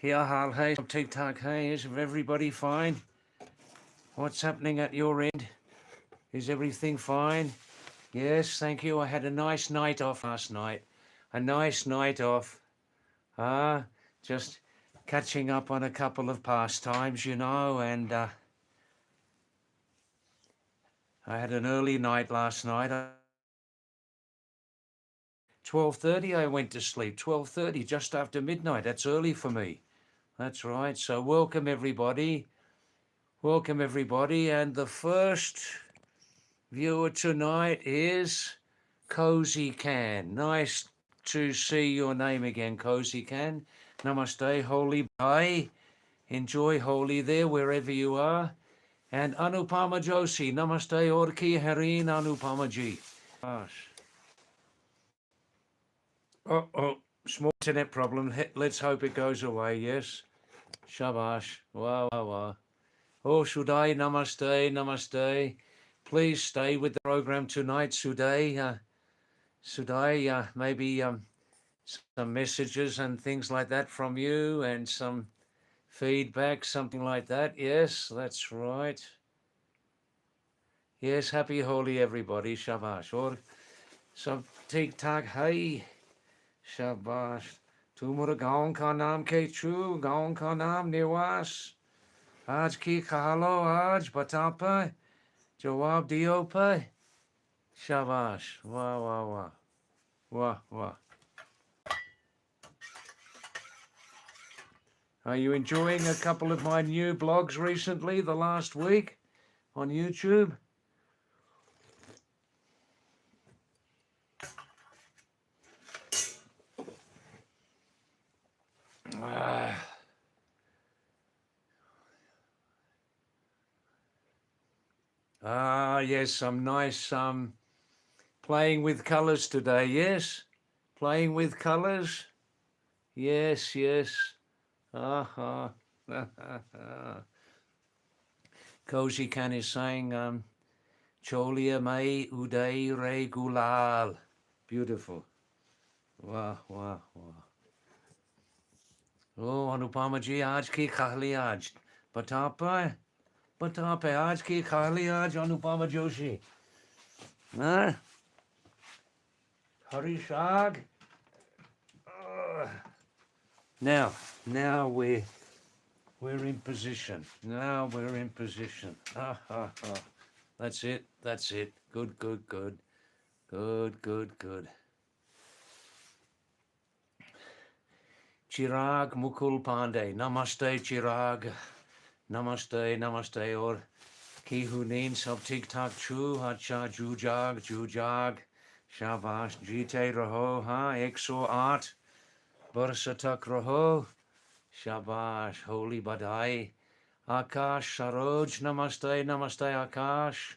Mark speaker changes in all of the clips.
Speaker 1: Kia hal hey, tic tac hey, is everybody fine? What's happening at your end? Is everything fine? Yes, thank you. I had a nice night off last night. A nice night off. Just catching up on a couple of pastimes, and I had an early night last night. 12:30 I went to sleep. 12:30, just after midnight. That's early for me. That's right. So welcome everybody. Welcome everybody. And the first viewer tonight is Cozy Can. Nice to see your name again, Cozy Can. Namaste, Holy Bhai. Enjoy Holy there, wherever you are. And Anupama Joshi. Namaste, Orki Harin Anupamaji. Gosh. Oh, small internet problem. Let's hope it goes away, yes. Shabash. Wow, wow, wow. Oh, Sudai, namaste, namaste. Please stay with the program tonight, Sudai. Sudai, maybe some messages and things like that from you and some feedback, something like that. Yes, that's right. Yes, happy holy everybody. Shabash. Or some tic tac, hey. शाबाश तुम्हारे गाँव का नाम केचू गाँव का नाम निवास आज की खालो आज बता पाए जवाब दियो पाए शाबाश वाह वाह वाह वाह वाह Are you enjoying a couple of my new blogs recently the last week on YouTube? Yes, some nice playing with colors today. Yes, playing with colors. Yes, yes. Aha. Cozy Can is saying Cholia Mai Uday Re Gulal. Beautiful. Wow, wow, wow. Oh, Anupama ji, aaj ki khali aaj. Bata pe aaj ki khali aaj, Anupama Joshi. Huh? Hari Shag. Now we're in position. Now we're in position. That's it. That's it. Good, good, good. Good, good, good. Chirag Mukul Pandey. Namaste, Chirag. Namaste, namaste. Or ki hunin sab tic tac chu. Hacha jujag. Shabash. Jite raho. Ha. 108. Barsatak raho. Shabash. Holy Badai. Akash Saroj. Namaste, namaste, Akash.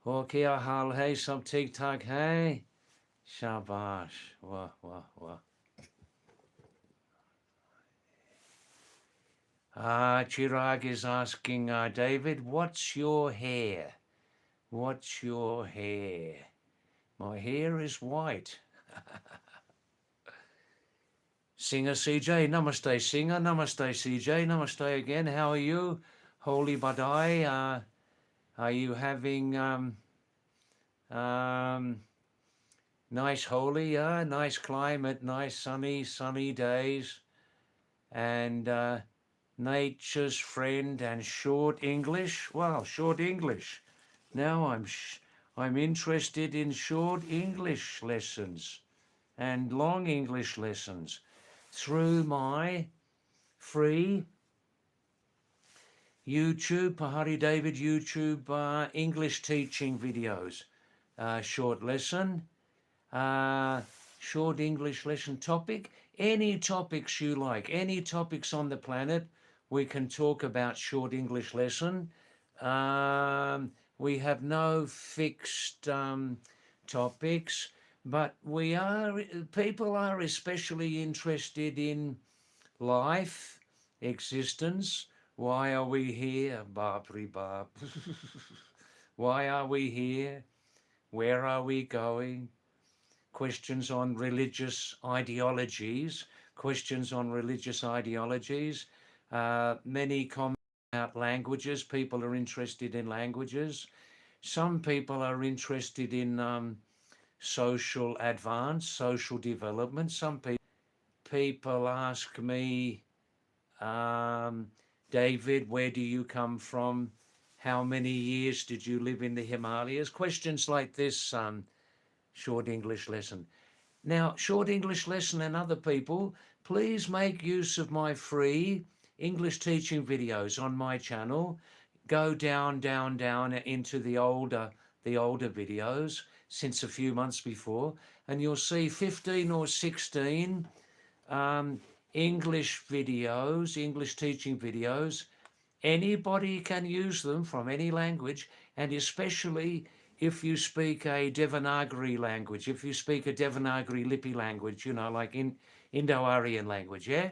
Speaker 1: Or ki ahal hai sab tic tac hai. Shabash. Wah, wah, wah. Chirag is asking, David, what's your hair? What's your hair? My hair is white. Singer CJ, namaste Singer, namaste CJ, namaste again. How are you? Holy Badai, are you having nice holy, nice climate, nice sunny days, and nature's friend and short English? Wow, short English. Now I'm interested in short English lessons and long English lessons through my free YouTube, Pahadi David YouTube English teaching videos. Short lesson, short English lesson topic, any topics you like, any topics on the planet, we can talk about short English lesson. We have no fixed topics, but people are especially interested in life, existence. Why are we here? Barbary Barb. Why are we here? Where are we going? Questions on religious ideologies, questions on religious ideologies, many comments about languages. People are interested in languages. Some people are interested in social advance, social development. Some people ask me, David, where do you come from? How many years did you live in the Himalayas? Questions like this, short English lesson. Now, short English lesson and other people, please make use of my free English teaching videos on my channel. Go down into the older videos since a few months before, and you'll see 15 or 16 English videos, English teaching videos. Anybody can use them from any language, and especially if you speak a Devanagari language, if you speak a Devanagari Lipi language, you know, like in Indo-Aryan language, yeah?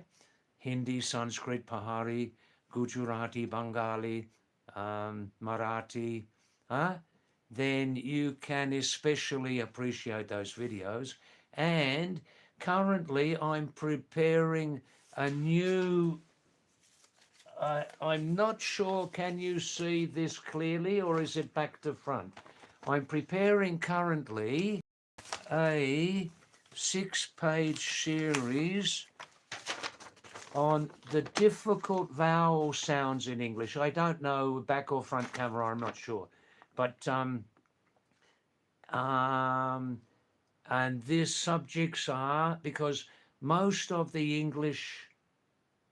Speaker 1: Hindi, Sanskrit, Pahari, Gujarati, Bengali, Marathi, then you can especially appreciate those videos. And currently I'm preparing a new, I'm not sure, can you see this clearly or is it back to front? I'm preparing currently a 6-page series on the difficult vowel sounds in English. I don't know back or front camera, I'm not sure. But and these subjects are, because most of the English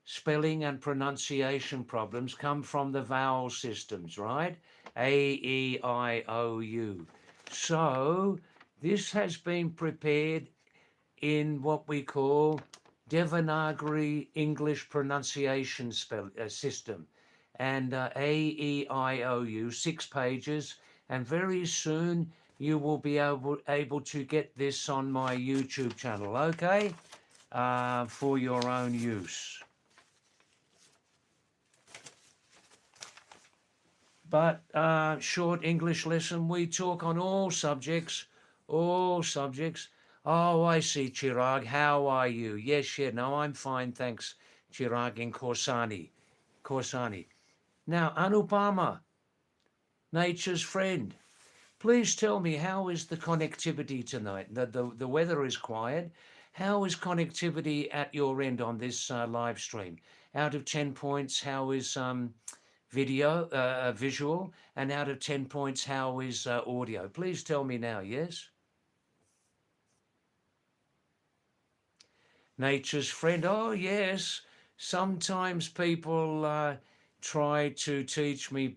Speaker 1: spelling and pronunciation problems come from the vowel systems, right? A, E, I, O, U. So this has been prepared in what we call Devanagari English pronunciation system. And A, E, I, O, U, 6 pages. And very soon you will be able to get this on my YouTube channel, okay? For your own use. But short English lesson, we talk on all subjects, all subjects. Oh, I see, Chirag. How are you? Yes, yeah, no, I'm fine, thanks, Chirag in Korsani. Now, Anupama, nature's friend, please tell me, how is the connectivity tonight? The weather is quiet. How is connectivity at your end on this live stream? Out of 10 points, how is visual, and out of 10 points, how is audio? Please tell me now, yes? Nature's friend, oh yes. Sometimes people try to teach me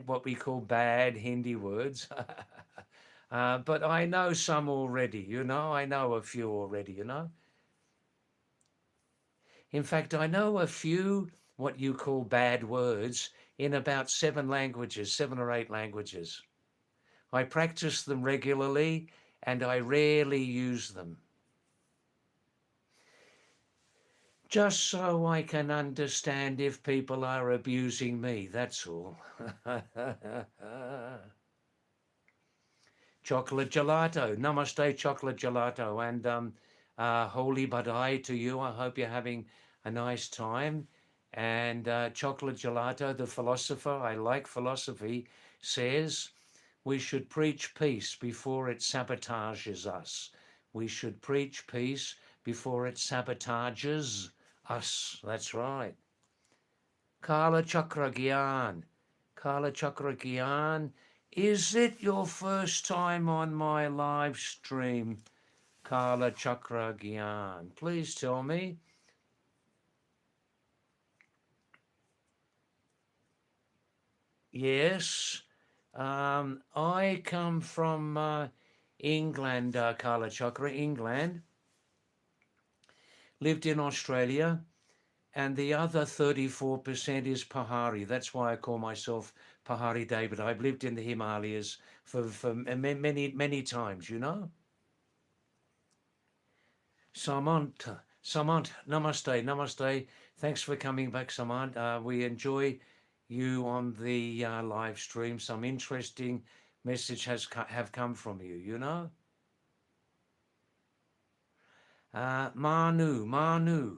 Speaker 1: what we call bad Hindi words. But I know some already, you know, I know a few already, you know. In fact, I know a few what you call bad words in about 7 languages, 7 or 8 languages. I practice them regularly and I rarely use them. Just so I can understand if people are abusing me, that's all. Chocolate gelato, namaste chocolate gelato, and holy badai to you. I hope you're having a nice time. And chocolate gelato, the philosopher, I like philosophy, says we should preach peace before it sabotages us. We should preach peace before it sabotages us. That's right. Kala Chakra Gyan. Kala Chakra Gyan. Is it your first time on my live stream, Kala Chakra Gyan? Please tell me. Yes. I come from England, Kala Chakra, England. Lived in Australia. And the other 34% is Pahari. That's why I call myself Pahadi David. I've lived in the Himalayas for many times, you know. Samant, namaste. Thanks for coming back, Samant. We enjoy you on the live stream. Some interesting message have come from you, you know. Manu.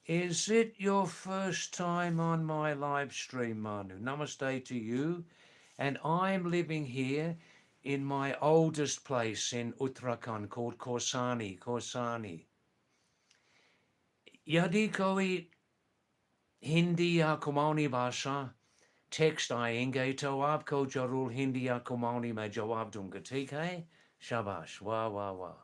Speaker 1: Is it your first time on my live stream, Manu? Namaste to you. And I'm living here in my oldest place in Uttarakhand called Korsani. Yadi koi Hindi ya Kumaoni bhasha text आएंगे तो आपको जरूर हिंदी या कुमाऊनी में जवाब दूंगा, ठीक है? शाबाश, वाह वाह वाह.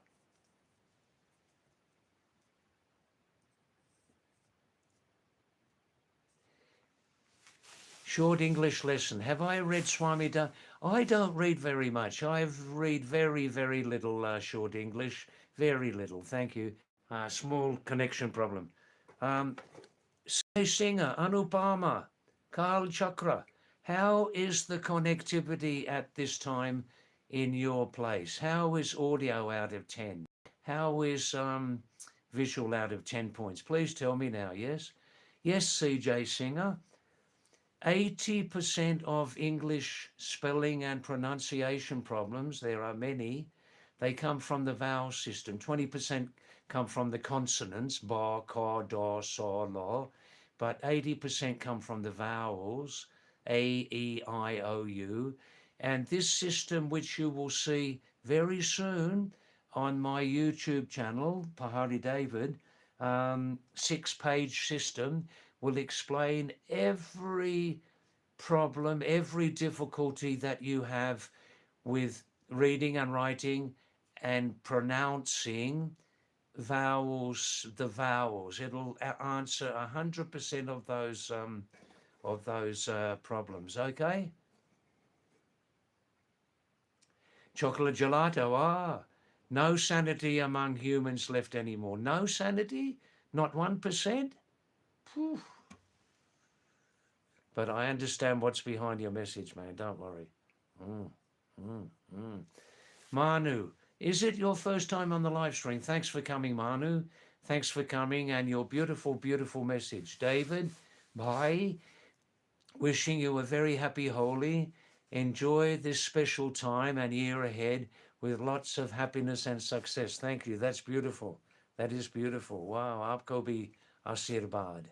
Speaker 1: Short English lesson. Have I read Swami Da? I don't read very much. I've read very, very little short English. Very little. Thank you. Small connection problem. Say Singer, Anupama, Karl Chakra. How is the connectivity at this time in your place? How is audio out of 10? How is visual out of 10 points? Please tell me now, yes? Yes, CJ Singer. 80% of English spelling and pronunciation problems, there are many, they come from the vowel system. 20% come from the consonants, ba, ka, da, sa, la, but 80% come from the vowels, a, e, I, o, u. And this system, which you will see very soon on my YouTube channel, Pahadi David, 6-page system, will explain every problem, every difficulty that you have with reading and writing and pronouncing vowels, the vowels. It'll answer 100% of those problems, okay? Chocolate gelato, no sanity among humans left anymore. No sanity? Not 1%? Whew. But I understand what's behind your message, man. Don't worry. Manu, is it your first time on the live stream? Thanks for coming, Manu. Thanks for coming and your beautiful, beautiful message. David, bye. Wishing you a very happy Holi. Enjoy this special time and year ahead with lots of happiness and success. Thank you. That's beautiful. That is beautiful. Wow. Aapko bhi Asirbad.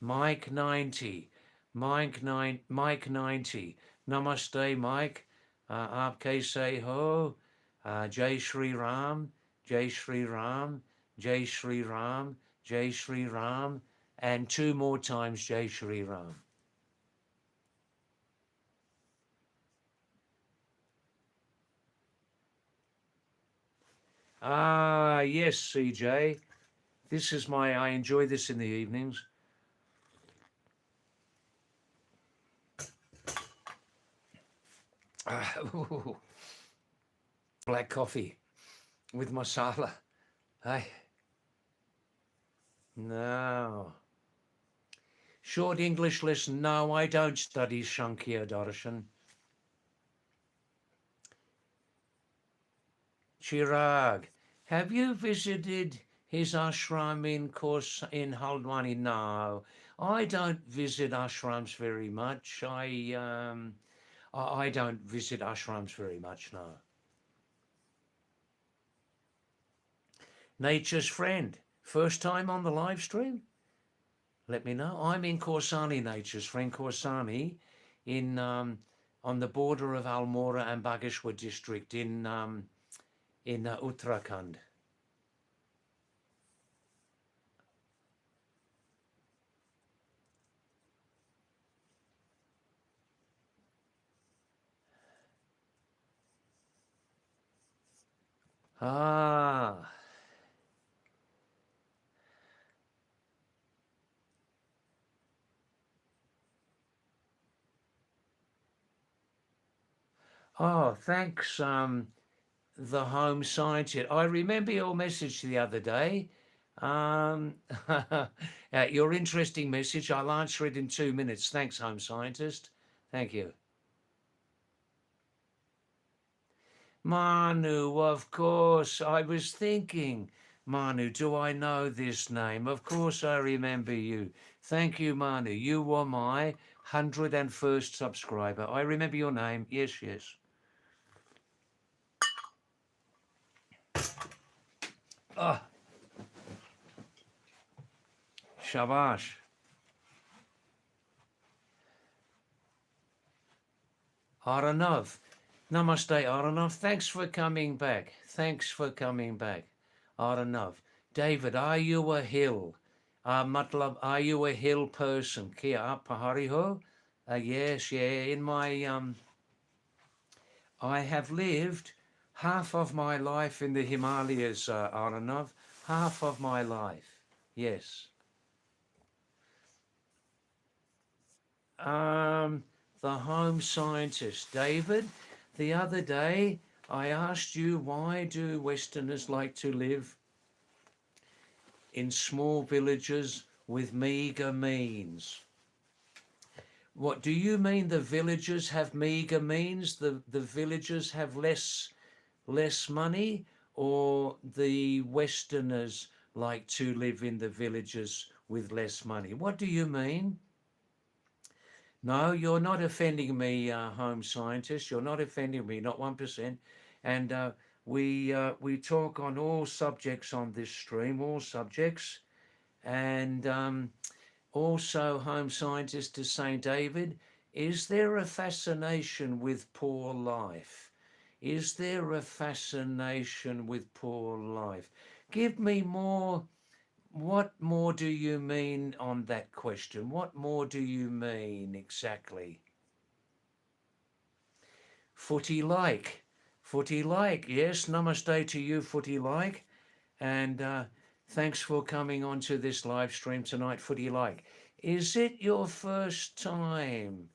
Speaker 1: Mike 90. Mike 90. Namaste, Mike. Aap kaise ho? Jai Shri Ram. Jai Shri Ram. Jai Shri Ram. Jai Shri Ram. And 2 more times Jai Shri Ram. Yes, CJ. This is I enjoy this in the evenings. Black coffee with masala. Hey. No. Short English lesson. No, I don't study Shankya Darshan. Chirag, have you visited his ashram in Haldwani? No, I don't visit ashrams very much. I don't visit ashrams very much, no. Nature's Friend, first time on the live stream? Let me know. I'm in Korsani, Nature's Friend, Korsani, in on the border of Almora and Bageshwar district in Uttarakhand. Oh, thanks, the home scientist. I remember your message the other day. Your interesting message. I'll answer it in 2 minutes. Thanks, home scientist. Thank you. Manu, of course. I was thinking, Manu, do I know this name? Of course I remember you. Thank you, Manu. You were my 101st subscriber. I remember your name. Yes, yes. Ah, shabash. Aranav. Namaste, Aranav. Thanks for coming back. Thanks for coming back. Aranav. David, are you a hill? Matlab, are you a hill person? Kia Pahari ho? Yes, yeah. In my I have lived half of my life in the Himalayas, Aranav. Half of my life. Yes. Um, the home scientist, David. The other day, I asked you, why do Westerners like to live in small villages with meagre means? What do you mean? The villagers have meagre means? The villagers have less money, or the Westerners like to live in the villages with less money? What do you mean? No, you're not offending me, home scientist. You're not offending me, not 1%. And we talk on all subjects on this stream, all subjects. And also, home scientist to St. David, is there a fascination with poor life? Is there a fascination with poor life? Give me more. What more do you mean on that question? What more do you mean exactly? Footy like. Footy like. Yes, namaste to you, Footy like. And thanks for coming on to this live stream tonight, Footy like. Is it your first time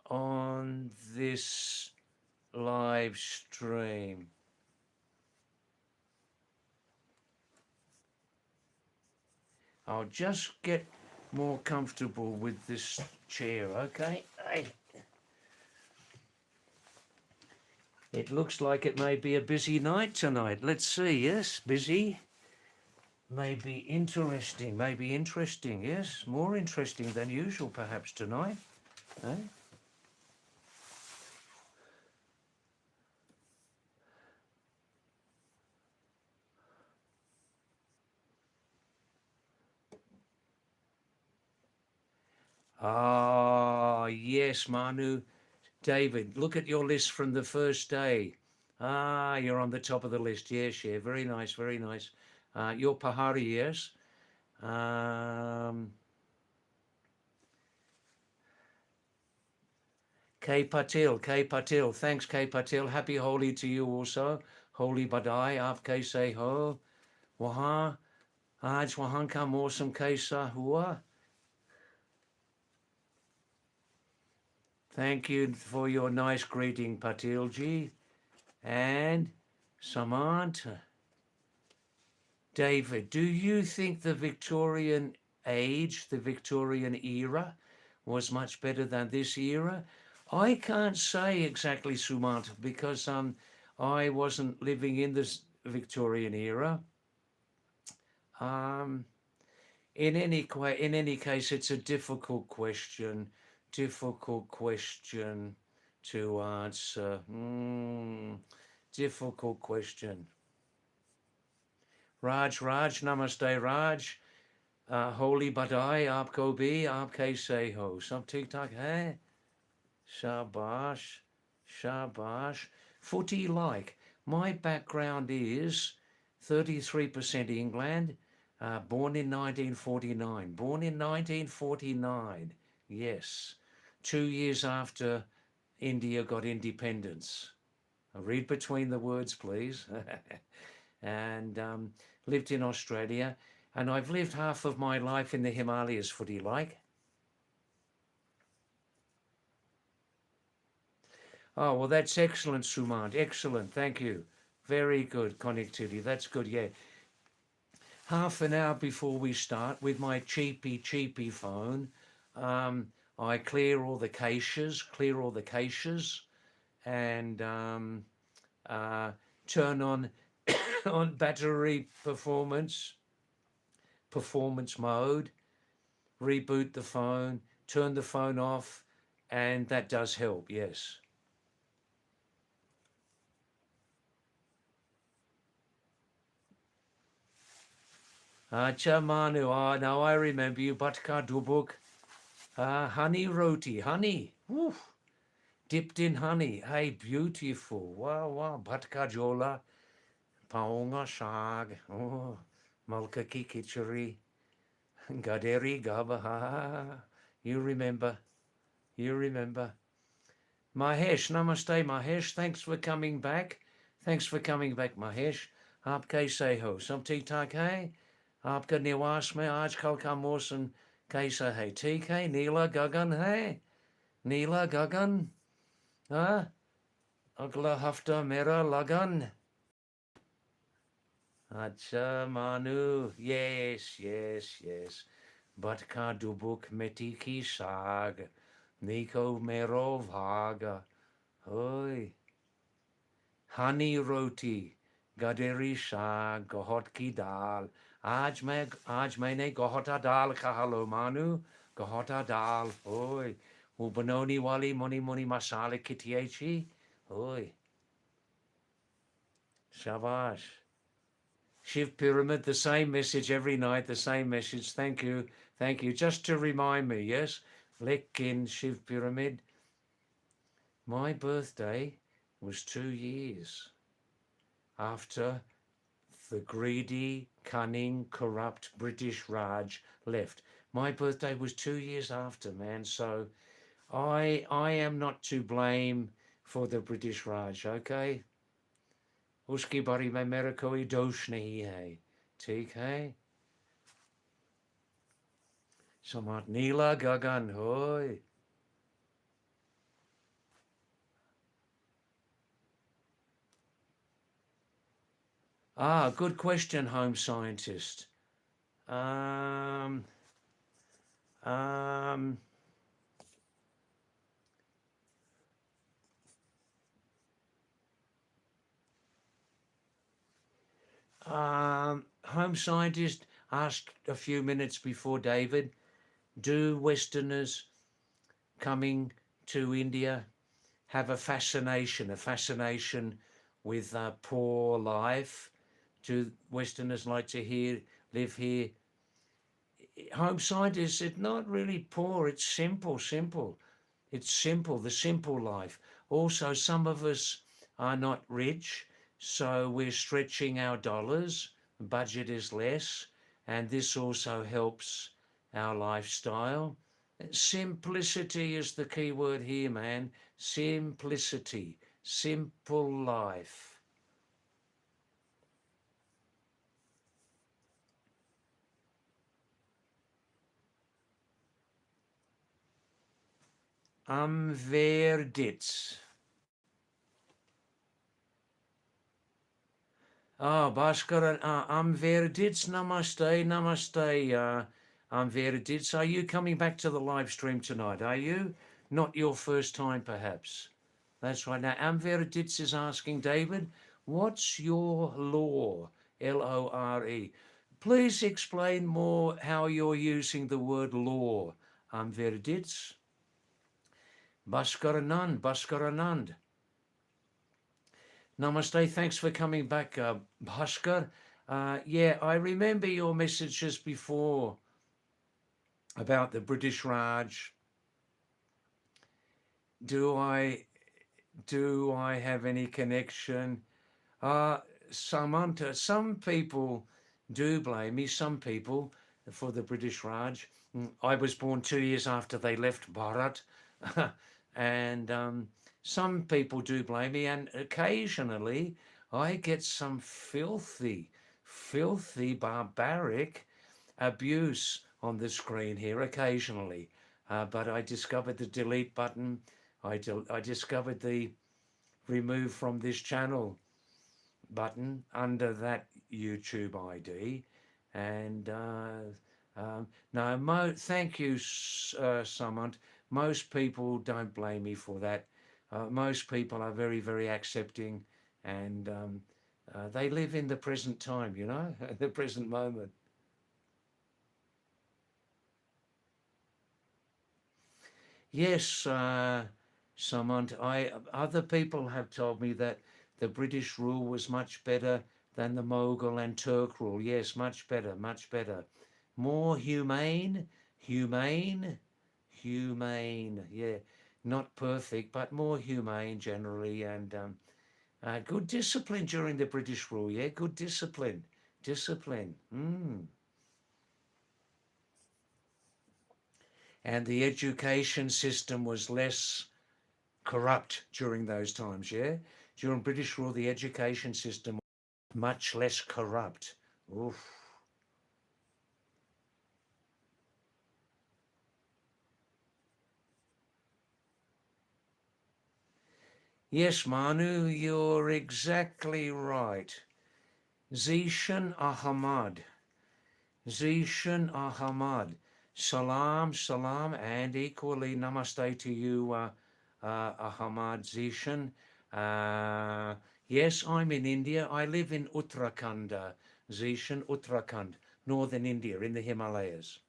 Speaker 1: on this live stream? I'll just get more comfortable with this chair, okay? It looks like it may be a busy night tonight. Let's see, yes, busy. Maybe interesting, yes? More interesting than usual perhaps tonight, eh? Ah, yes, Manu. David, look at your list from the first day. Ah, you're on the top of the list. Yes, yeah, very nice, very nice. You're Pahari, yes? K Patil. Thanks, K Patil. Happy Holi to you also. Holi Badai, Aapke Se Ho. Waha, Aaj Wahan Ka Mausam Kaisa Hua. Thank you for your nice greeting, Patilji. And Samant. David, do you think the Victorian age, the Victorian era, was much better than this era? I can't say exactly, Sumant, because I wasn't living in this Victorian era. Um, in any case, it's a difficult question to answer. Difficult question. Raj, namaste, Raj. Holy badai, aapko bhi, aapke se ho. Sab theek thak hai? Shabash, shabash. Footy like. My background is 33% England, born in 1949. Born in 1949, yes. 2 years after India got independence. Read between the words, please. And lived in Australia. And I've lived half of my life in the Himalayas, Footy like. Oh, well, that's excellent, Sumant. Excellent. Thank you. Very good connectivity. That's good. Yeah. Half an hour before we start with my cheapy phone, I clear all the caches, and turn on on battery performance mode, reboot the phone, turn the phone off, and that does help, yes. Acha Manu. Now I remember you. Batka Dubuk. Honey roti. Honey. Oof. Dipped in honey. Hey, beautiful. Wow, wow. Batka Jola. Paonga Shag. Oh, Malka Kichari. Gaderi Gaba. You remember. You remember. Mahesh, namaste, Mahesh. Thanks for coming back. Thanks for coming back, Mahesh. आप कैसे हो? सब ठीक ठाक है? आपका निवास में आजकल का मौसम कैसा है? ठीक है? नीला गगन है? नीला गगन? हाँ? अगला हफ्ता मेरा लगन? अच्छा Manu. Yes, yes, yes. Batka dubuk metiki sag. Nico mero vaga. Oi. Honey roti, gaderi shag, gohot ki dal. आज मैंने गोहटा दाल कहा लो मानू गोहटा दाल ओए वो बनोनी वाली मोनी मोनी मसाले किटिएची ओए shabash. Shiv Pyramid, the same message every night, the same message. Thank you. Just to remind me, yes, Lekin Shiv Pyramid. My birthday was 2 years after the greedy, cunning, corrupt British Raj left. My birthday was 2 years after, man. So I am not to blame for the British Raj, okay? Uski bari mein mera koi dosh nahi hai. Theek hai? Samat Neela Gagan, hoy. Good question, home scientist. Um, um, home scientist asked a few minutes before David, do Westerners coming to India have a fascination with poor life? Do Westerners like to live here? Home scientists, it's not really poor, it's simple. It's simple, the simple life. Also, some of us are not rich, so we're stretching our dollars, the budget is less, and this also helps our lifestyle. Simplicity is the key word here, man. Simplicity, simple life. Verdits. Bhaskar, Verdits, namaste. Verdits, are you coming back to the live stream tonight? Are you? Not your first time, perhaps. That's right. Now, Verdits is asking David, what's your law? Lore. Please explain more how you're using the word law. Verdits. Bhaskaranand. Namaste. Thanks for coming back, Bhaskar. Yeah, I remember your messages before about the British Raj. Do I have any connection? Some people do blame me. Some people for the British Raj. I was born 2 years after they left Bharat, and some people do blame me. And occasionally, I get some filthy, barbaric abuse on the screen here. Occasionally, but I discovered the delete button. I discovered the remove from this channel button under that YouTube ID. And no, thank you, Samant. Most people don't blame me for that. Most people are very, very accepting, and they live in the present time, the present moment. Yes, Samant, other people have told me that the British rule was much better than the Mughal and Turk rule. Yes, much better, much better. More humane, humane, humane. Yeah, not perfect, but more humane generally, and good discipline during the British rule. Yeah, good discipline, discipline. And the education system was less corrupt during those times. Yeah, during British rule, the education system was much less corrupt. Oof. Yes, Manu, you're exactly right. Zishan Ahmad. Zishan Ahmad. Salam, salam, and equally namaste to you, Ahmad Zishan. Yes, I'm in India. I live in Uttarakhand, Zishan, Uttarakhand, northern India, in the Himalayas.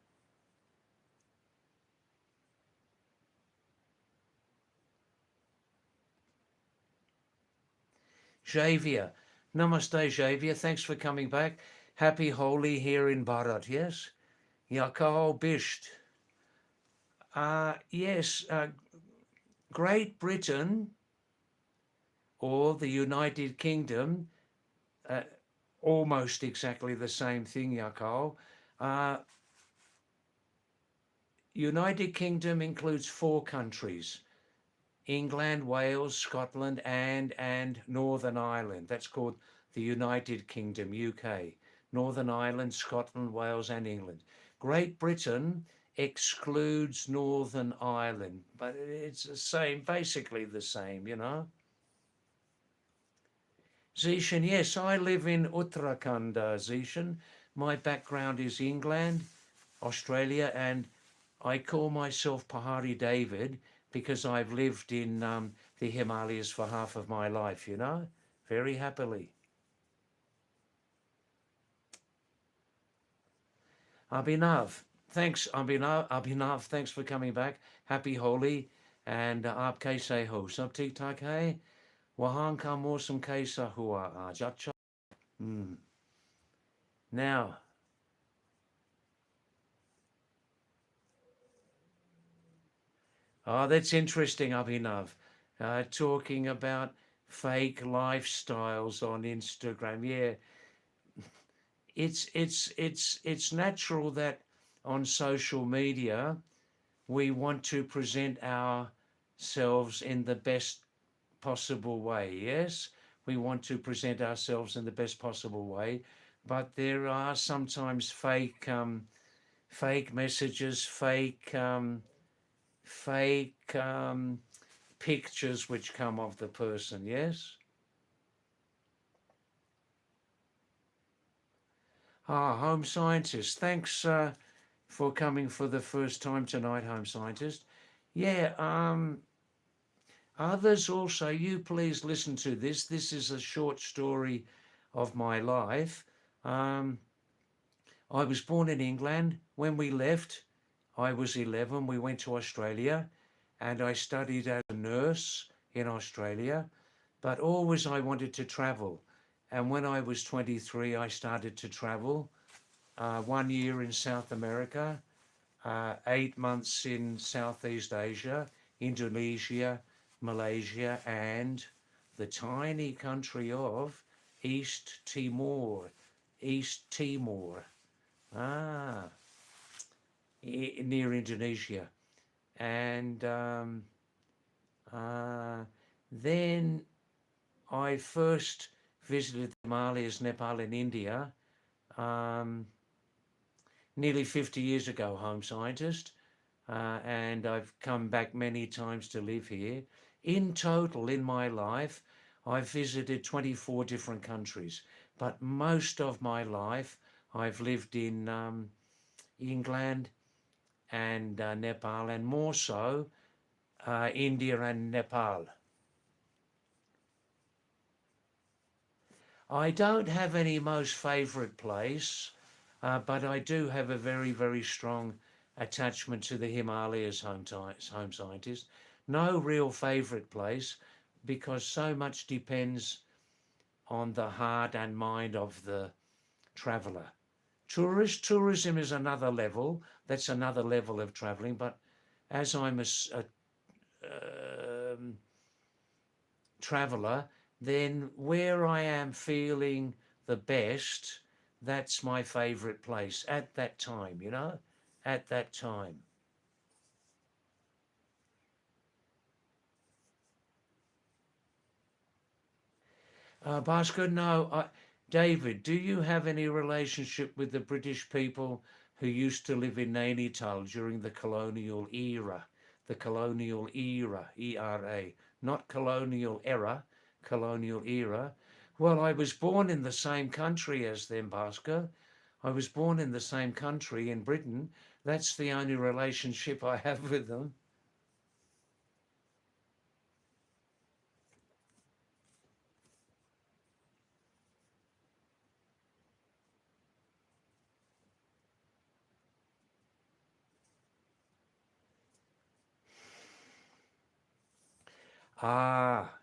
Speaker 1: Xavier. Namaste, Xavier. Thanks for coming back. Happy Holi here in Bharat, yes? Yakao Bisht. Yes, Great Britain or the United Kingdom, uh, almost exactly the same thing, Yakao. Uh, United Kingdom includes 4 countries: England, Wales, Scotland, and Northern Ireland. That's called the United Kingdom, UK. Northern Ireland, Scotland, Wales, and England. Great Britain excludes Northern Ireland, but it's the same, basically the same, you know. Zishan, yes, I live in Uttarakhand, Zishan. My background is England, Australia, and I call myself Pahadi David because I've lived in the Himalayas for half of my life, you know, very happily. Abhinav, thanks, Abhinav, thanks for coming back. Happy Holi, and aap kaise ho? Sab theek thak hai? Wahan ka mausam kaisa hua aaj? Acha. Hmm. Now, that's interesting, Abhinav. Talking about fake lifestyles on Instagram. Yeah, it's natural that on social media we want to present ourselves in the best possible way. Yes, we want to present ourselves in the best possible way, but there are sometimes fake messages, fake pictures which come of the person. Yes. Home scientist. Thanks for coming for the first time tonight, home scientist. Yeah. Others also. You please listen to this. This is a short story of my life. Um, I was born in England. When we left, I was 11. We went to Australia, and I studied as a nurse in Australia. But always I wanted to travel. And when I was 23, I started to travel. 1 year in South America, 8 months in Southeast Asia, Indonesia, Malaysia, and the tiny country of East Timor. East Timor, ah, near Indonesia. And uh, then I first visited the Himalayas, Nepal, and India. Um, Nearly 50 years ago, home scientist, and I've come back many times to live here. In total, in my life, I've visited 24 different countries, but most of my life I've lived in England and Nepal, and more so India and Nepal. I don't have any most favourite place, but I do have a very, very strong attachment to the Himalayas, home scientist. No real favourite place because so much depends on the heart and mind of the traveller. Tourism is another level. That's another level of travelling. But as I'm a traveller, then where I am feeling the best, that's my favourite place at that time, you know, at that time. Bhaskar, no, David, do you have any relationship with the British people who used to live in Nainital during the colonial era? The colonial era, ERA, not colonial era, colonial era. Well, I was born in the same country as them, Bhaskar. I was born in the same country in Britain. That's the only relationship I have with them.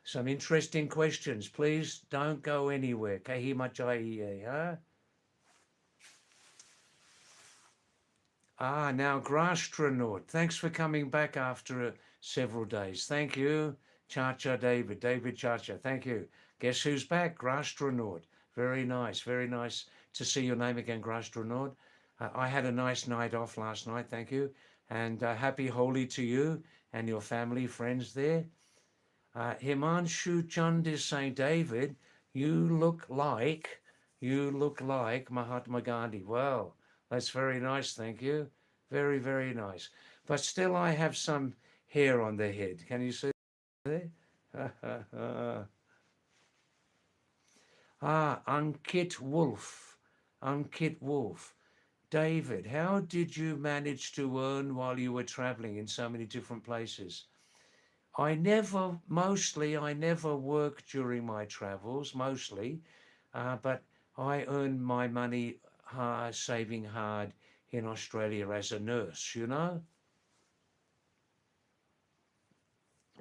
Speaker 1: Some interesting questions. Please don't go anywhere. Kahimachai, huh? Now Grastronaut. Thanks for coming back after several days. Thank you. Chacha David. David Chacha. Thank you. Guess who's back? Grastronaut. Very nice. Very nice to see your name again, Grastronaut. I had a nice night off last night. Thank you. And happy Holi to you and your family, friends there. Himanshu Chand is saying, David, you look like Mahatma Gandhi. Well, that's very nice, thank you. Very, very nice. But still, I have some hair on the head. Can you see there? Ankit Wolf. Ankit Wolf. David, how did you manage to earn while you were traveling in so many different places? I never work during my travels, mostly, but I earn my money saving hard in Australia as a nurse, you know?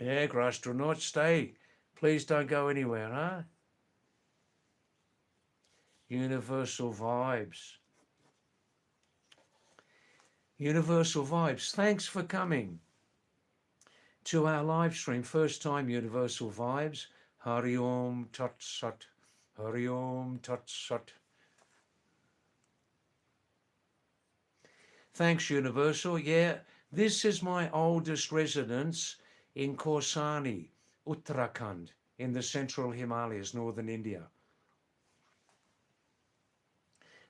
Speaker 1: Yeah, Grastronaut, stay. Please don't go anywhere, huh? Universal vibes. Universal vibes. Thanks for coming to our live stream. First time Universal vibes. Hari Om Tat Sat. Hari Om Tat Sat. Thanks, Universal. Yeah, this is my oldest residence in Korsani, Uttarakhand, in the central Himalayas, northern India.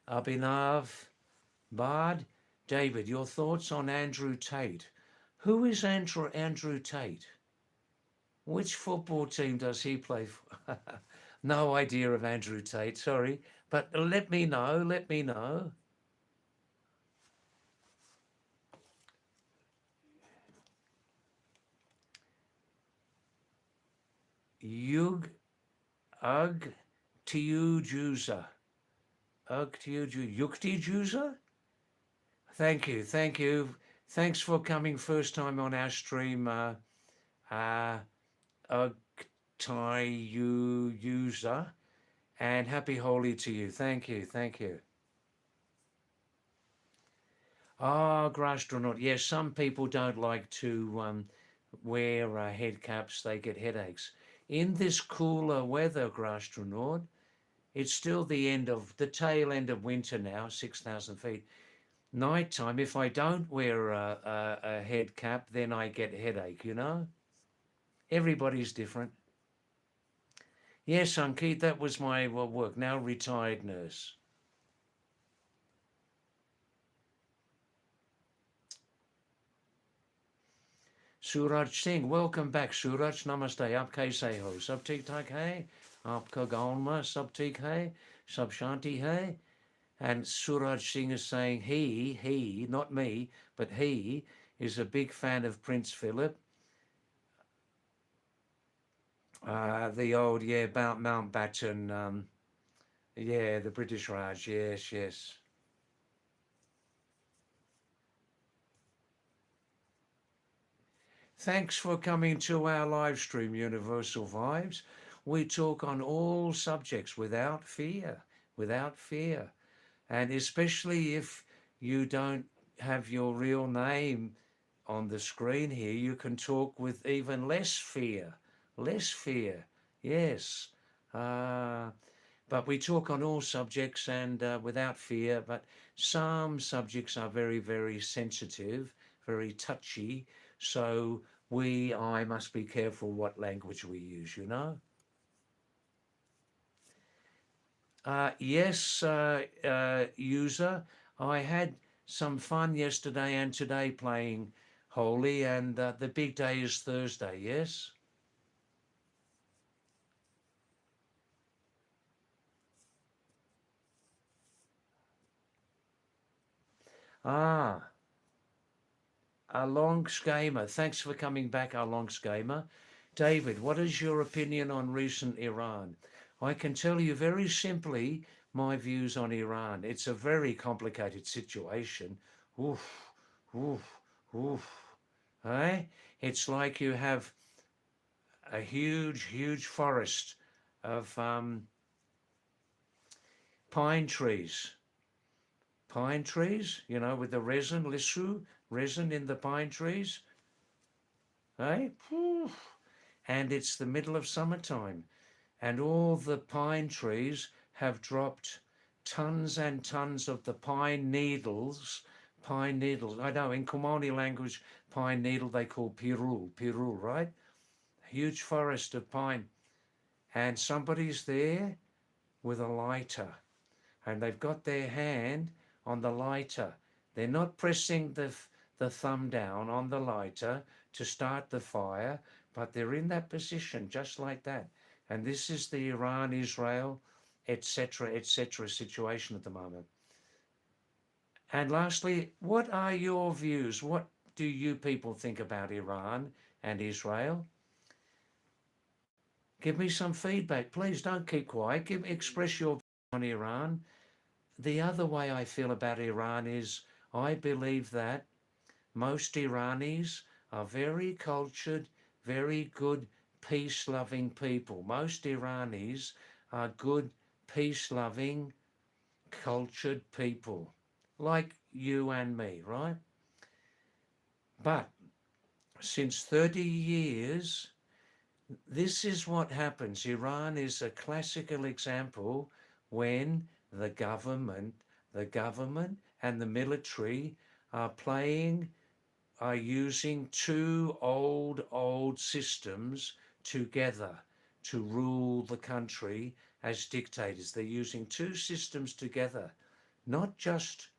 Speaker 1: Abhinav, Bard, David, your thoughts on Andrew Tate? Who is Andrew Tate? Which football team does he play for? No idea of Andrew Tate, sorry, but let me know, let me know. Yug Ug Tiujuza. Ug Yukti Juza? Thank you, thank you. Thanks for coming first time on our stream, uh, User, and happy Holi to you. Thank you, thank you. Grastronaut. Yes, some people don't like to wear head caps. They get headaches. In this cooler weather, Grastronaut, it's still the tail end of winter now, 6,000 feet. Nighttime, if I don't wear a head cap, then I get a headache, you know? Everybody's different. Yes, Ankit, that was my work, now retired nurse. Suraj Singh, welcome back, Suraj. Namaste. Aap kaise ho? Sab theek thak hai? Aapka gaon mein sab theek hai? Sab shanti hai? And Suraj Singh is saying he, not me, but he is a big fan of Prince Philip. The old, Mountbatten, the British Raj, yes, yes. Thanks for coming to our live stream, Universal Vibes. We talk on all subjects without fear, without fear. And especially if you don't have your real name on the screen here, you can talk with even less fear, less fear. Yes. But we talk on all subjects and without fear, but some subjects are very, very sensitive, very touchy. So I must be careful what language we use, you know? Yes, user. I had some fun yesterday and today playing Holy, and the big day is Thursday, yes? Ah, Along Gamer. Thanks for coming back, Along Gamer. David, what is your opinion on recent Iran? I can tell you very simply my views on Iran. It's a very complicated situation. Oof, oof, oof. Eh? It's like you have a huge, huge forest of pine trees. Pine trees, you know, with the resin, lissu, resin in the pine trees. Eh? And it's the middle of summertime. And all the pine trees have dropped tons and tons of the pine needles. Pine needles. I know in Kumani language, pine needle they call pirul, right? A huge forest of pine. And somebody's there with a lighter and they've got their hand on the lighter. They're not pressing the thumb down on the lighter to start the fire, but they're in that position just like that. And this is the Iran, Israel, etc. situation at the moment. And lastly, what are your views? What do you people think about Iran and Israel? Give me some feedback. Please don't keep quiet. Express your views on Iran. The other way I feel about Iran is I believe that most Iranis are very cultured, very good, peace-loving people. Most Iranis are good, peace-loving, cultured people, like you and me, right? But since 30 years, this is what happens. Iran is a classical example when the government and the military are using two old systems together to rule the country as dictators. They're using two systems together, not just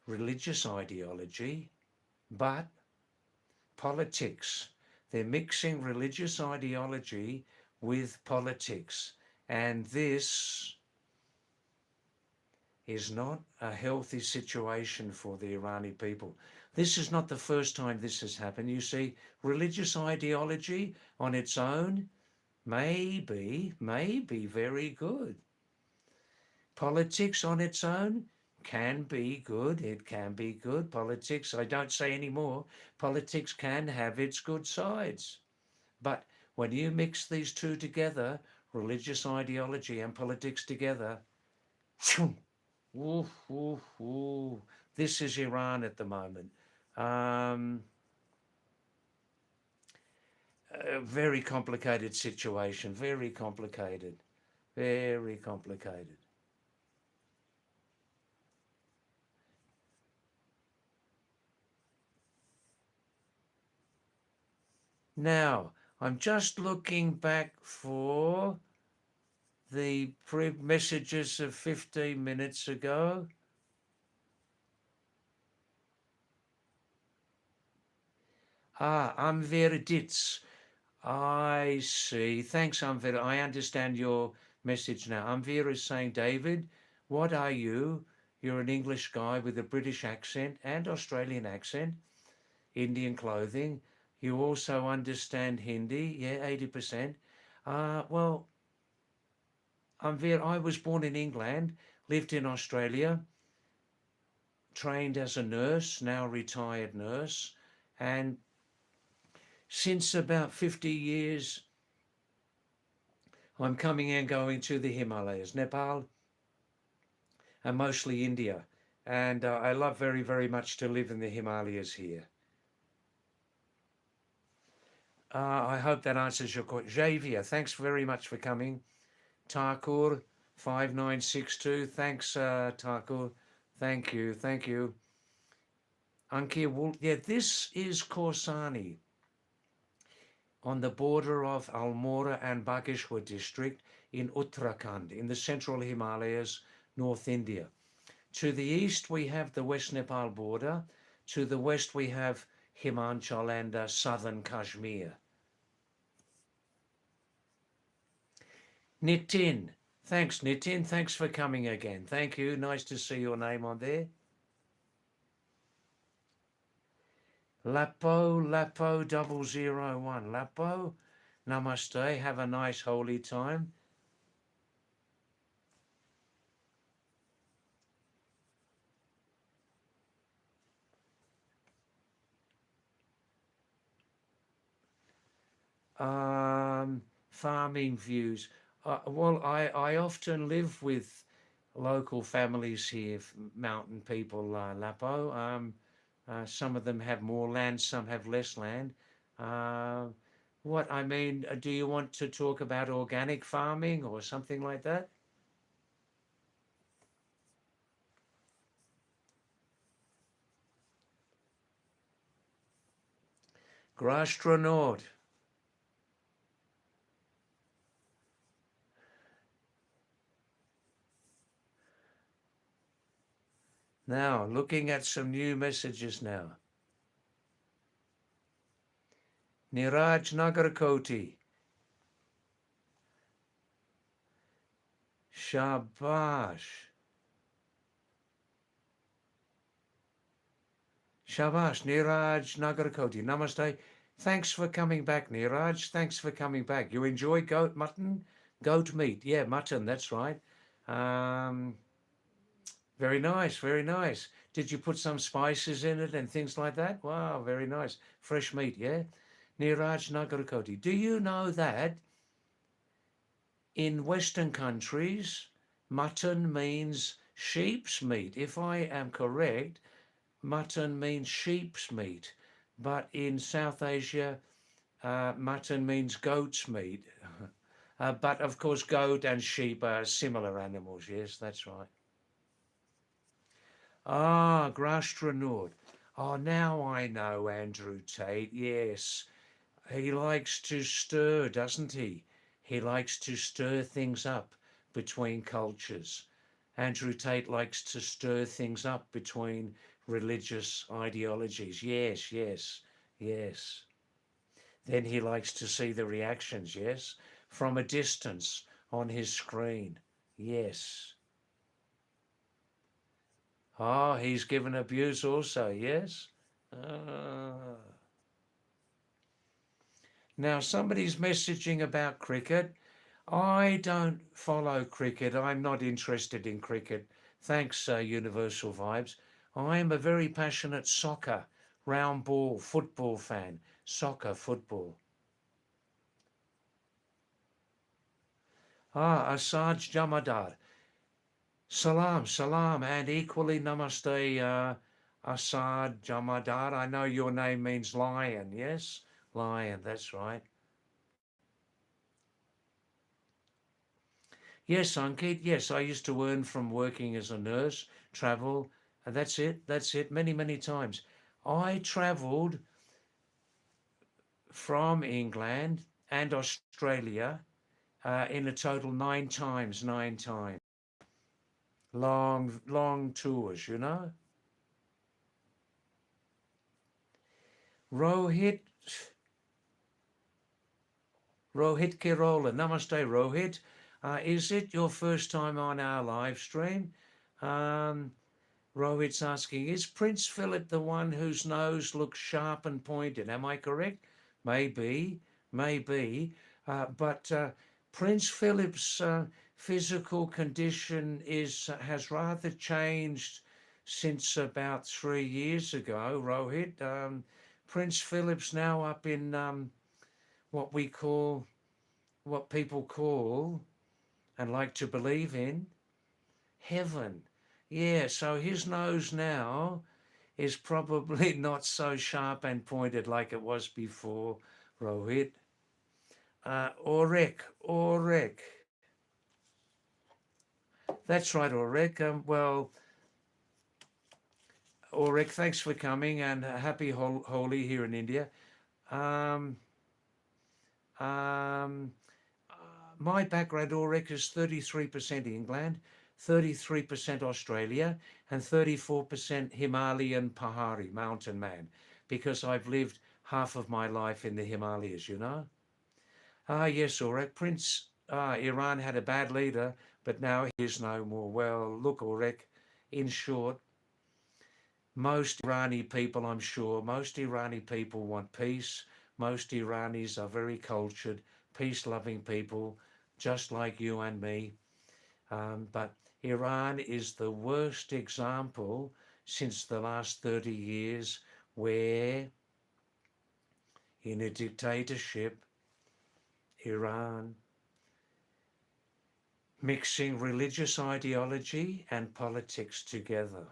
Speaker 1: religious ideology, but politics. They're mixing religious ideology with politics. And this is not a healthy situation for the Iranian people. This is not the first time this has happened. You see, religious ideology on its own may be very good. Politics on its own can be good. It can be good. Politics, I don't say anymore, politics can have its good sides. But when you mix these two together, religious ideology and politics together, ooh, ooh, ooh, this is Iran at the moment. Um, a very complicated situation, very complicated, very complicated. Now, I'm just looking back for the messages of 15 minutes ago. Amveridits. I see. Thanks, Amvir. I understand your message now. Amvir is saying, David, what are you? You're an English guy with a British accent and Australian accent, Indian clothing. You also understand Hindi. Yeah, 80%. Well, Amvir, I was born in England, lived in Australia, trained as a nurse, now retired nurse, and since about 50 years I'm coming and going to the Himalayas, Nepal, and mostly India. And I love very, very much to live in the Himalayas here. I hope that answers your question. Javier, thanks very much for coming. Thakur 5962, thanks Thakur. Thank you, thank you. Ankir Wool, yeah, this is Khorsani on the border of Almora and Bageshwar district in Uttarakhand in the central Himalayas, North India. To the east we have the West Nepal border. To the west we have Himachal and southern Kashmir. Nitin, thanks Nitin, thanks for coming again. Thank you, nice to see your name on there. Lapo 001. Lapo, namaste, have a nice holy time. Farming views. Well, I often live with local families here, mountain people, Lapo. Some of them have more land, some have less land. What I mean, do you want to talk about organic farming or something like that? Grastronaut. Now, looking at some new messages now. Niraj Nagarkoti. Shabash. Shabash, Niraj Nagarkoti. Namaste. Thanks for coming back, Niraj. Thanks for coming back. You enjoy goat mutton? Goat meat. Yeah, mutton, that's right. Um, Very nice, very nice. Did you put some spices in it and things like that? Wow, very nice. Fresh meat, yeah? Niraj Nagarkoti. Do you know that in Western countries, mutton means sheep's meat? If I am correct, mutton means sheep's meat. But in South Asia, mutton means goat's meat. But of course, goat and sheep are similar animals. Yes, that's right. Ah, Grastronaut. Oh, now I know Andrew Tate. Yes, he likes to stir, doesn't he? He likes to stir things up between cultures. Andrew Tate likes to stir things up between religious ideologies. Yes, yes, yes. Then he likes to see the reactions, yes, from a distance on his screen. Yes. Ah, he's given abuse also, yes? Ah. Now, somebody's messaging about cricket. I don't follow cricket. I'm not interested in cricket. Thanks, Universal Vibes. I am a very passionate soccer, round ball, football fan. Soccer, football. Ah, Asaj Jamadar. Salam, salam, and equally namaste, Asad Jamadar. I know your name means lion, yes? Lion, that's right. Yes, Ankit, yes, I used to earn from working as a nurse, travel, and that's it, many, many times. I travelled from England and Australia in a total nine times. Long, long tours, you know? Rohit Rohit Kirola. Namaste, Rohit. Is it your first time on our live stream? Um, Rohit's asking, is Prince Philip the one whose nose looks sharp and pointed? Am I correct? Maybe, maybe. But Prince Philip's physical condition has rather changed since about 3 years ago, Rohit. Prince Philip's now up in what we call what people call and like to believe in heaven. Yeah, so his nose now is probably not so sharp and pointed like it was before, Rohit. Orek. That's right, Orek. Orek, thanks for coming and happy Holi here in India. Um, um, my background, Ulrich, is 33% England, 33% Australia, and 34% Himalayan Pahari, mountain man, because I've lived half of my life in the Himalayas, you know? Ah, yes, Ulrich. Iran had a bad leader, but now he is no more. Well, look, Ulrich, in short, most Irani people, I'm sure, most Irani people want peace. Most Iranis are very cultured, peace-loving people, just like you and me. But Iran is the worst example since the last 30 years where, in a dictatorship, Iran, mixing religious ideology and politics together.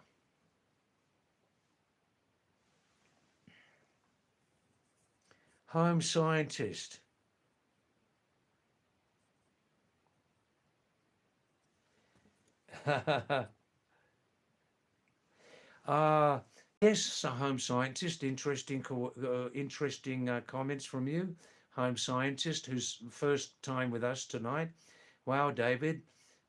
Speaker 1: Home scientist. Uh, yes, a home scientist. Interesting comments from you. Home scientist who's first time with us tonight. Wow, David,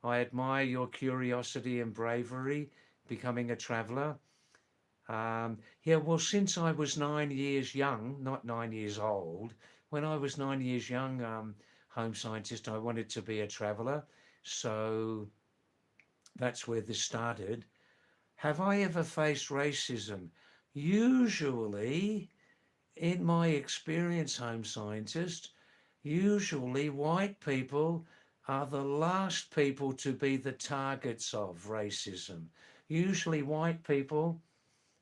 Speaker 1: I admire your curiosity and bravery becoming a traveller. Yeah, well, since I was 9 years young, not 9 years old, when I was 9 years young, home scientist, I wanted to be a traveller. So that's where this started. Have I ever faced racism? Usually, in my experience, home scientist, usually white people are the last people to be the targets of racism. Usually, white people,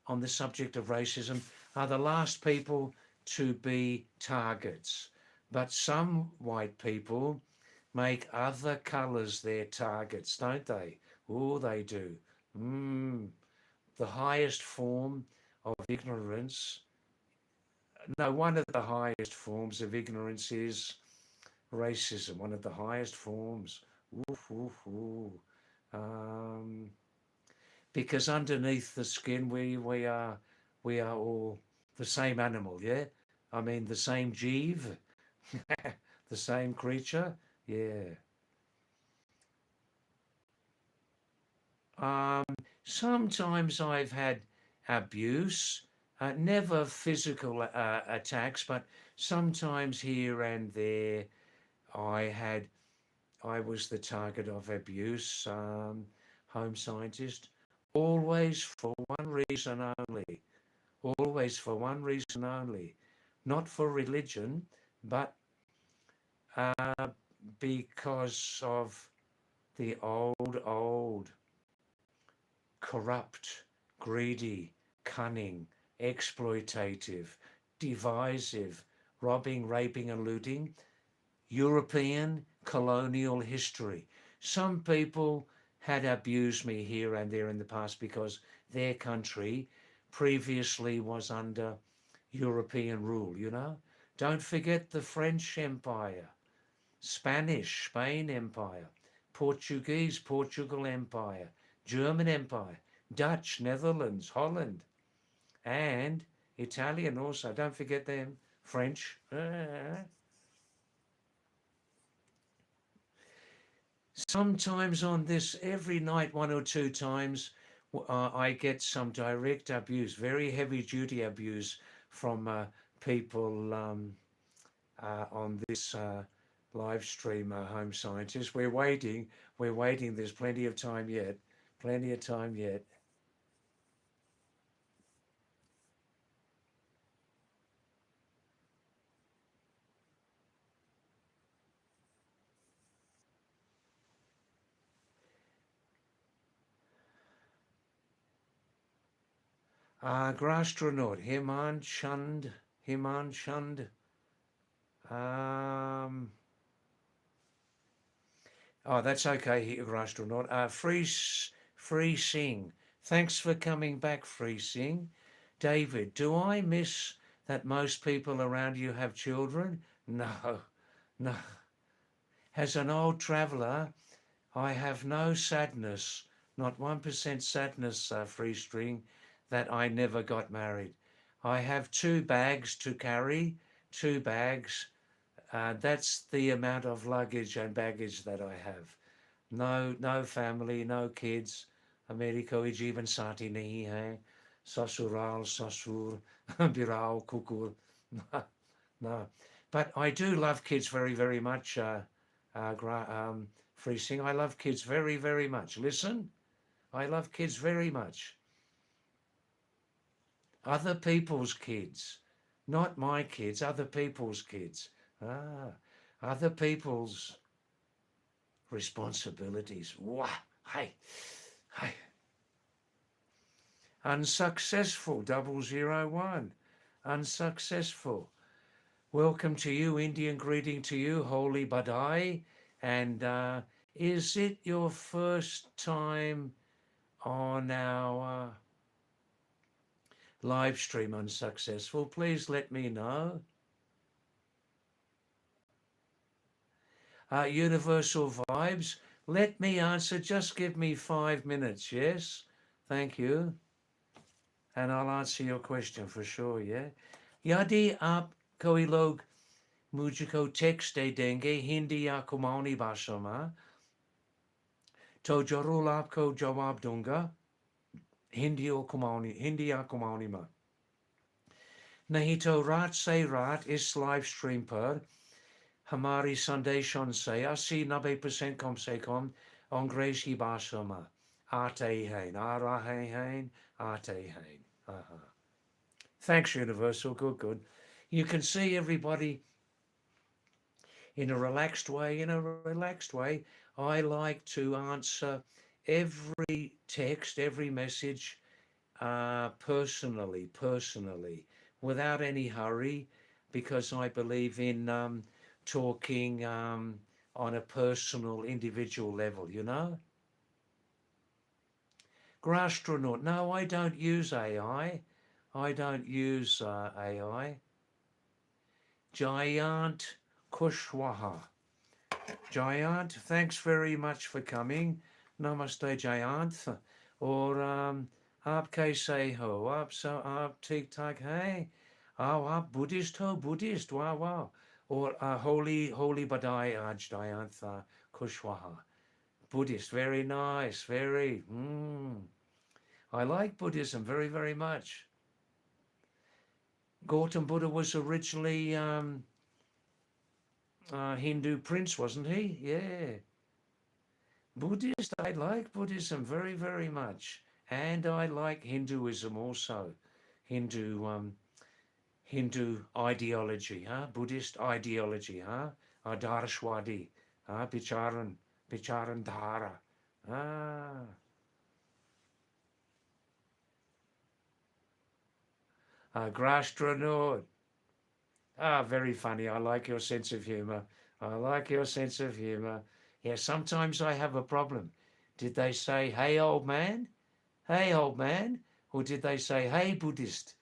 Speaker 1: on the subject of racism, are the last people to be targets. But some white people make other colours their targets, don't they? Oh, they do. Mm, the highest form of ignorance. No, one of the highest forms of ignorance is racism, one of the highest forms. Oof, oof, ooh. Um, because underneath the skin, we are all the same animal, yeah? I mean, the same Jeeve, the same creature, yeah. Um, Sometimes I've had abuse, never physical attacks, but sometimes here and there I had, I was the target of abuse. Home scientist, always for one reason only, always for one reason only, not for religion, but uh, because of the old corrupt, greedy, cunning, exploitative, divisive, robbing, raping, and looting, European colonial history. Some people had abused me here and there in the past because their country previously was under European rule, you know. Don't forget the French Empire, Spain Empire, Portugal Empire, German Empire, Dutch, Netherlands, Holland, and Italian also. Don't forget them, French. Sometimes on this, every night, one or two times, I get some direct abuse, very heavy duty abuse from people on this live stream, Home Scientist. We're waiting. There's plenty of time yet. Plenty of time yet. Grastronaut, Himan Chand. Um, Oh, that's okay, Astronaut. Free Sing. Thanks for coming back, Free Sing. David, do I miss that most people around you have children? No, no. As an old traveller, I have no sadness, not 1% sadness, Free String, that I never got married. I have 2 bags to carry, 2 bags. That's the amount of luggage and baggage that I have. No family, no kids. मेरी कोई जीवन साथी नहीं है. Sasural, sasur, birao, kukur. No. But I do love kids very, very much, Freesing. I love kids very, very much. Listen, I love kids very much. Other people's kids, not my kids, other people's kids. Other people's responsibilities. Wow. Hey, hey. Unsuccessful, 001. Unsuccessful. Welcome to you, Indian greeting to you, Holy Badai. And is it your first time on our live stream, Unsuccessful? Please let me know. Universal Vibes, let me answer. Just give me 5 minutes, yes? Thank you. And I'll answer your question for sure, yeah? Yadi aap koi log मुझको text दे देंगे हिंदी या कुमाऊनी भाषा में तो जरूर आपको जवाब दूंगा हिंदी या कुमाऊनी में नहीं तो रात से रात इस लाइव स्ट्रीम पर हमारी संदेशों से 80-90% कम से कम अंग्रेजी भाषा में आते हैं आ रहे हैं आते हैं. Thanks, Universal. Good. You can see everybody in a relaxed way. I like to answer every text, every message personally, without any hurry, because I believe in talking on a personal, individual level, you know. Grastronaut, no, I don't use AI. I don't use AI. Giant Kushwaha. Jayant, thanks very much for coming. Namaste, Jayant. Or aap kaise ho? Aap ठीक ठाक hai? Aap Buddhist ho? Buddhist, wow. Or holy badai aj Jayant Kushwaha. Buddhist, very nice, very. I like Buddhism very, very much. Gautam Buddha was originally Hindu prince, wasn't he? Yeah. Buddhist, I like Buddhism very, very much. And I like Hinduism also. Hindu ideology, Buddhist ideology, Adarshwadi, Bicharan Dhara. Grastronaut. Very funny. I like your sense of humor. Yeah, sometimes I have a problem. Did they say, hey, old man? Hey, old man? Or did they say, hey, Buddhist?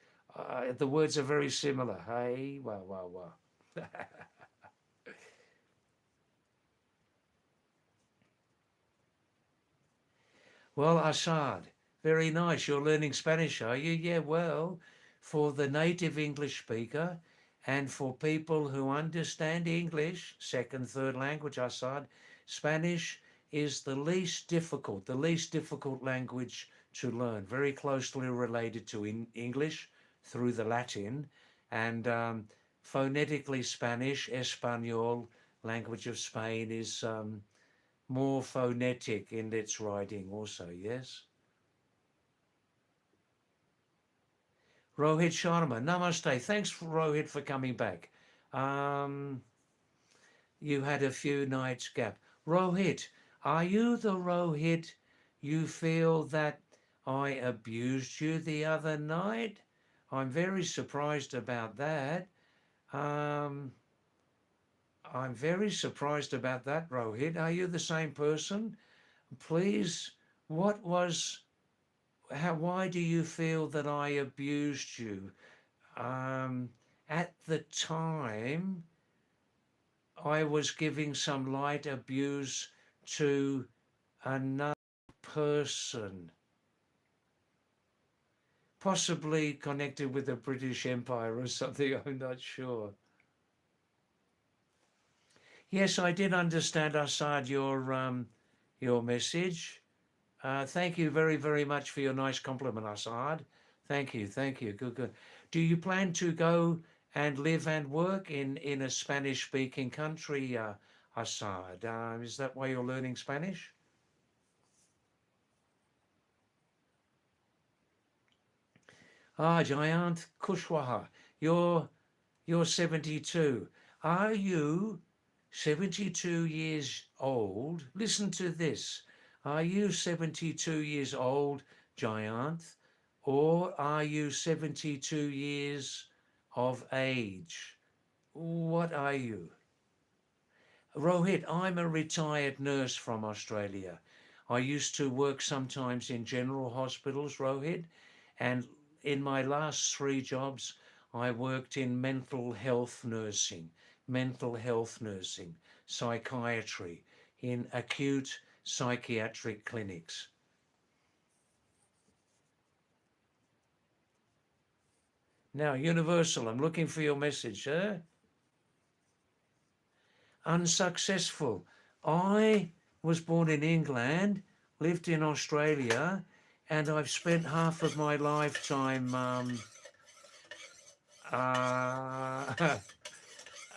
Speaker 1: The words are very similar. Hey, wow. Well, Assad, very nice. You're learning Spanish, are you? Yeah, well, for the native English speaker, and for people who understand English, second, third language, Assad, Spanish is the least difficult language to learn, very closely related to English through the Latin, and phonetically Spanish, Espanol, language of Spain, is more phonetic in its writing also, yes? Rohit Sharma, namaste. Thanks, Rohit, for coming back. You had a few nights gap. Rohit, are you the Rohit you feel that I abused you the other night? I'm very surprised about that. I'm very surprised about that, Rohit. Are you the same person? Please, what was, why do you feel that I abused you? Um, at the time, I was giving some light abuse to another person, possibly connected with the British Empire or something, I'm not sure. Yes, I did understand, Assad, your message. Thank you very, very much for your nice compliment, Assad. Thank you, thank you. Good, good. Do you plan to go and live and work in a Spanish-speaking country, Assad? Is that why you're learning Spanish? Jayant Kushwaha, you're 72. Are you 72 years old? Listen to this. Are you 72 years old, Jayant, or are you 72 years of age? What are you? Rohit, I'm a retired nurse from Australia. I used to work sometimes in general hospitals, Rohit, and in my last three jobs, I worked in mental health nursing, psychiatry, in acute psychiatric clinics. Now, Universal, I'm looking for your message, sir. Unsuccessful. I was born in England, lived in Australia, and I've spent half of my lifetime, uh,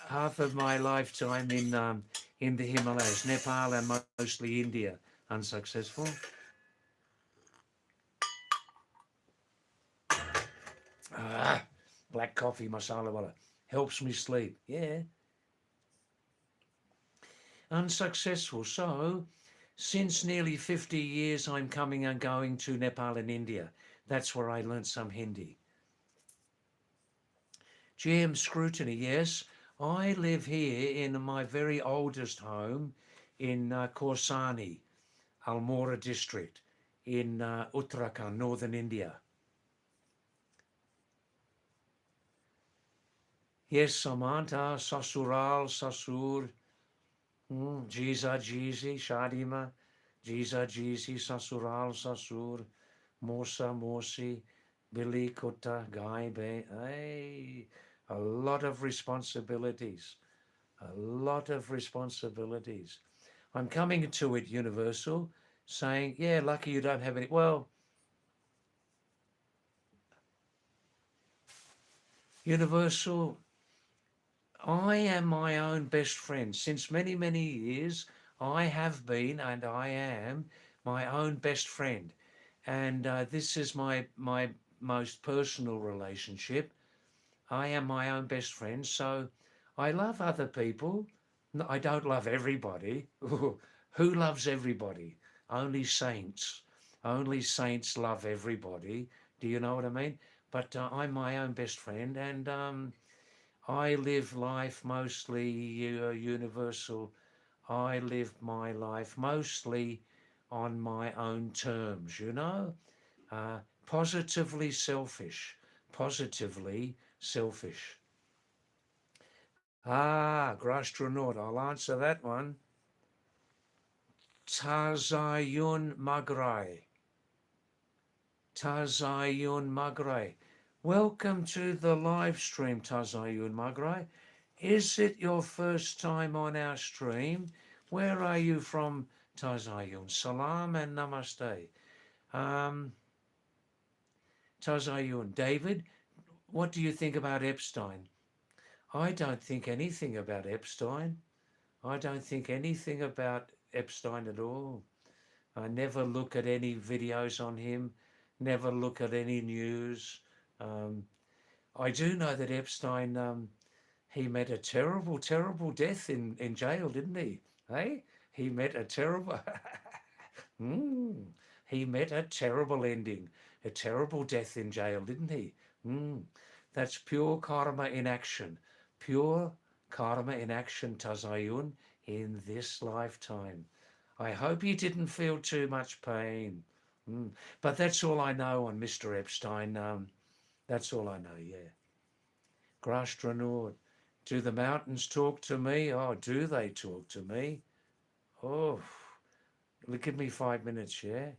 Speaker 1: half of my lifetime in the Himalayas, Nepal, and mostly India. Unsuccessful. Ah, black coffee, masala wala, helps me sleep. Yeah, unsuccessful. So, since nearly 50 years, I'm coming and going to Nepal and India. That's where I learnt some Hindi. GM scrutiny, yes. I live here in my very oldest home in Korsani, Almora district in Uttarakhand, northern India. Yes, Samanta, Sasural, Sasur, Jiza, Jizi, Shadima, Jiza, Jizi, Sasural, Sasur, Mosa, Mosi, Billy, Kutta, Gai, Be. Hey, a lot of responsibilities. A lot of responsibilities. I'm coming to it, Universal, saying, yeah, lucky you don't have any. Well, Universal, I am my own best friend. Since many, many years, I have been and I am my own best friend. And this is my most personal relationship. I am my own best friend. So I love other people. No, I don't love everybody. Who loves everybody? Only saints. Only saints love everybody. Do you know what I mean? But I'm my own best friend, and I live life mostly universal. I live my life mostly on my own terms, you know? Positively selfish. Positively selfish. Grastronaut, I'll answer that one. Tazayun Magrai. Tazayun Magrai. Welcome to the live stream, Tazayun Magrai. Is it your first time on our stream? Where are you from, Tazayun? Salam and namaste. Um, Tazayun. David, what do you think about Epstein? I don't think anything about Epstein. I don't think anything about Epstein at all. I never look at any videos on him, never look at any news. Um, I do know that Epstein, he met a terrible, terrible death in jail, didn't he? Hey, he met a terrible, mm, he met a terrible ending, a terrible death in jail, didn't he? Mm, that's pure karma in action, pure Karma in action, Tazayun, in this lifetime. I hope you didn't feel too much pain. But that's all I know on Mr. Epstein. That's all I know, yeah. Grashtranord. Do the mountains talk to me? Oh, do they talk to me? Oh, give me 5 minutes, yeah?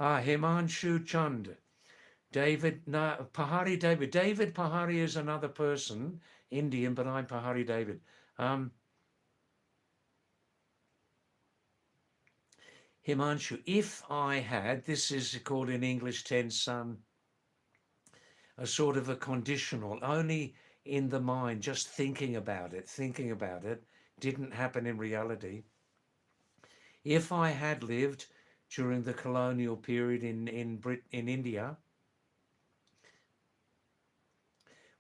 Speaker 1: Himanshu Chand. David, no, Pahadi David. David Pahari is another person, Indian, but I'm Pahadi David. Himanshu, if I had, this is called in English tense, a sort of a conditional, only in the mind, just thinking about it, didn't happen in reality. If I had lived during the colonial period in India,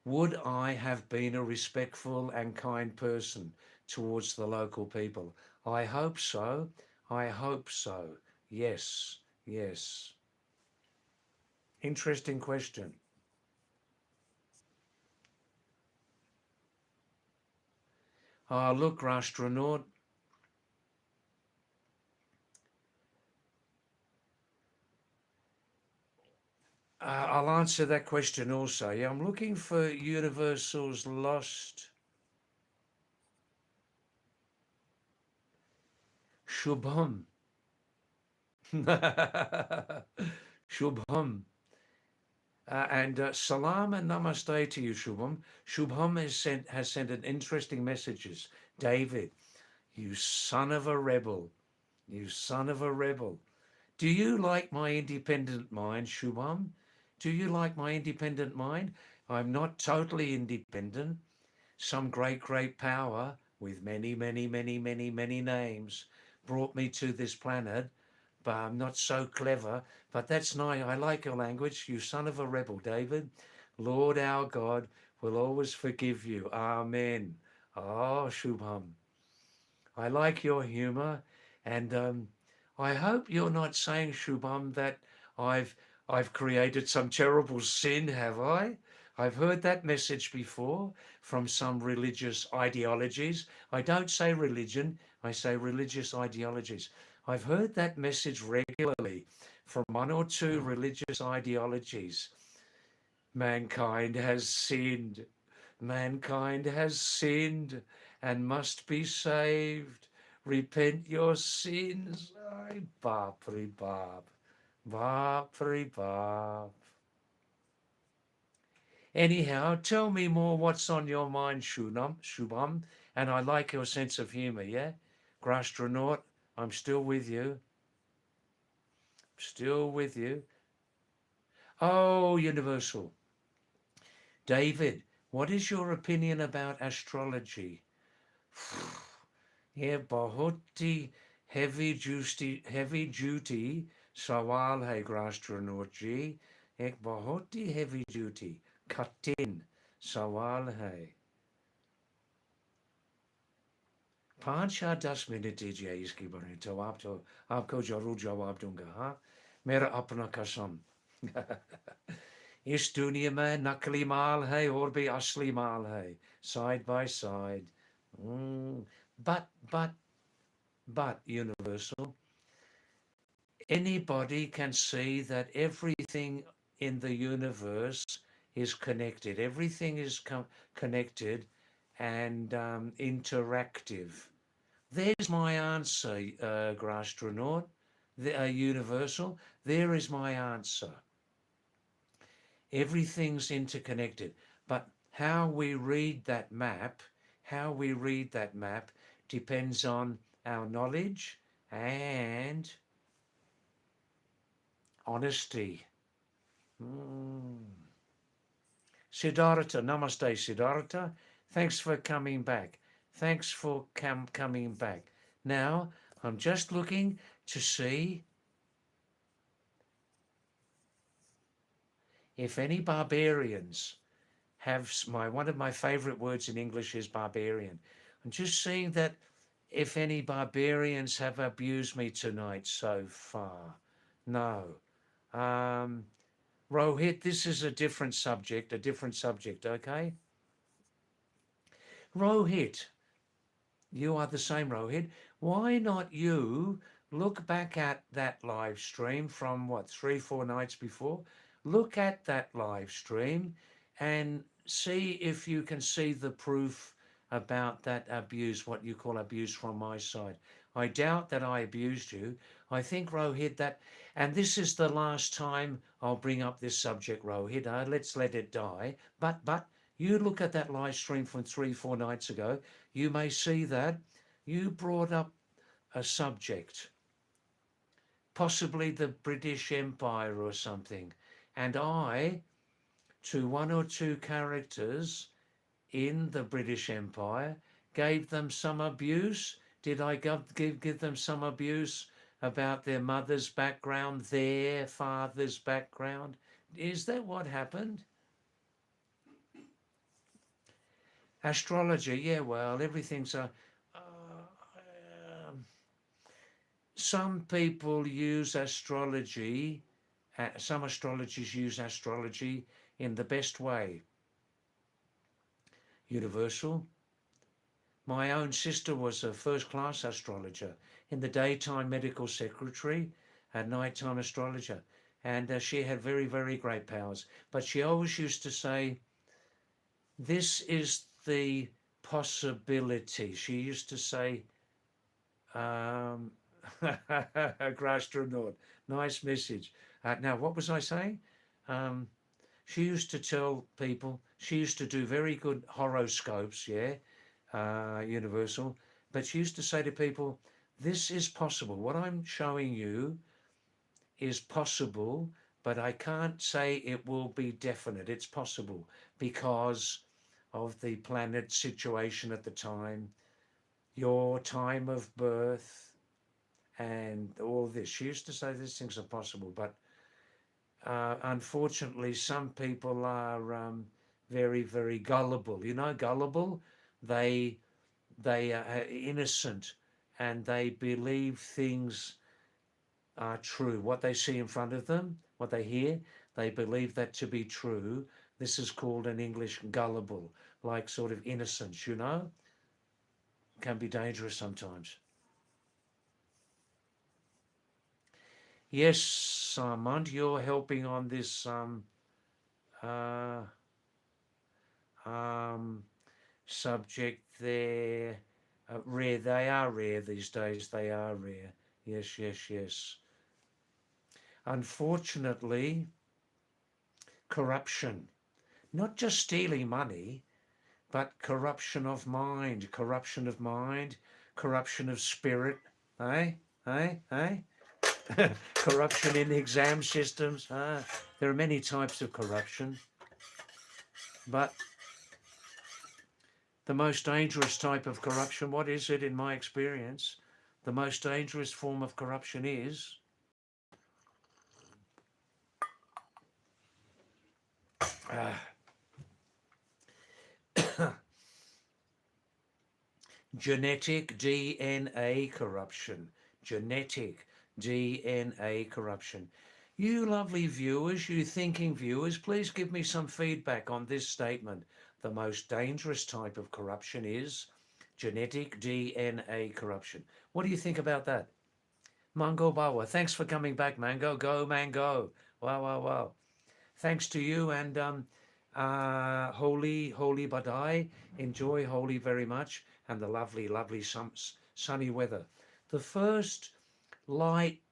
Speaker 1: would I have been a respectful and kind person towards the local people? I hope so. I hope so. Yes, yes. Interesting question. Look, Rashtranaut, I'll answer that question also. Yeah, I'm looking for Universal's lost Shubham. Shubham. And salam and namaste to you, Shubham. Shubham has sent an interesting messages. David, you son of a rebel. You son of a rebel. Do you like my independent mind, Shubham? Do you like my independent mind? I'm not totally independent. Some great, great power with many, many, many, many, many names brought me to this planet, but I'm not so clever. But that's nice. I like your language. You son of a rebel, David. Lord our God will always forgive you. Amen. Oh, Shubham. I like your humor, and I hope you're not saying, Shubham, that I've I've created some terrible sin, have I? I've heard that message before from some religious ideologies. I don't say religion, I say religious ideologies. I've heard that message regularly from one or two religious ideologies. Mankind has sinned. Mankind has sinned and must be saved. Repent your sins. Ay, bapri bap. Bapri bap. Anyhow, tell me more what's on your mind, Shubham. And I like your sense of humour, yeah? Grastronaut, I'm still with you. Still with you. Oh, Universal. David, what is your opinion about astrology? ये बहुत ही heavy duty सवाल है राष्ट्रनोट जी एक बहुत ही heavy duty कठिन सवाल है 5 या 10 मिनट दीजिए इसके बारे में तो आपको जरूर जवाब दूंगा हाँ मेरा अपना कसम इस दुनिया में नकली माल है और भी असली माल है side by side but Universal, anybody can see that everything in the universe is connected. Everything is connected and interactive. There's my answer, Grastronaut, Universal. There is my answer. Everything's interconnected. But how we read that map, depends on our knowledge and honesty. Siddhartha, namaste, Siddhartha. Thanks for coming back. Thanks for coming back. Now, I'm just looking to see if any barbarians have one of my favorite words in English is barbarian. I'm just seeing that if any barbarians have abused me tonight so far. No. Rohit, this is a different subject, okay? Rohit, you are the same, Rohit. Why not you look back at that live stream from what, 3, 4 nights before? Look at that live stream and see if you can see the proof about that abuse, what you call abuse from my side. I doubt that I abused you. I think, Rohit, that, and this is the last time I'll bring up this subject, Rohit. Let's let it die. But you look at that live stream from 3, 4 nights ago, you may see that you brought up a subject, possibly the British Empire or something, and I, to one or two characters in the British Empire, gave them some abuse. Did I give them some abuse about their mother's background, their father's background? Is that what happened? Astrology, yeah, well, everything's a. Some people use astrology, some astrologers use astrology in the best way. Universal. My own sister was a first-class astrologer, in the daytime medical secretary, at nighttime astrologer, and she had very, very great powers. But she always used to say, this is the possibility. She used to say, Grastronaut, nice message. Now, what was I saying? She used to tell people, she used to do very good horoscopes, yeah, universal, but she used to say to people, this is possible. What I'm showing you is possible, but I can't say it will be definite. It's possible because of the planet situation at the time, your time of birth, and all this. She used to say these things are possible, but unfortunately, some people are very, very gullible. You know, gullible. They are innocent, and they believe things are true. What they see in front of them, what they hear, they believe that to be true. This is called in English gullible, like sort of innocence. You know, can be dangerous sometimes. Yes, Armand, you're helping on this uh, um, subject there. Rare, they are rare these days. They are rare. Yes, yes, yes. Unfortunately, corruption, not just stealing money, but corruption of mind, corruption of spirit. Eh? Eh? Eh? Corruption in exam systems. There are many types of corruption, but the most dangerous type of corruption, what is it in my experience? The most dangerous form of corruption is genetic DNA corruption. Genetic DNA corruption. You lovely viewers, you thinking viewers, please give me some feedback on this statement. The most dangerous type of corruption is genetic DNA corruption. What do you think about that? Mango Bawa, thanks for coming back, Mango. Go, Mango. Wow, wow, wow. Thanks to you and Holy Badai. Enjoy Holy very much and the lovely, lovely sunny weather. The first light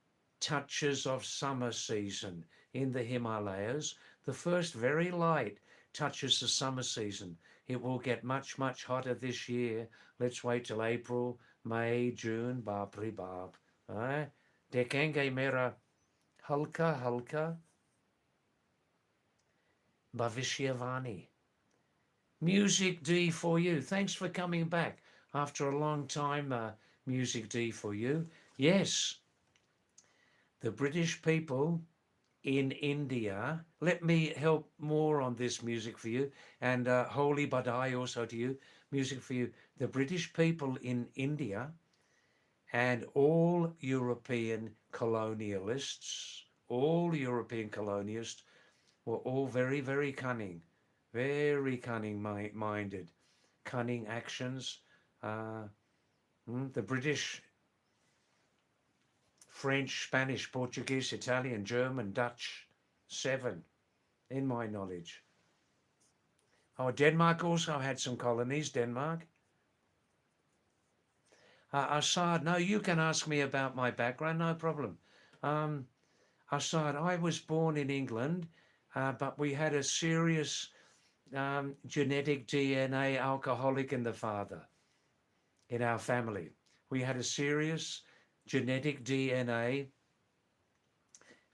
Speaker 1: touches of summer season in the Himalayas, the first very light touches the summer season. It will get much, much hotter this year. Let's wait till April, May, June, Bapri Bap. Dekenge mera halka halka Bhavishyavani. Music D for you. Thanks for coming back after a long time, Music D for you. Yes, the British people in India. Let me help more on this music for you. And Holy Badai also to you. Music for you. The British people in India and all European colonialists were all very, very cunning, very cunning-minded, cunning actions. Uh, the British, French, Spanish, Portuguese, Italian, German, Dutch, 7 in my knowledge. Oh, Denmark also had some colonies, Denmark. Assad, no, you can ask me about my background, no problem. Assad, I was born in England, but we had a serious genetic DNA alcoholic in the father, in our family. We had a serious genetic DNA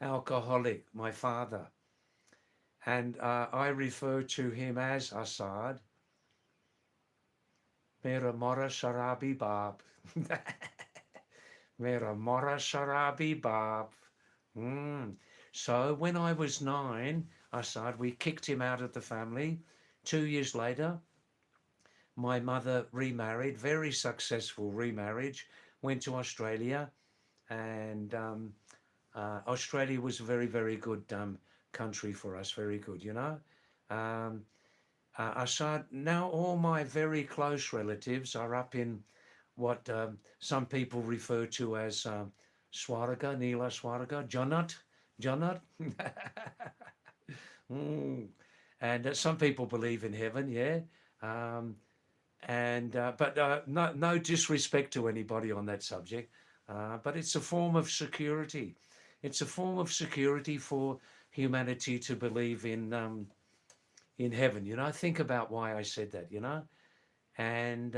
Speaker 1: alcoholic, my father. And I refer to him as Assad. Mera mora sharabi bab. Mera mora sharabi bab. So when I was 9, Assad, we kicked him out of the family. 2 years later, my mother remarried, very successful remarriage, went to Australia, and Australia was a very, very good country for us, very good, you know. Assad, now all my very close relatives are up in what some people refer to as Swarga, Neela Swarga, Jannat. And some people believe in heaven, yeah. But no disrespect to anybody on that subject. But it's a form of security. It's a form of security for humanity to believe in heaven. You know, think about why I said that. You know, and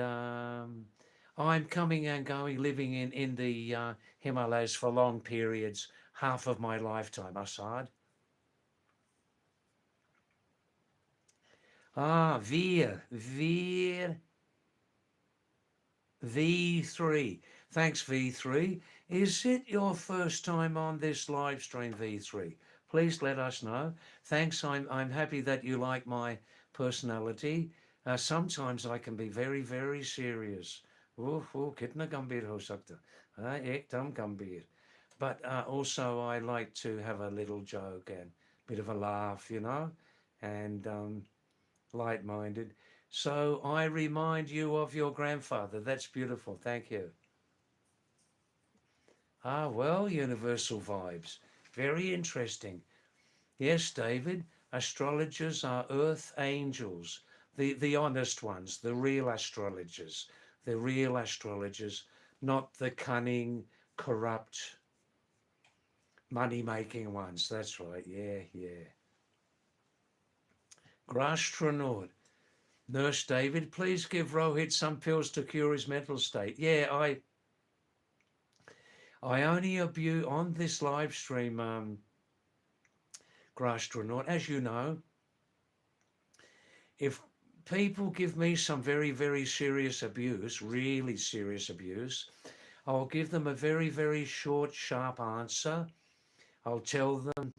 Speaker 1: I'm coming and going, living in the Himalayas for long periods, half of my lifetime. Assad. V3. Thanks, V3. Is it your first time on this live stream, V3? Please let us know. Thanks. I'm happy that you like my personality. Sometimes I can be very, very serious. Kitna gambhir ho sakta. Ekdam gambhir. But also I like to have a little joke and a bit of a laugh, you know, and light-minded. So I remind you of your grandfather. That's beautiful. Thank you. Well, universal vibes. Very interesting. Yes, David, astrologers are earth angels, the honest ones, the real astrologers, not the cunning, corrupt, money-making ones. That's right. Yeah. Grastronaut. Nurse David, please give Rohit some pills to cure his mental state. Yeah, I only abuse on this live stream, Grastronaut, as you know, if people give me some very, very serious abuse, really serious abuse, I'll give them a very, very short, sharp answer. I'll tell them,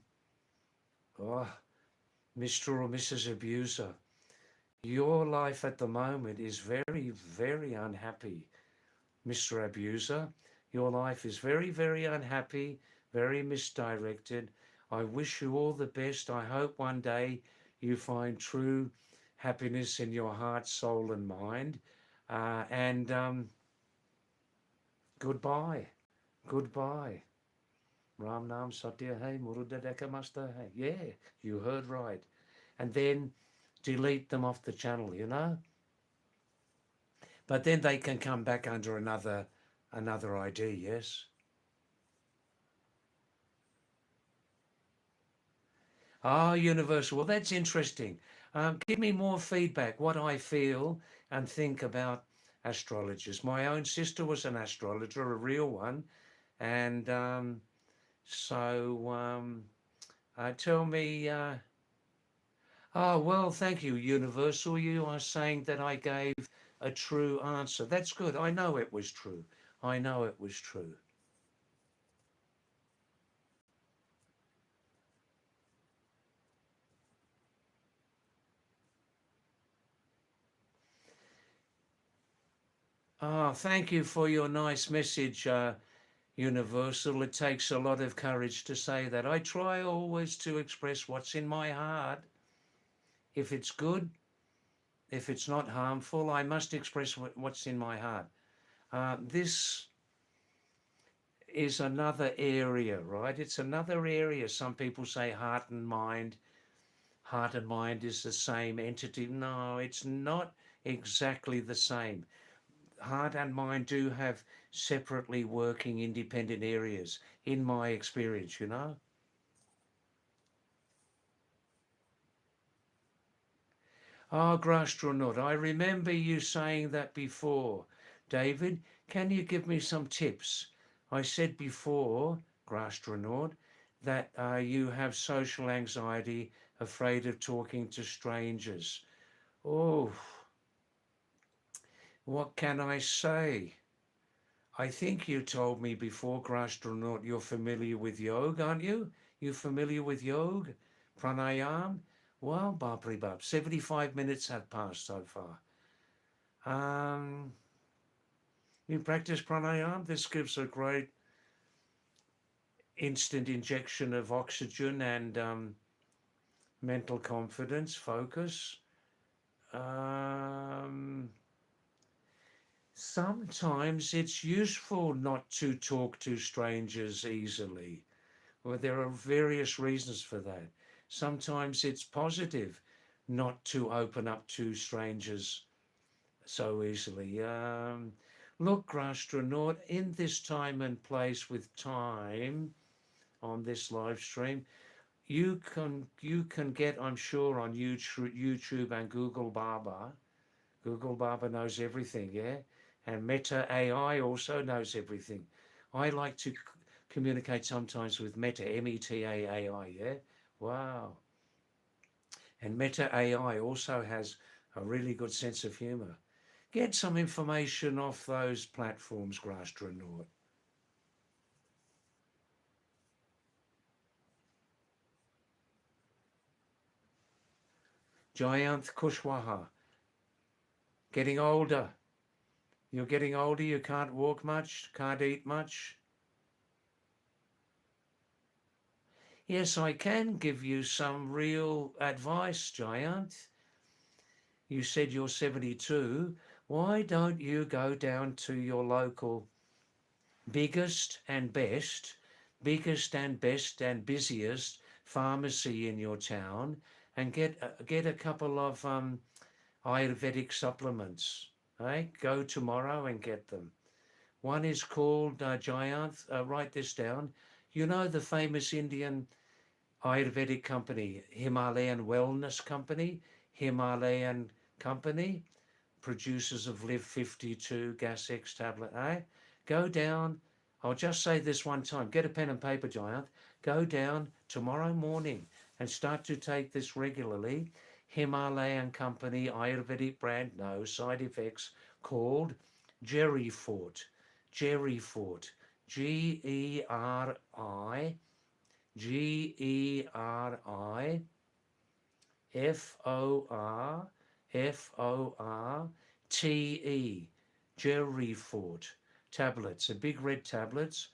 Speaker 1: oh, Mr. or Mrs. Abuser, your life at the moment is very, very unhappy. Mr. Abuser, your life is very, very unhappy, very misdirected. I wish you all the best. I hope one day you find true happiness in your heart, soul, and mind. And goodbye. Goodbye. Ram Nam Satya Hai, Muruda Dekamasta Hai. Yeah, you heard right. And then delete them off the channel, you know? But then they can come back under another ID, yes? Universal. Well, that's interesting. Give me more feedback, what I feel and think about astrologers. My own sister was an astrologer, a real one. And tell me... well, thank you, Universal. You are saying that I gave a true answer. That's good. I know it was true. I know it was true. Thank you for your nice message, universal. It takes a lot of courage to say that. I try always to express what's in my heart. If it's good, if it's not harmful, I must express what's in my heart. This is another area, right? It's another area. Some people say heart and mind. Heart and mind is the same entity. No, it's not exactly the same. Heart and mind do have separately working independent areas in my experience, you know. Ah, Grastronaut, I remember you saying that before. David, can you give me some tips? I said before, Grastronaut, that you have social anxiety, afraid of talking to strangers. Oh, what can I say? I think you told me before, Grastronaut, you're familiar with yoga, aren't you? You familiar with yoga? Pranayam? Well, Barbary Bub, 75 minutes have passed so far. Um, you practice pranayam. This gives a great instant injection of oxygen and mental confidence, focus. Um, Sometimes it's useful not to talk to strangers easily. Well, there are various reasons for that. Sometimes it's positive not to open up to strangers so easily. Look, Grastronaut, in this time and place with time on this live stream, you can get, I'm sure, on YouTube and Google Baba. Google Baba knows everything, yeah? And Meta AI also knows everything. I like to communicate sometimes with Meta, META AI, yeah? Wow. And Meta AI also has a really good sense of humor. Get some information off those platforms, Grastronaut. Jayanth Kushwaha, getting older. You're getting older, you can't walk much, can't eat much. Yes, I can give you some real advice, Jayanth. You said you're 72. Why don't you go down to your local biggest and best, busiest pharmacy in your town and get a couple of Ayurvedic supplements? Right? Go tomorrow and get them. One is called Jayanth. Write this down. You know the famous Indian Ayurvedic company, Himalayan Wellness Company, Himalayan Company, producers of Live 52 Gas X tablet. Go down. I'll just say this one time. Get a pen and paper, Giant. Go down tomorrow morning and start to take this regularly. Himalayan Company, Ayurvedic brand, no side effects, called Jerry Fort. Jerry Fort. Geri Geri Forte Jerry Fort tablets, a big red tablets.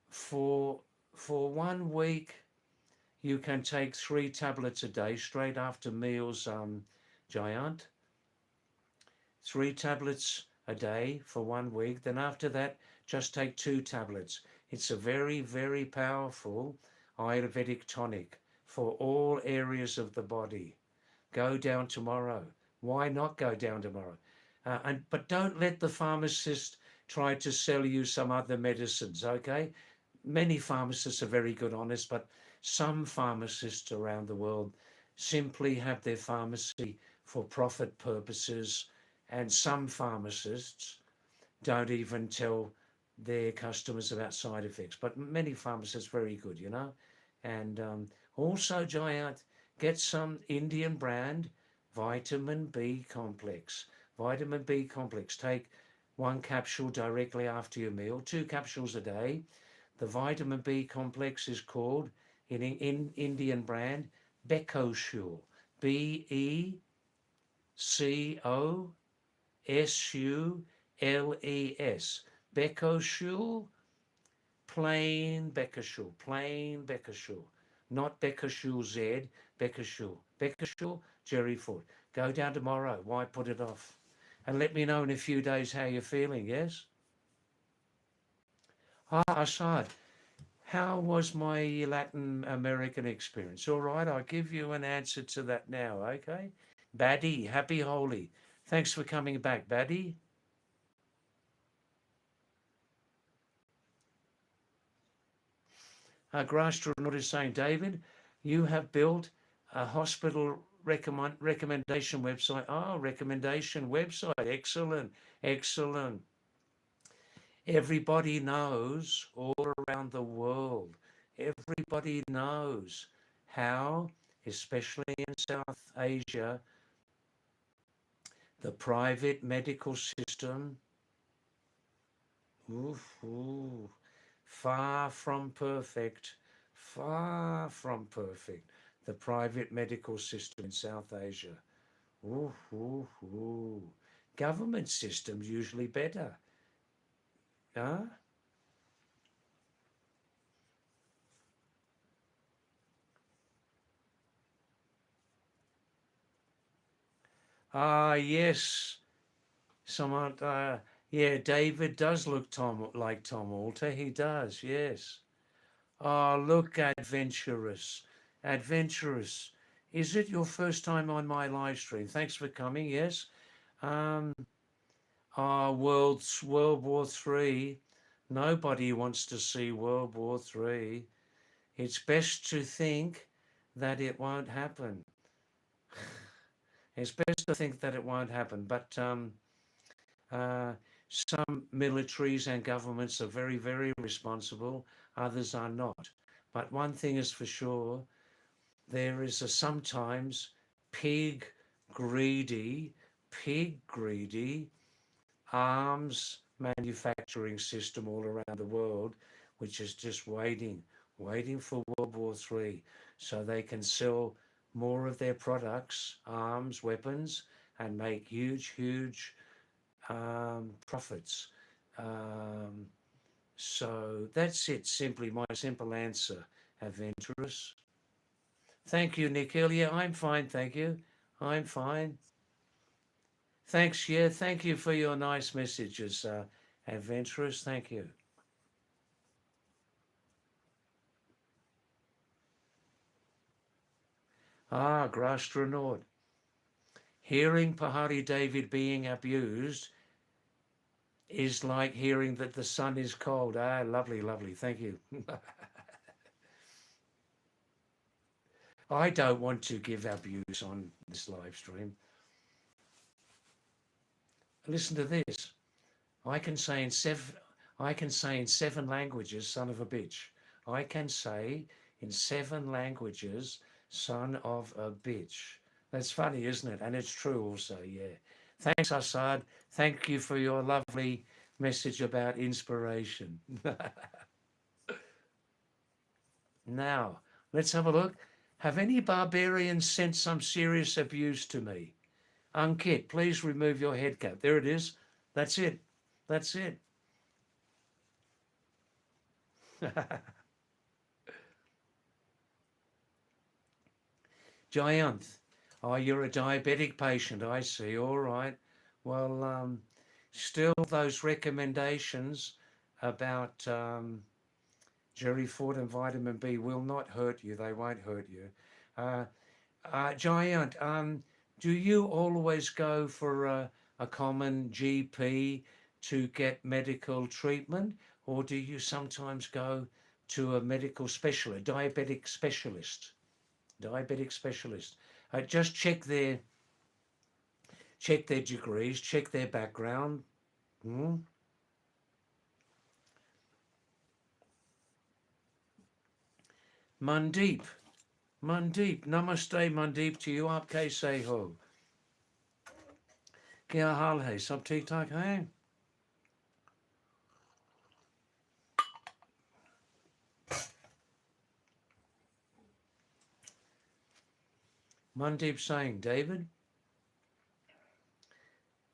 Speaker 1: For 1 week you can take 3 tablets a day straight after meals, Giant. 3 tablets a day for 1 week. Then after that, just take 2 tablets. It's a very, very powerful Ayurvedic tonic for all areas of the body. Go down tomorrow. Why not go down tomorrow? But don't let the pharmacist try to sell you some other medicines, okay? Many pharmacists are very good, honest, but some pharmacists around the world simply have their pharmacy for profit purposes, and some pharmacists don't even tell their customers about side effects. But many pharmacists are very good, you know. And also, Giant, get some Indian brand vitamin B complex. Vitamin B complex. Take 1 capsule directly after your meal, 2 capsules a day. The vitamin B complex is called, in Indian brand, Becosul. Becosules. Becosul. plain Beckershul, plain Beckershul, not Beckershul Z, Beckershul. Beckershul, Jerry Ford. Go down tomorrow. Why put it off? And let me know in a few days how you're feeling, yes? Assad, how was my Latin American experience? All right, I'll give you an answer to that now, okay? Baddie, happy holy. Thanks for coming back, Baddie. Grassroot is saying, David, you have built a hospital recommendation website. Oh, recommendation website. Excellent, excellent. Everybody knows all around the world. Everybody knows how, especially in South Asia, the private medical system, far from perfect, far from perfect. The private medical system in South Asia. Government systems usually better. Huh? Yes. Someone, yeah, David does look like Tom Alter. He does, yes. Look, adventurous. Adventurous. Is it your first time on my live stream? Thanks for coming, yes. Um, World War Three. Nobody wants to see World War Three. It's best to think that it won't happen. It's best to think that it won't happen. But some militaries and governments are very, very responsible. Others are not. But one thing is for sure, there is a sometimes pig greedy arms manufacturing system all around the world, which is just waiting for World War III so they can sell more of their products, arms, weapons, and make huge profits. So that's it, simply my simple answer, adventurous. Thank you, Nick Earlier. I'm fine, thank you. I'm fine. Thanks, yeah, thank you for your nice messages, adventurous. Thank you. Grastronaut. Hearing Pahadi David being abused is like hearing that the sun is cold. Lovely, lovely. Thank you. I don't want to give abuse on this live stream. Listen to this. I can say in seven languages, son of a bitch. I can say in 7 languages, son of a bitch. That's funny, isn't it? And it's true also, yeah. Thanks, Assad. Thank you for your lovely message about inspiration. Now, let's have a look. Have any barbarians sent some serious abuse to me? Ankit, please remove your head cap. There it is. That's it. That's it. Giant. Oh, you're a diabetic patient. I see. All right. Well, still those recommendations about Jerry Ford and vitamin B will not hurt you. They won't hurt you. Uh, Giant, do you always go for a common GP to get medical treatment, or do you sometimes go to a medical specialist, diabetic specialist? Diabetic specialist. Just check their degrees, check their background. Hmm? Mandeep, namaste Mandeep to you. आपके से हो? क्या हाल है? सब ठीक ठाक है? Mandeep saying, David,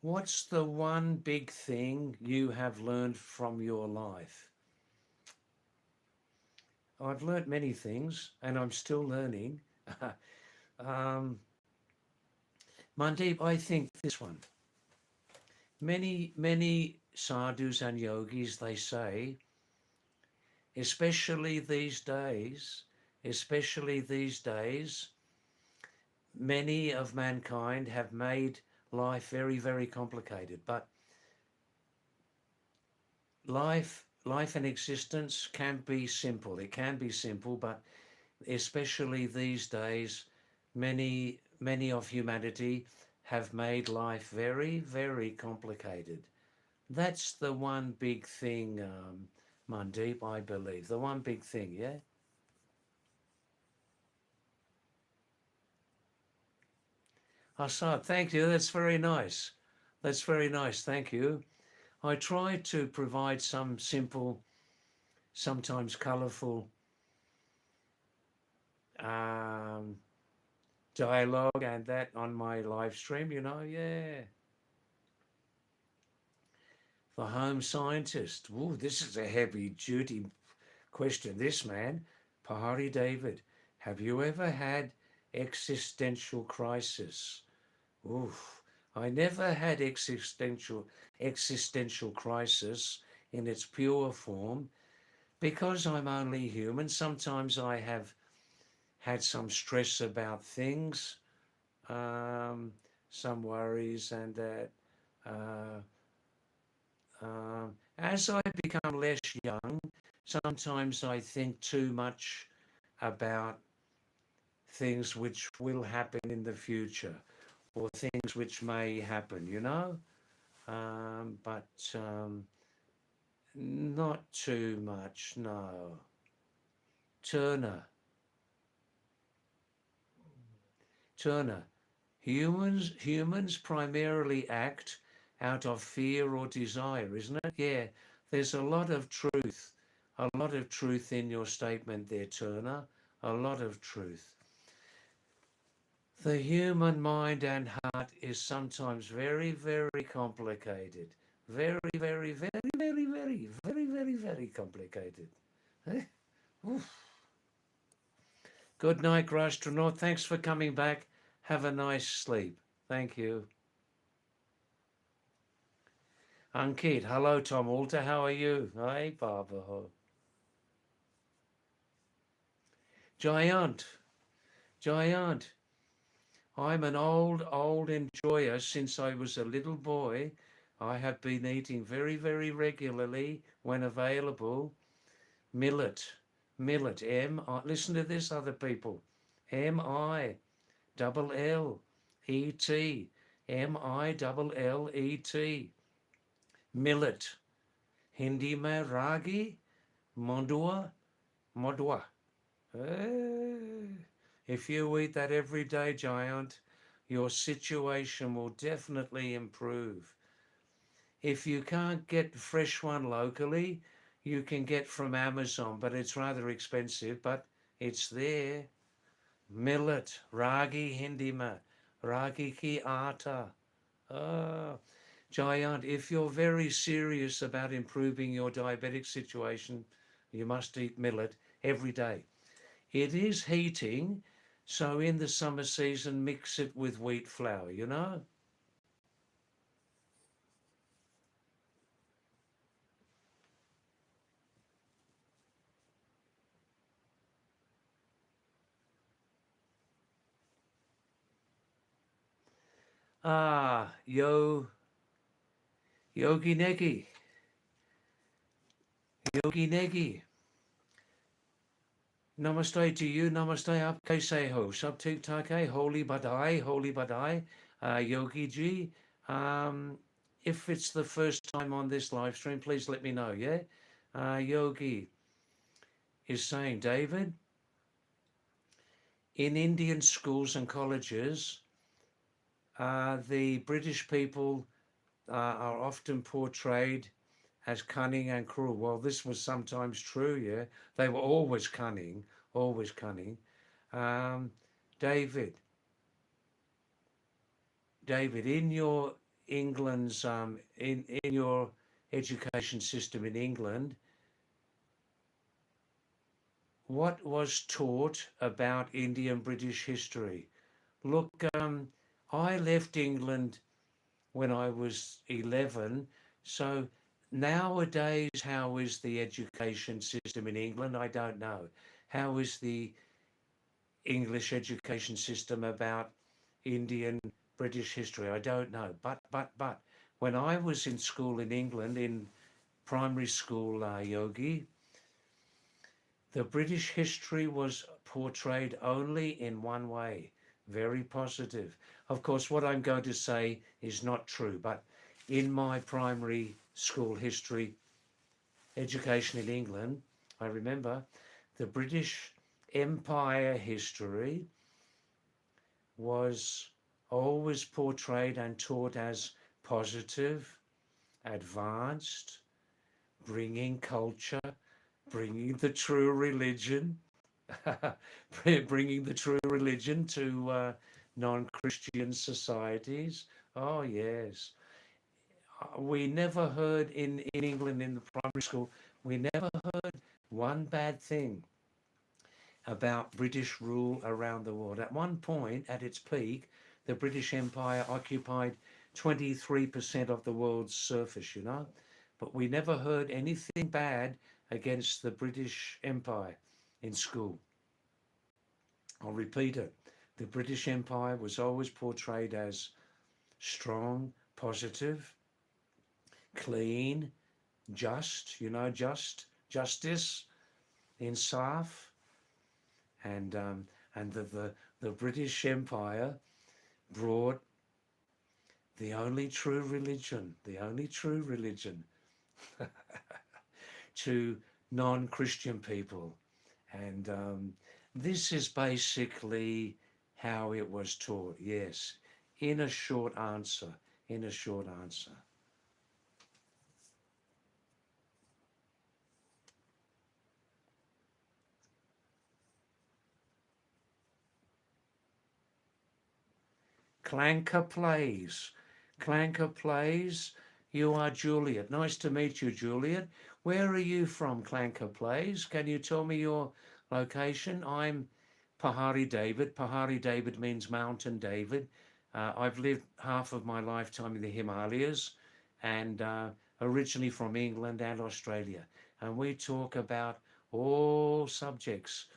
Speaker 1: what's the one big thing you have learned from your life? I've learnt many things, and I'm still learning. um, Mandeep, I think this one. Many sadhus and yogis, they say, especially these days, especially these days, many of mankind have made life very, very complicated. But life and existence can be simple. It can be simple, but especially these days, many of humanity have made life very, very complicated. That's the one big thing, Mandeep, I believe. The one big thing, yeah? Assad, thank you. That's very nice. That's very nice. Thank you. I try to provide some simple, sometimes colourful um, dialogue and that on my live stream, yeah. The home scientist. Ooh, this is a heavy duty question. This man, Pahadi David, have you ever had existential crisis? Oof. I never had existential crisis in its pure form because I'm only human. Sometimes I have had some stress about things, um, some worries, and that. Uh, as I become less young, sometimes I think too much about things which will happen in the future or things which may happen. But not too much, no. Turner, Turner, humans primarily act out of fear or desire, isn't it? Yeah, there's a lot of truth in your statement there, Turner, a lot of truth. The human mind and heart is sometimes very, very complicated. Very, very, very, very, very, very, very, very complicated. Eh? Good night, Rashtranaut. Thanks for coming back. Have a nice sleep. Thank you. Ankit, hello, Tom Alter. How are you? Hey, Barbara. Giant, Giant. I'm an old enjoyer since I was a little boy. I have been eating very, very regularly when available. Millet, listen to this, other people. Millet. Millet. Millet. Hindi mein ragi, modua. If you eat that every day, Giant, your situation will definitely improve. If you can't get fresh one locally, you can get from Amazon, but it's rather expensive, but it's there. Millet, ragi hindima, ragi ki atta. Oh, Giant, if you're very serious about improving your diabetic situation, you must eat millet every day. It is heating, so in the summer season, mix it with wheat flour. Ah, Yogi Negi, Yogi Negi. Namaste to you, namaste aap kaise ho? Sab theek thaak hai? Holy badai, Yogi ji. If it's the first time on this live stream, please let me know, yeah? Yogi is saying, David, in Indian schools and colleges, the British people are often portrayed as cunning and cruel. Well, this was sometimes true, yeah. They were always cunning, always cunning. Um, David, in your England's in your education system in England, what was taught about Indian British history. Look, I left England when I was 11, so nowadays, how is the education system in England? I don't know. How is the English education system about Indian British history? I don't know. But when I was in school in England, in primary school, Yogi, the British history was portrayed only in one way, very positive. Of course, what I'm going to say is not true, but in my primary school history education in England, I remember the British Empire history was always portrayed and taught as positive, advanced, bringing culture, bringing the true religion, bringing the true religion to non-Christian societies. Oh, yes. We never heard in England in the primary school, we never heard one bad thing about British rule around the world. At one point, at its peak, the British Empire occupied 23% of the world's surface, you know, but we never heard anything bad against the British Empire in school. I'll repeat it. The British Empire was always portrayed as strong, positive, clean, just, you know, justice, insaf, and the British Empire brought the only true religion to non-Christian people. And this is basically how it was taught, yes, in a short answer. Clanker Plays. You are Juliet. Nice to meet you, Juliet. Where are you from, Clanker Plays? Can you tell me your location? I'm Pahadi David. Pahadi David means Mountain David. I've lived half of my lifetime in the Himalayas and originally from England and Australia. And we talk about all subjects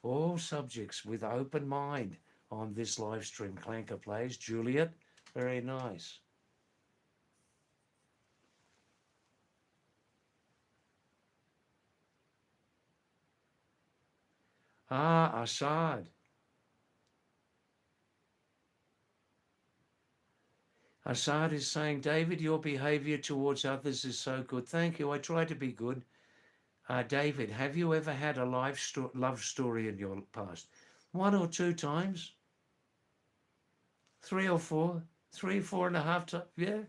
Speaker 1: with open mind on this live stream. Clanker Plays. Juliet, very nice. Assad. Assad is saying, David, your behavior towards others is so good. Thank you. I try to be good. David, have you ever had a love story in your past? 1 or 2 times? 3 or 4? 3, 4.5 times? Yeah.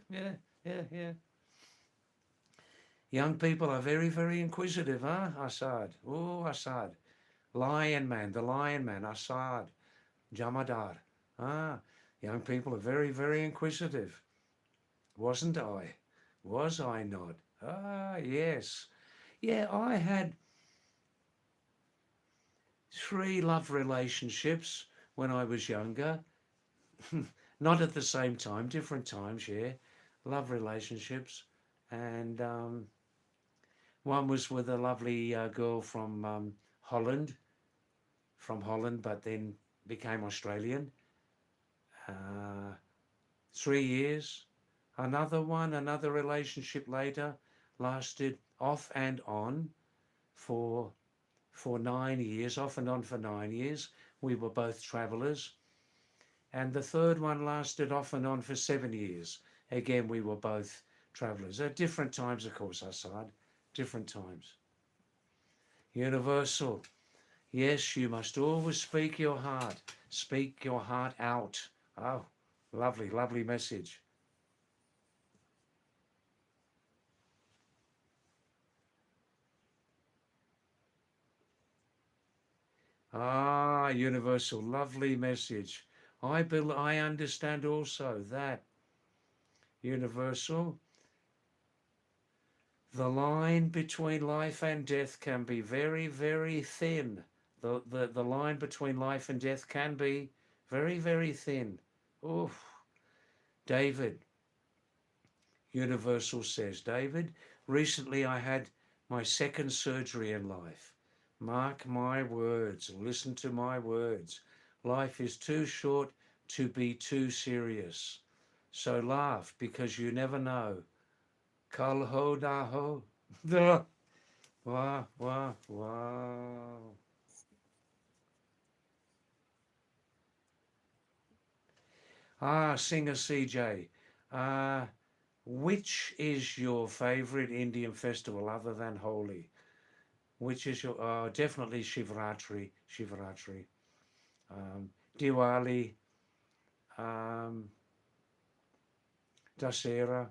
Speaker 1: Young people are very, very inquisitive, huh? Assad. Oh, Assad. Lion Man, the Lion Man, Assad. Jamadar. Young people are very, very inquisitive. Wasn't I? Was I not? Yes. Yeah, I had 3 love relationships when I was younger. Not at the same time, different times, yeah. Love relationships. And one was with a lovely girl from Holland, but then became Australian. 3 years. Another relationship later lasted off and on for 9 years, off and on for 9 years. We were both travelers. And the third one lasted off and on for 7 years. Again, we were both travelers. At different times, of course, Assad. Different times. Universal. Yes, you must always speak your heart. Speak your heart out. Oh, lovely, lovely message. Universal, lovely message. I understand also that. Universal. The line between life and death can be very, very thin. The line between life and death can be very, very thin. Oof. David, Universal says, David, recently I had my second surgery in life. Mark my words, listen to my words. Life is too short to be too serious. So laugh because you never know. Kal ho da ho. Wow, wow, wow. Singer CJ. Which is your favorite Indian festival other than Holi? Which is your, definitely Shivratri, Diwali, um, Dasera.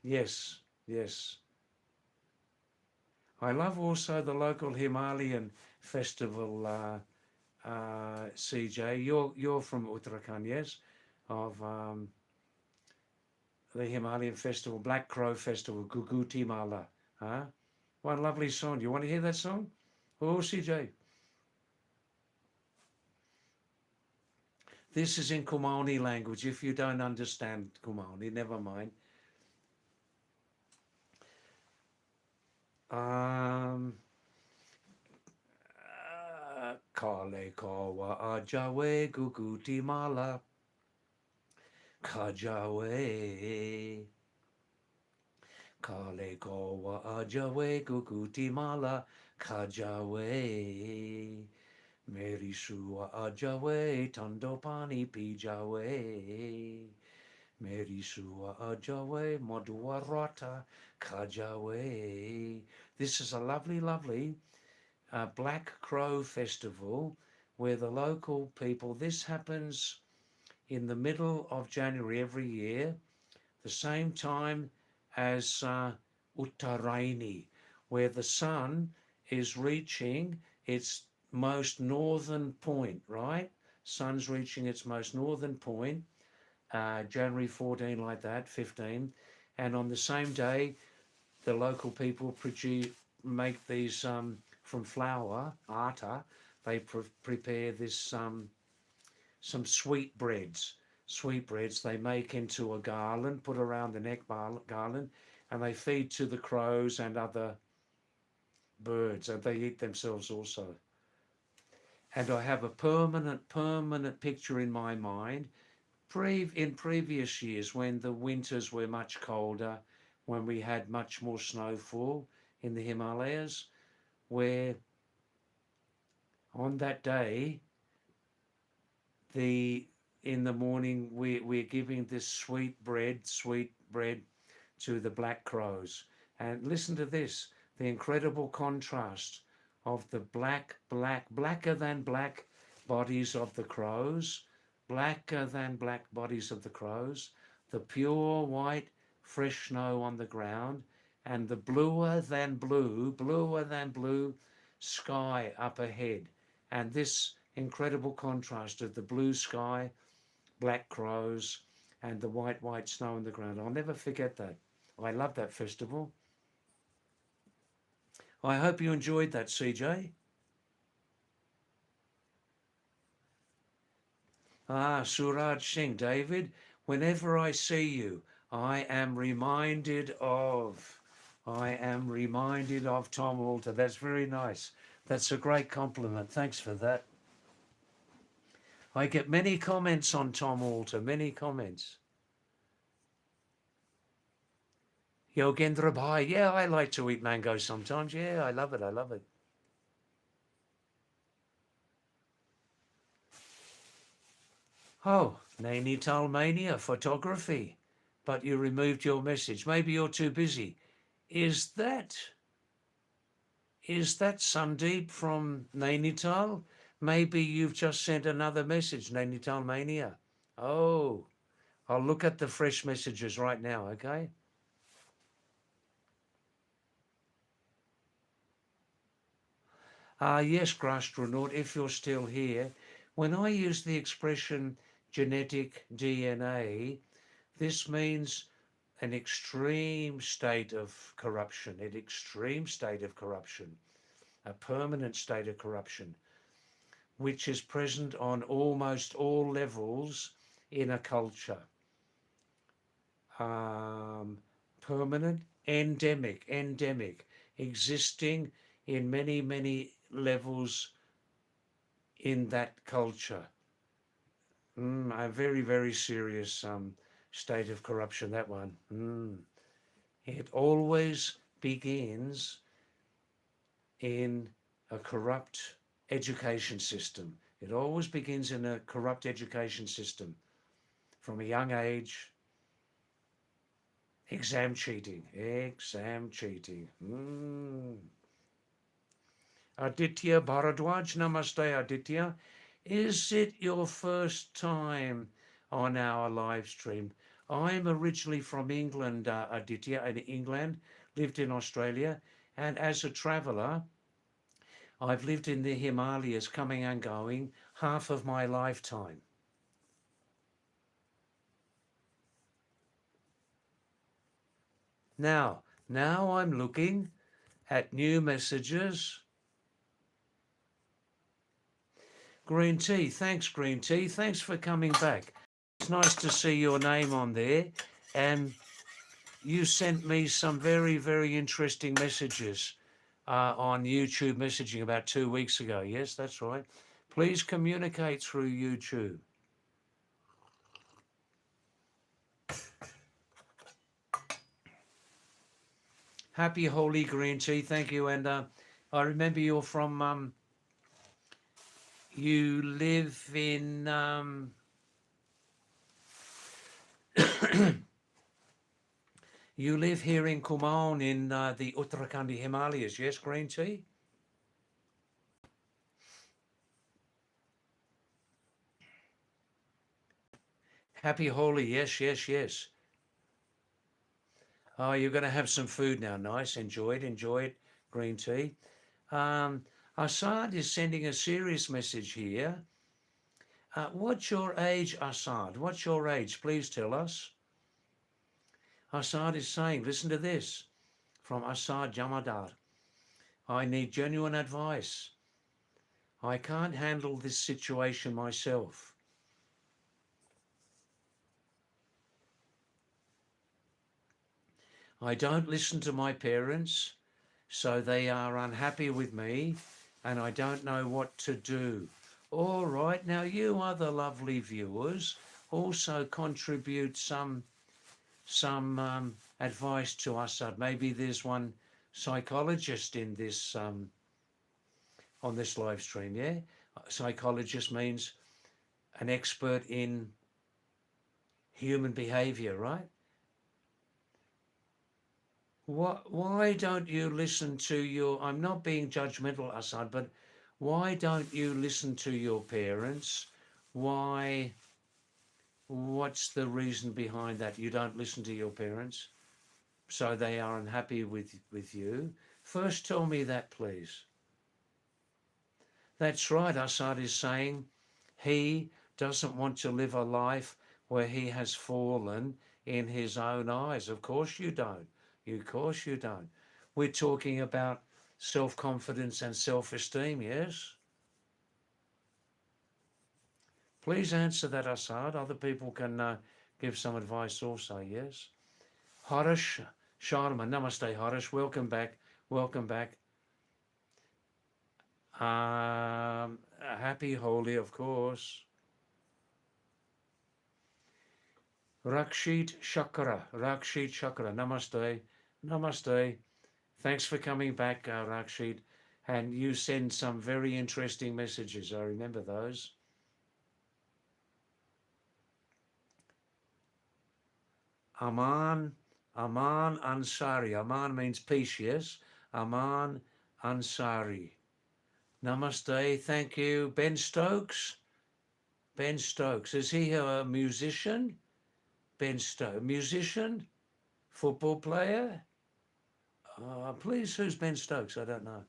Speaker 1: Yes, yes. I love also the local Himalayan festival, CJ. You're from Uttarakhand, yes? Of the Himalayan festival, Black Crow Festival, Guguti Mala. Huh? What a lovely song. You want to hear that song? Oh, CJ. This is in Kumaoni language. If you don't understand Kumaoni, never mind. Kale kawa ajawe guguti mala kajawe. Kale kawa ajawe guguti mala kajawe. Meri sua ajawe tando pani pijawe. Meri sua ajawe moduarata kajawe. This is a lovely, lovely Black Crow Festival where the local people, this happens in the middle of January every year, the same time as Uttaraini, where the sun is reaching its most northern point, right? Sun's reaching its most northern point, January 14, like that, 15. And on the same day, the local people make these from flour, atta. They prepare this some sweetbreads. Sweetbreads they make into a garland, put around the neck garland, and they feed to the crows and other birds, and they eat themselves also. And I have a permanent picture in my mind. In previous years, when the winters were much colder, when we had much more snowfall in the Himalayas, where on that day, in the morning, we're giving this sweet bread to the black crows. And listen to this, the incredible contrast of the blacker than black bodies of the crows, blacker than black bodies of the crows, the pure white fresh snow on the ground, and the bluer than blue sky up ahead. And this incredible contrast of the blue sky, black crows, and the white snow on the ground. I'll never forget that. I love that festival. I hope you enjoyed that, CJ. Suraj Singh, David, whenever I see you, I am reminded of Tom Alter. That's very nice. That's a great compliment. Thanks for that. I get many comments on Tom Alter, many comments. Yogendra Bhai, yeah, I like to eat mango sometimes. Yeah, I love it. Oh, Nainital Mania, photography. But you removed your message. Maybe you're too busy. Is that Sandeep from Nainital? Maybe you've just sent another message, Nainital Mania. Oh, I'll look at the fresh messages right now, okay? Yes, Grastronaut, if you're still here. When I use the expression genetic DNA, this means an extreme state of corruption, an extreme state of corruption, a permanent state of corruption, which is present on almost all levels in a culture. Permanent, endemic, existing in many levels in that culture. A very serious state of corruption, that one. It always begins in a corrupt education system. It always begins in a corrupt education system. From a young age, exam cheating. Aditya Bharadwaj, namaste Aditya. Is it your first time on our live stream? I'm originally from England, Aditya, in England, lived in Australia, and as a traveller, I've lived in the Himalayas, coming and going, half of my lifetime. Now I'm looking at new messages. Green Tea, thanks Green Tea, thanks for coming back. It's nice to see your name on there, and you sent me some very interesting messages on YouTube messaging about 2 weeks ago. Yes, that's right. Please communicate through YouTube. Happy Holy Green Tea, thank you. And I remember you're from, you live in, you live here in Kumaon in the Uttarakhandi Himalayas, yes, Green Tea? Happy Holi, yes. Oh, you're going to have some food now. Nice. Enjoy it. Green tea. Assad is sending a serious message here. What's your age, Assad? What's your age? Please tell us. Assad is saying, listen to this from Assad Jamadar. I need genuine advice. I can't handle this situation myself. I don't listen to my parents, so they are unhappy with me, and I don't know what to do. All right, now you other lovely viewers also contribute some advice to us. Maybe there's one psychologist in this on this live stream. Yeah, psychologist means an expert in human behavior, right? Why don't you listen to your, I'm not being judgmental, Assad, but why don't you listen to your parents? Why, what's the reason behind that? You don't listen to your parents, so they are unhappy with you? First tell me that, please. That's right, Assad is saying he doesn't want to live a life where he has fallen in his own eyes. Of course you don't. Of course you don't. We're talking about self-confidence and self-esteem, yes? Please answer that, Assad. Other people can give some advice also, yes? Harish Sharma, namaste Harish, welcome back. Happy Holi, of course. Rakshit Chakra, namaste. Thanks for coming back, Rakshit. And you send some very interesting messages. I remember those. Aman Ansari. Aman means peace, yes? Aman Ansari. Namaste, thank you. Ben Stokes. Is he a musician? Ben Stokes, musician? Football player? Please, who's Ben Stokes? I don't know.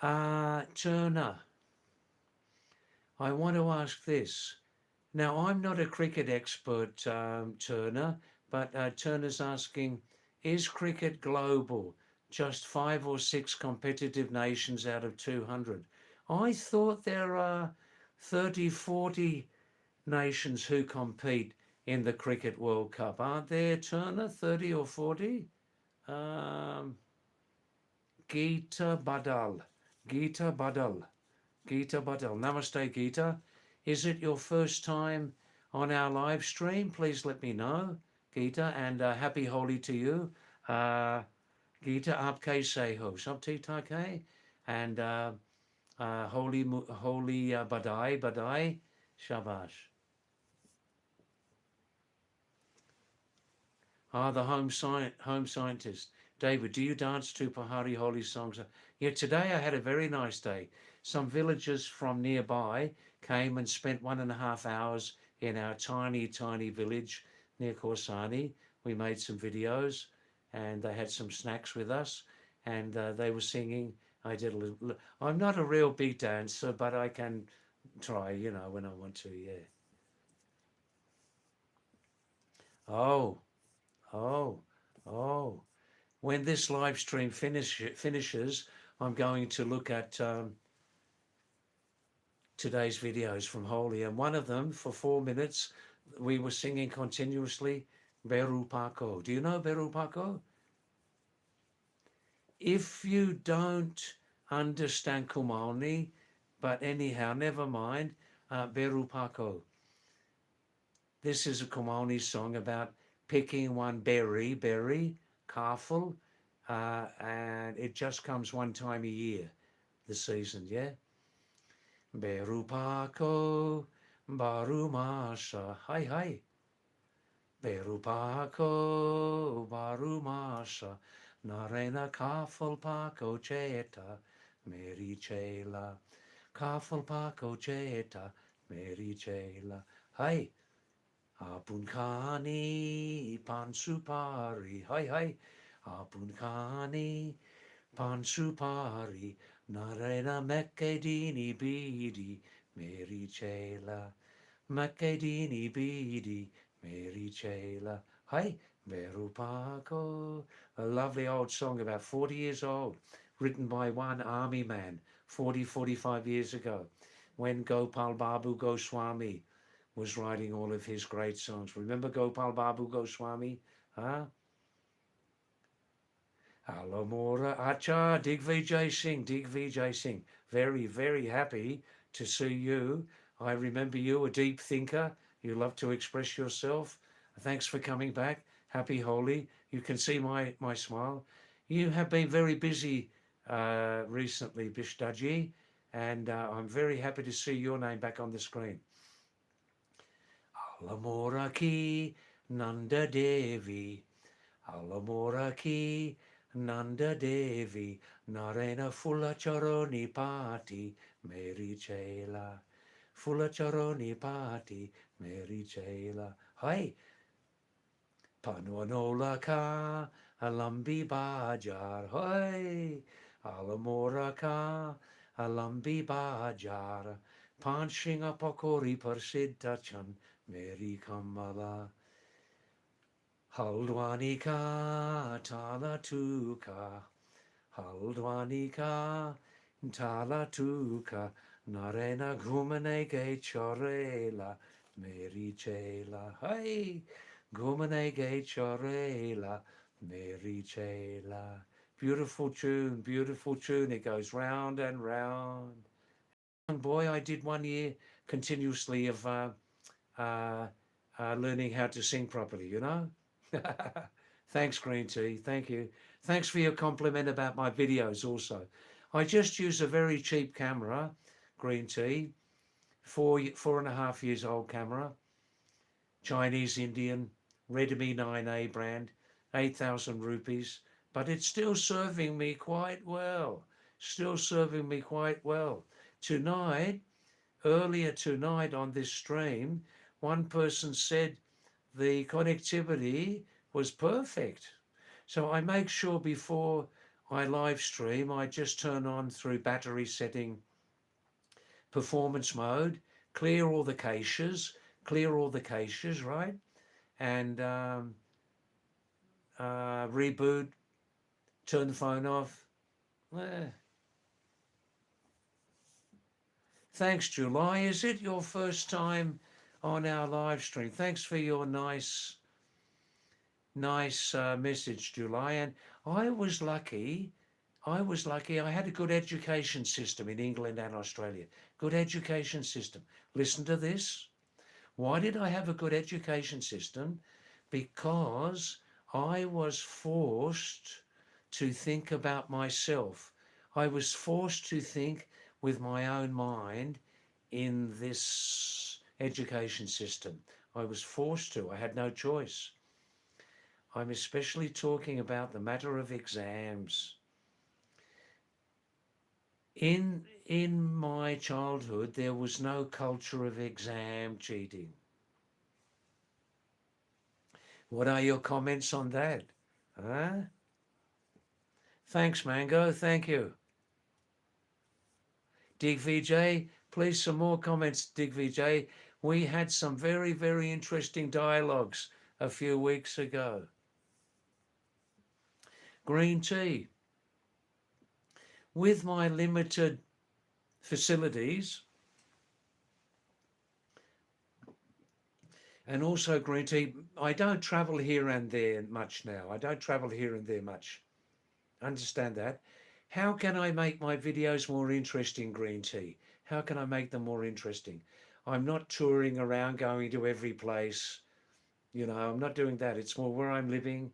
Speaker 1: Turner, I want to ask this. Now, I'm not a cricket expert, Turner, but Turner's asking, is cricket global? Just 5 or 6 competitive nations out of 200. I thought there are 30, 40 nations who compete in the Cricket World Cup. Aren't there, Turner? 30 or 40? Um, Geeta Badal. Geeta Badal. Geeta Badal. Namaste, Geeta. Is it your first time on our live stream? Please let me know, Geeta, and happy Holi to you. Geeta, aapke se ho. Sab theek thaak hai? And holy badai, badai, shabash. The home scientist. David, do you dance to Pahadi Holi songs? Yeah, today I had a very nice day. Some villagers from nearby came and spent 1.5 hours in our tiny, tiny village near Korsani. We made some videos and they had some snacks with us and they were singing. I did a little. I'm not a real big dancer, but I can try, when I want to, yeah. Oh, oh, oh. When this live stream finishes, I'm going to look at today's videos from Holy, and one of them, for 4 minutes, we were singing continuously Beru Paco. Do you know Beru Paco? If you don't understand Kumaoni, but anyhow, never mind, Beru Paco. This is a Kumaoni song about picking one berry, careful, and it just comes one time a year, the season, yeah? Beru Paco, Baru Masha, hi hi. Beru Paco, Baru Masha, Narena Kafel Paco Cheta, Mary Chela, Kafel Paco Cheta, Mary Chela, hi. Apun kani pansupari, hi hi. Apun kani pansupari, narena mekedini bidi, Mary Chela, mekedini bidi, Mary Chela. Hi, Beru Paco. A lovely old song, about 40 years old, written by one army man 45 years ago, when Gopal Babu Goswami was writing all of his great songs. Remember Gopal Babu Goswami? Huh? Alamora Acha, Digvijay Singh. Very, very happy to see you. I remember you, a deep thinker. You love to express yourself. Thanks for coming back. Happy Holi. You can see my smile. You have been very busy recently, Bishtaji, and I'm very happy to see your name back on the screen. Alamora ki Nanda Devi. Alamora ki Nanda Devi, Narena Fulacharoni Pati, Mary Chela. Fulacharoni Pati, Mary Chela. Hi. Panuanola ka, Alambi Bajar. Hi. Alamora ka, Alambi Bajar. Panshinga Pakori Parsiddachan, Mary Kamala. Haldwani ka tala tuka, Haldwani ka tala tuka, Narena gumane ge chorela, Mary Chela. Hey, gumane ge chorela, Mary Chela. Beautiful tune, beautiful tune. It goes round and round. Young boy, I did 1 year continuously of learning how to sing properly, Thanks, Green Tea. Thank you. Thanks for your compliment about my videos also. I just use a very cheap camera, Green Tea, 4.5 years old camera, Chinese, Indian, Redmi 9A brand, 8,000 rupees, but it's still serving me quite well. Earlier tonight on this stream, one person said the connectivity was perfect. So I make sure before my live stream, I just turn on through battery setting, performance mode, clear all the caches, right? And reboot, turn the phone off. Thanks, July. Is it your first time on our live stream? Thanks for your nice message, July. And I was lucky. I had a good education system in England and Australia. Good education system. Listen to this. Why did I have a good education system? Because I was forced to think about myself. I was forced to think with my own mind in this education system. I was forced to. I had no choice. I'm especially talking about the matter of exams. In my childhood, there was no culture of exam cheating. What are your comments on that? Huh? Thanks, Mango. Thank you. Dig VJ, please some more comments, Dig VJ. We had some very, very interesting dialogues a few weeks ago. Green tea. With my limited facilities, and also green tea, I don't travel here and there much now. Understand that. How can I make my videos more interesting, green tea? How can I make them more interesting? I'm not touring around going to every place. You know, I'm not doing that. It's more where I'm living,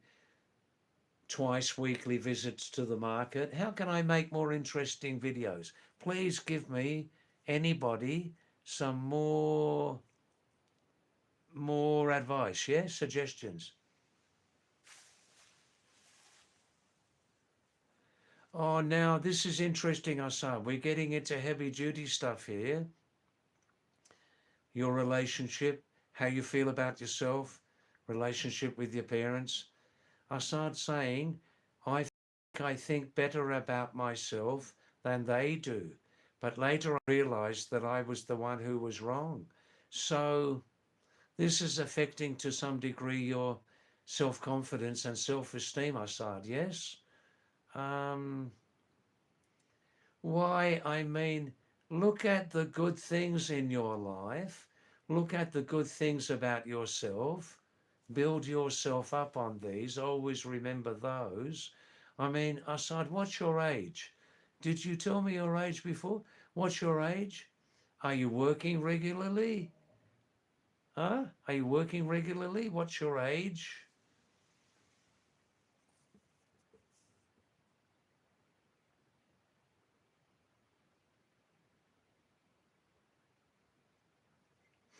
Speaker 1: twice weekly visits to the market. How can I make more interesting videos? Please give me, anybody, some more advice, yeah? Suggestions. Oh, now this is interesting, Hassan. We're getting into heavy duty stuff here. Your relationship, how you feel about yourself, relationship with your parents. Assad saying, I think better about myself than they do. But later I realized that I was the one who was wrong. So this is affecting to some degree your self-confidence and self-esteem, Assad, yes? Why? I mean, look at the good things in your life. Look at the good things about yourself. Build yourself up on these. Always remember those. I mean, Assad, what's your age? Did you tell me your age before? What's your age? Are you working regularly? Huh? Are you working regularly? What's your age?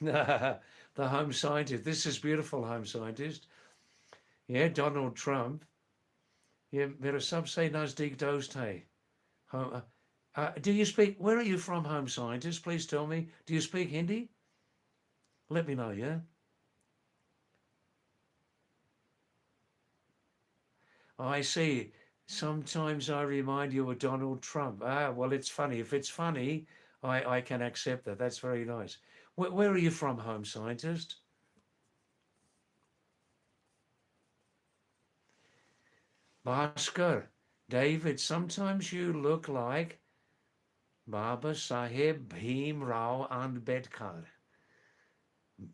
Speaker 1: The home scientist. This is beautiful, home scientist. Yeah, Donald Trump. Yeah, मेरा सबसे नजदीक दोस्त है. Do you speak, where are you from, home scientist? Please tell me. Do you speak Hindi? Let me know, yeah? I see. Sometimes I remind you of Donald Trump. Ah, well, it's funny. If it's funny, I can accept that. That's very nice. Where are you from, home scientist? Bhaskar. David, sometimes you look like Baba Saheb Bhim Rao Ambedkar.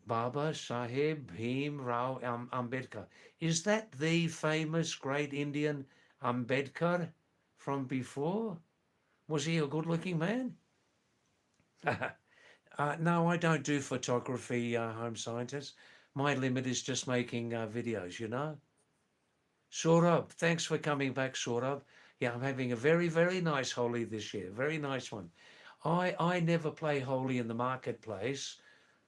Speaker 1: Baba Saheb Bhim Rao Ambedkar. Is that the famous great Indian Ambedkar from before? Was he a good-looking man? No, I don't do photography, home scientist. My limit is just making videos, you know. Saurabh, thanks for coming back, Saurabh. Yeah, I'm having a very, very nice Holi this year. Very nice one. I never play Holi in the marketplace.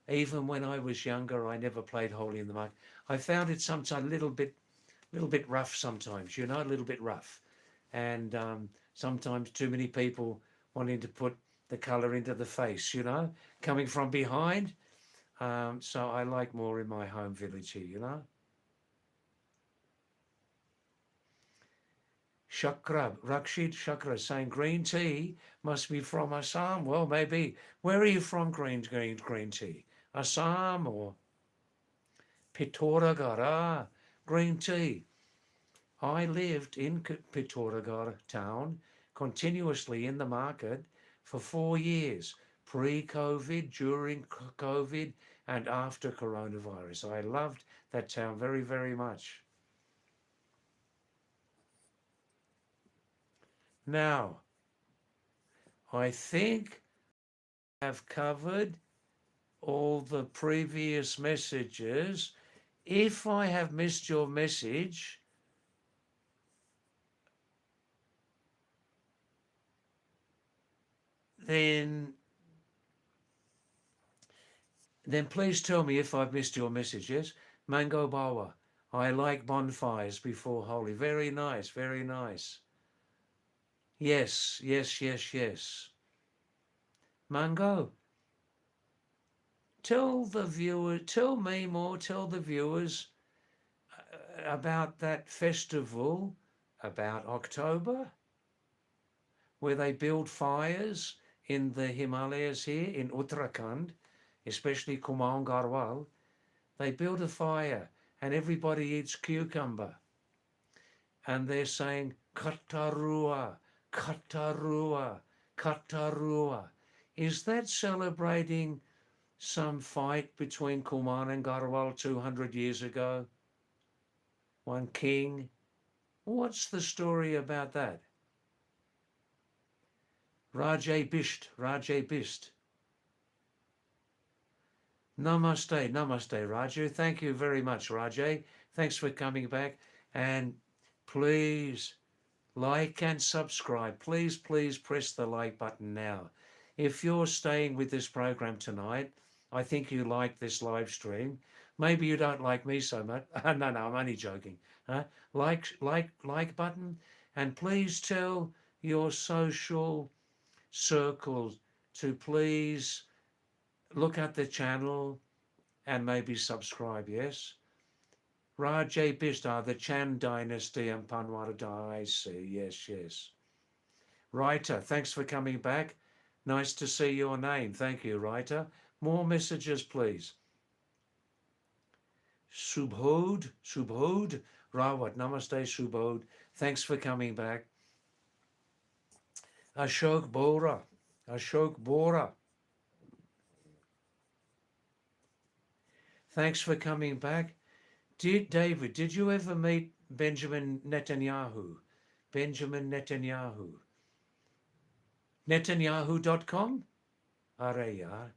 Speaker 1: Even when I was younger, I never played Holi in the market. I found it sometimes a little bit rough sometimes, you know, a little bit rough. And sometimes too many people wanting to put the colour into the face, you know, coming from behind. So I like more in my home village here, you know. Chakra, Rakshit Chakra saying green tea must be from Assam. Well, maybe. Where are you from, green tea? Assam or Pithoragarh? Ah, green tea. I lived in Pithoragarh town continuously in the market for 4 years, pre-COVID, during COVID, and after coronavirus. I loved that town very, very much. Now, I think I've covered all the previous messages. If I have missed your message, then please tell me if I've missed your message. Yes, Mango Bawa. I like bonfires before Holi. Very nice, very nice. Yes, yes, yes, yes. Mango, tell the viewer, tell me more, tell the viewers about that festival about October where they build fires in the Himalayas here in Uttarakhand, especially Kumaon Garhwal. They build a fire and everybody eats cucumber. And they're saying, Katarua, Katarua, Katarua. Is that celebrating some fight between Kumaon and Garhwal 200 years ago? One king? What's the story about that? Rajay Bisht, Rajay Bisht. Namaste, namaste, Raju. Thank you very much, Rajay. Thanks for coming back. And please like and subscribe. Please, please press the like button now. If you're staying with this program tonight, I think you like this live stream. Maybe you don't like me so much. No, I'm only joking. Like button. And please tell your social circles to please look at the channel and maybe subscribe, yes? Rajay Bistar, the Chan dynasty and Panwara I see, yes, yes. Writer, thanks for coming back. Nice to see your name. Thank you, Writer. More messages, please. Subhod, Rawat, namaste, Subhod. Thanks for coming back. Ashok Bora. Thanks for coming back. David, did you ever meet Benjamin Netanyahu? Benjamin Netanyahu. Netanyahu.com? Araya.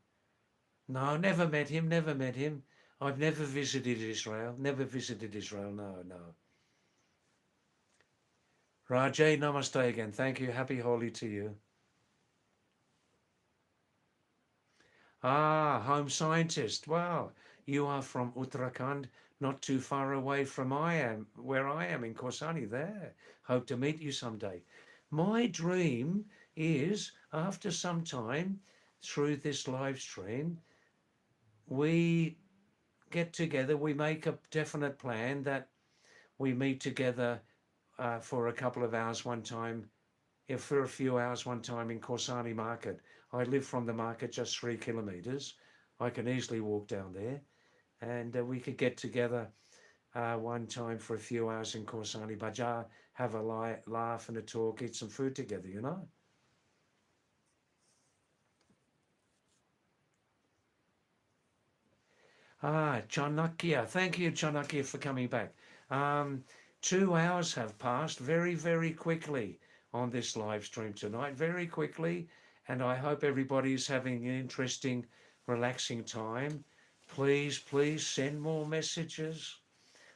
Speaker 1: No, never met him. I've never visited Israel. No. Rajay, namaste again. Thank you. Happy Holi to you. Ah, home scientist. Wow. You are from Uttarakhand, not too far away from where I am in Korsani there. Hope to meet you someday. My dream is, after some time through this live stream, we get together, we make a definite plan that we meet together for a couple of hours one time, for a few hours one time in Korsani Market. I live from the market just 3 kilometres. I can easily walk down there, and we could get together one time for a few hours in Korsani Bazaar, have a laugh and a talk, eat some food together, you know. Chanakya. Thank you, Chanakya, for coming back. 2 hours have passed very, very quickly on this live stream tonight, very quickly. And I hope everybody's having an interesting, relaxing time. Please, please send more messages.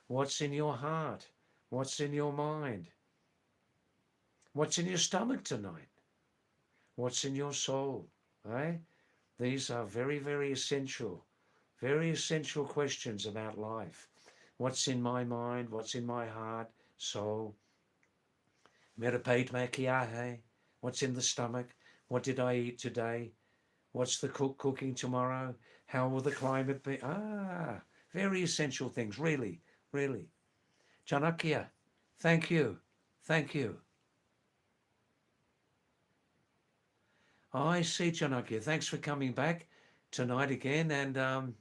Speaker 1: What's in your heart? What's in your mind? What's in your stomach tonight? What's in your soul? Eh? These are very, very essential questions about life. What's in my mind? What's in my heart, soul? Mera pet mein kya hai? What's in the stomach? What did I eat today? What's the cook cooking tomorrow? How will the climate be? Very essential things, really, really. Chanakya, thank you. I see, Chanakya. Thanks for coming back tonight again. And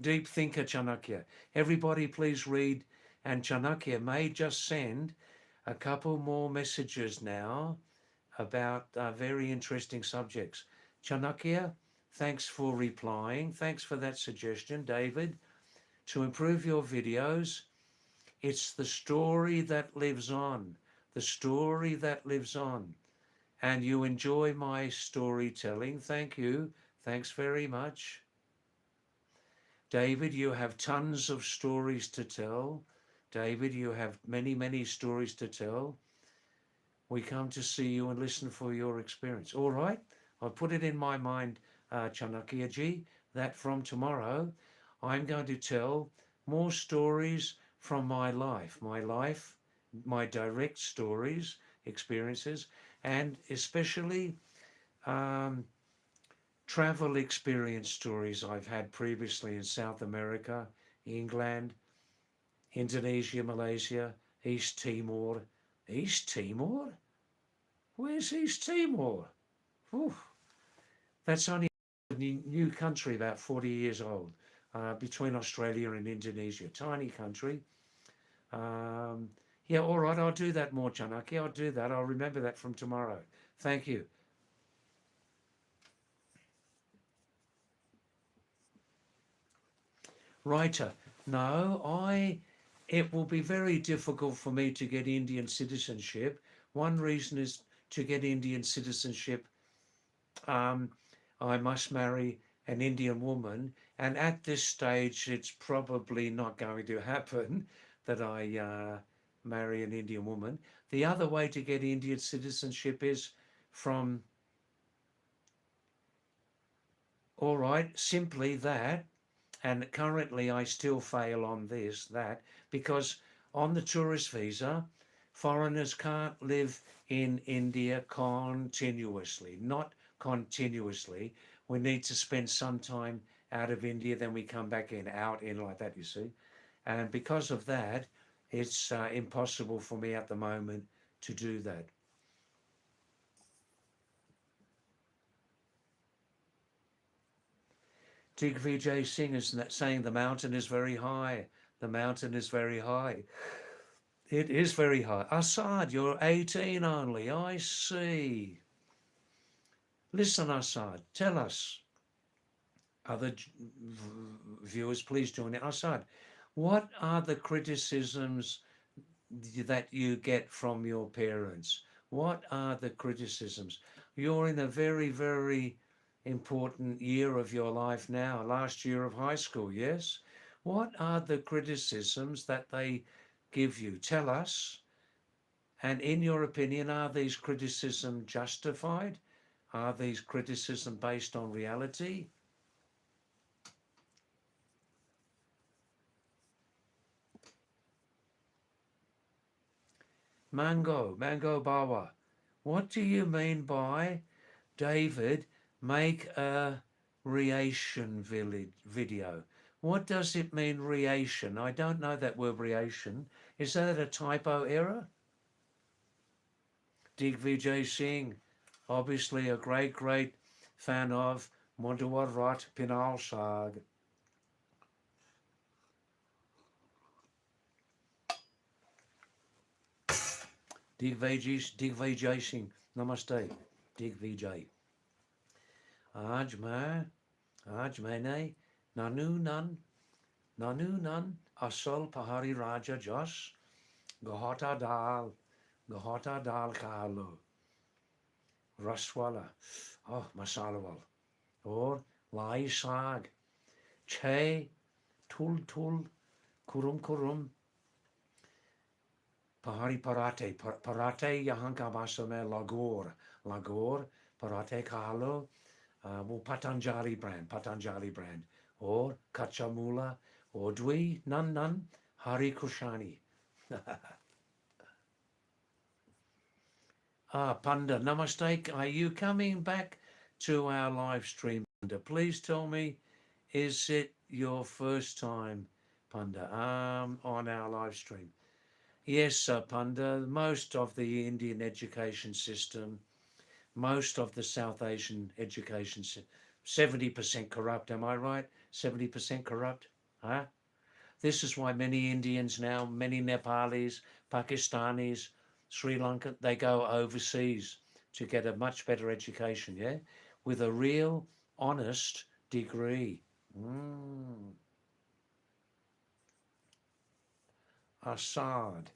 Speaker 1: deep thinker, Chanakya. Everybody please read. And Chanakya may just send a couple more messages now about very interesting subjects. Chanakya, thanks for replying. Thanks for that suggestion, David. To improve your videos, it's the story that lives on. The story that lives on. And you enjoy my storytelling. Thank you. Thanks very much. David, you have tons of stories to tell. David, you have many, many stories to tell. We come to see you and listen for your experience. All right, I'll put it in my mind, Chanakya-ji, that from tomorrow, I'm going to tell more stories from my life, my direct stories, experiences, and especially travel experience stories I've had previously in South America, England, Indonesia, Malaysia, East Timor. East Timor? Where's East Timor? Ooh, that's only a new country, about 40 years old, between Australia and Indonesia. Tiny country. Yeah, all right, I'll do that more, Chanaki. I'll do that. I'll remember that from tomorrow. Thank you. Writer, no, it will be very difficult for me to get Indian citizenship. One reason is to get Indian citizenship, I must marry an Indian woman. And at this stage, it's probably not going to happen that I marry an Indian woman. The other way to get Indian citizenship is from, all right, simply that. And currently I still fail on that, because on the tourist visa, foreigners can't live in India continuously, not continuously. We need to spend some time out of India, then we come back out in like that, you see. And because of that, it's impossible for me at the moment to do that. Digvijay Singh is saying the mountain is very high. The mountain is very high. It is very high. Assad, you're 18 only. I see. Listen, Assad, tell us. Other viewers, please join in. Assad, what are the criticisms that you get from your parents? What are the criticisms? You're in a very, very important year of your life now, last year of high school, yes? What are the criticisms that they give you? Tell us. And in your opinion, are these criticisms justified? Are these criticisms based on reality? Mango Bawa, what do you mean by, David, make a reaction video? What does it mean, reaction? I don't know that word, reaction. Is that a typo error? Digvijay Singh, obviously a great fan of Mondawar Rat Pinal Sag. Digvijay Singh, namaste. Digvijay. आज मैंने nanu nan asal Pahari Raja Jos Gahota dal kahalo raswala, oh masala wal, or lai sag che tul kurum Pahari parate यहाँ का भाषा में Lagor parate kahalo, वो Patanjali brand, or Kachamula, or Dwi Nan Hari Kushani. Panda, namaste. Are you coming back to our live stream, Panda? Please tell me, is it your first time, Panda, on our live stream? Yes, Panda, most of the Indian education system, Most of the South Asian education, 70% corrupt, am I right? 70% corrupt, huh? This is why many Indians now, many Nepalis, Pakistanis, Sri Lanka, they go overseas to get a much better education, yeah? With a real, honest degree. Mm. Assad,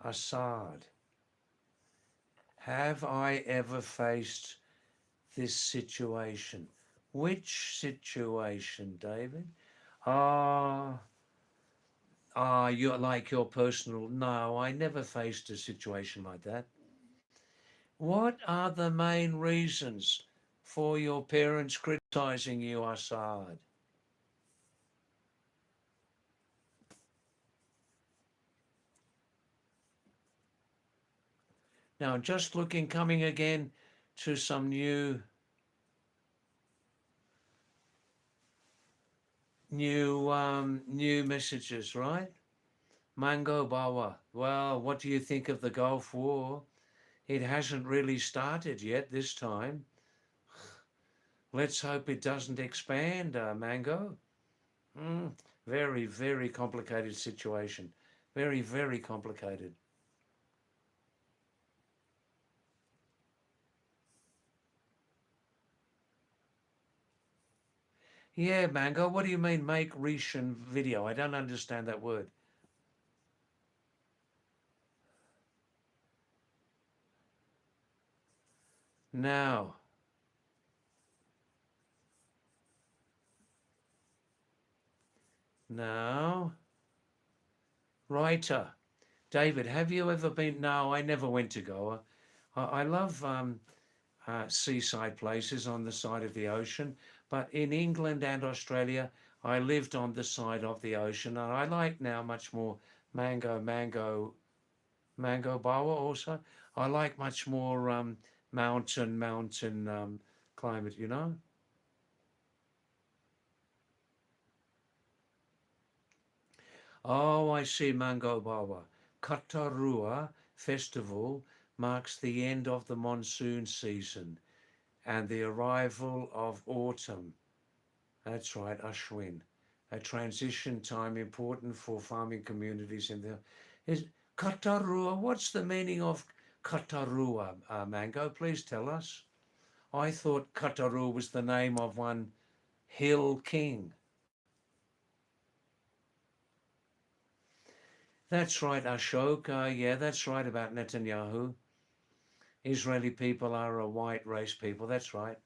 Speaker 1: Assad. Have I ever faced this situation? Which situation, David? Ah, you're like your personal. No, I never faced a situation like that. What are the main reasons for your parents criticizing you, Assad? Now, just looking, coming again to some new messages, right? Mango Bawa. Well, what do you think of the Gulf War? It hasn't really started yet this time. Let's hope it doesn't expand, Mango. Mm, very, very complicated situation. Very, very complicated. Yeah, Mango, what do you mean make recent video? I don't understand that word. Now, now, writer. David, have you ever been? No, I never went to Goa. I love seaside places on the side of the ocean, but in England and Australia, I lived on the side of the ocean, and I like now much more mango bawa also. I like much more mountain climate, you know. Oh, I see mango bawa. Katarua festival marks the end of the monsoon season and the arrival of autumn. That's right, Ashwin. A transition time important for farming communities in the is Katarua. What's the meaning of Katarua, Mango? Please tell us. I thought Katarua was the name of one hill king. That's right, Ashok. Yeah, that's right about Netanyahu. Israeli people are a white race people. That's right.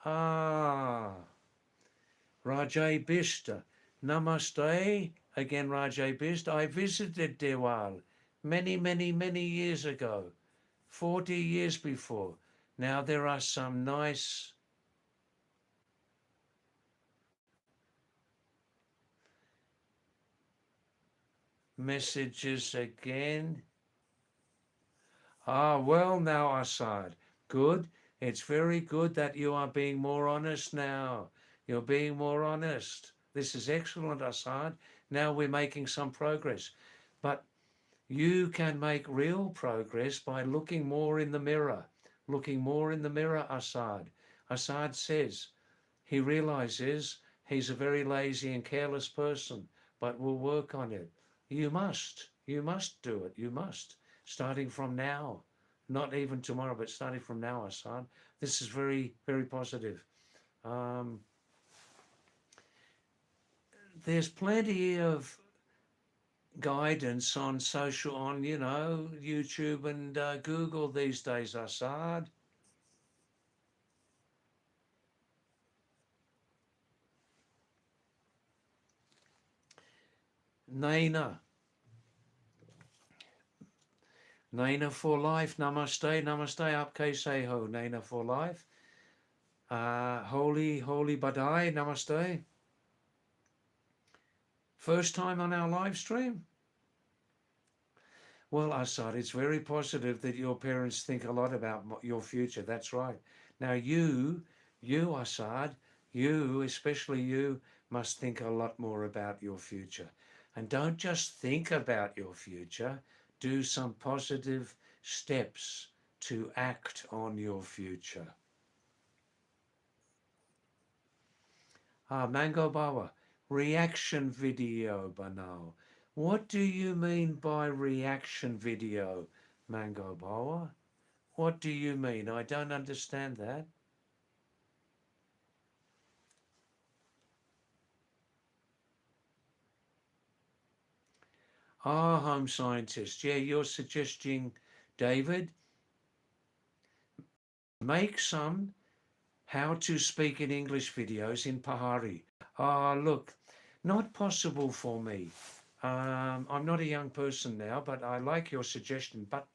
Speaker 1: Ah, Rajay Bista. Namaste. Again, Rajay Bista. I visited Dewal many years ago, 40 years before. Now there are some nice messages again. Ah, well now, Assad. Good. It's very good that you are being more honest now. You're being more honest. This is excellent, Assad. Now we're making some progress. But you can make real progress by looking more in the mirror. Looking more in the mirror, Assad. Assad says he realizes he's a very lazy and careless person, but will work on it. You must. You must do it. You must. Starting from now. Not even tomorrow, but starting from now, Assad. This is very, very positive. Um, there's plenty of guidance on social, on, YouTube and Google these days, Assad. Naina. Naina for life. Namaste. Namaste. Apke say ho. Naina for life. Holy Badai. Namaste. First time on our live stream? Well, Assad, it's very positive that your parents think a lot about your future. That's right. Now, Assad, especially you, must think a lot more about your future. And don't just think about your future, do some positive steps to act on your future. Mango Bawa, reaction video banao. What do you mean by reaction video, Mango Bawa? What do you mean? I don't understand that. Home scientist. Yeah, you're suggesting, David, make some how to speak in English videos in Pahari. Look, not possible for me. I'm not a young person now, but I like your suggestion. But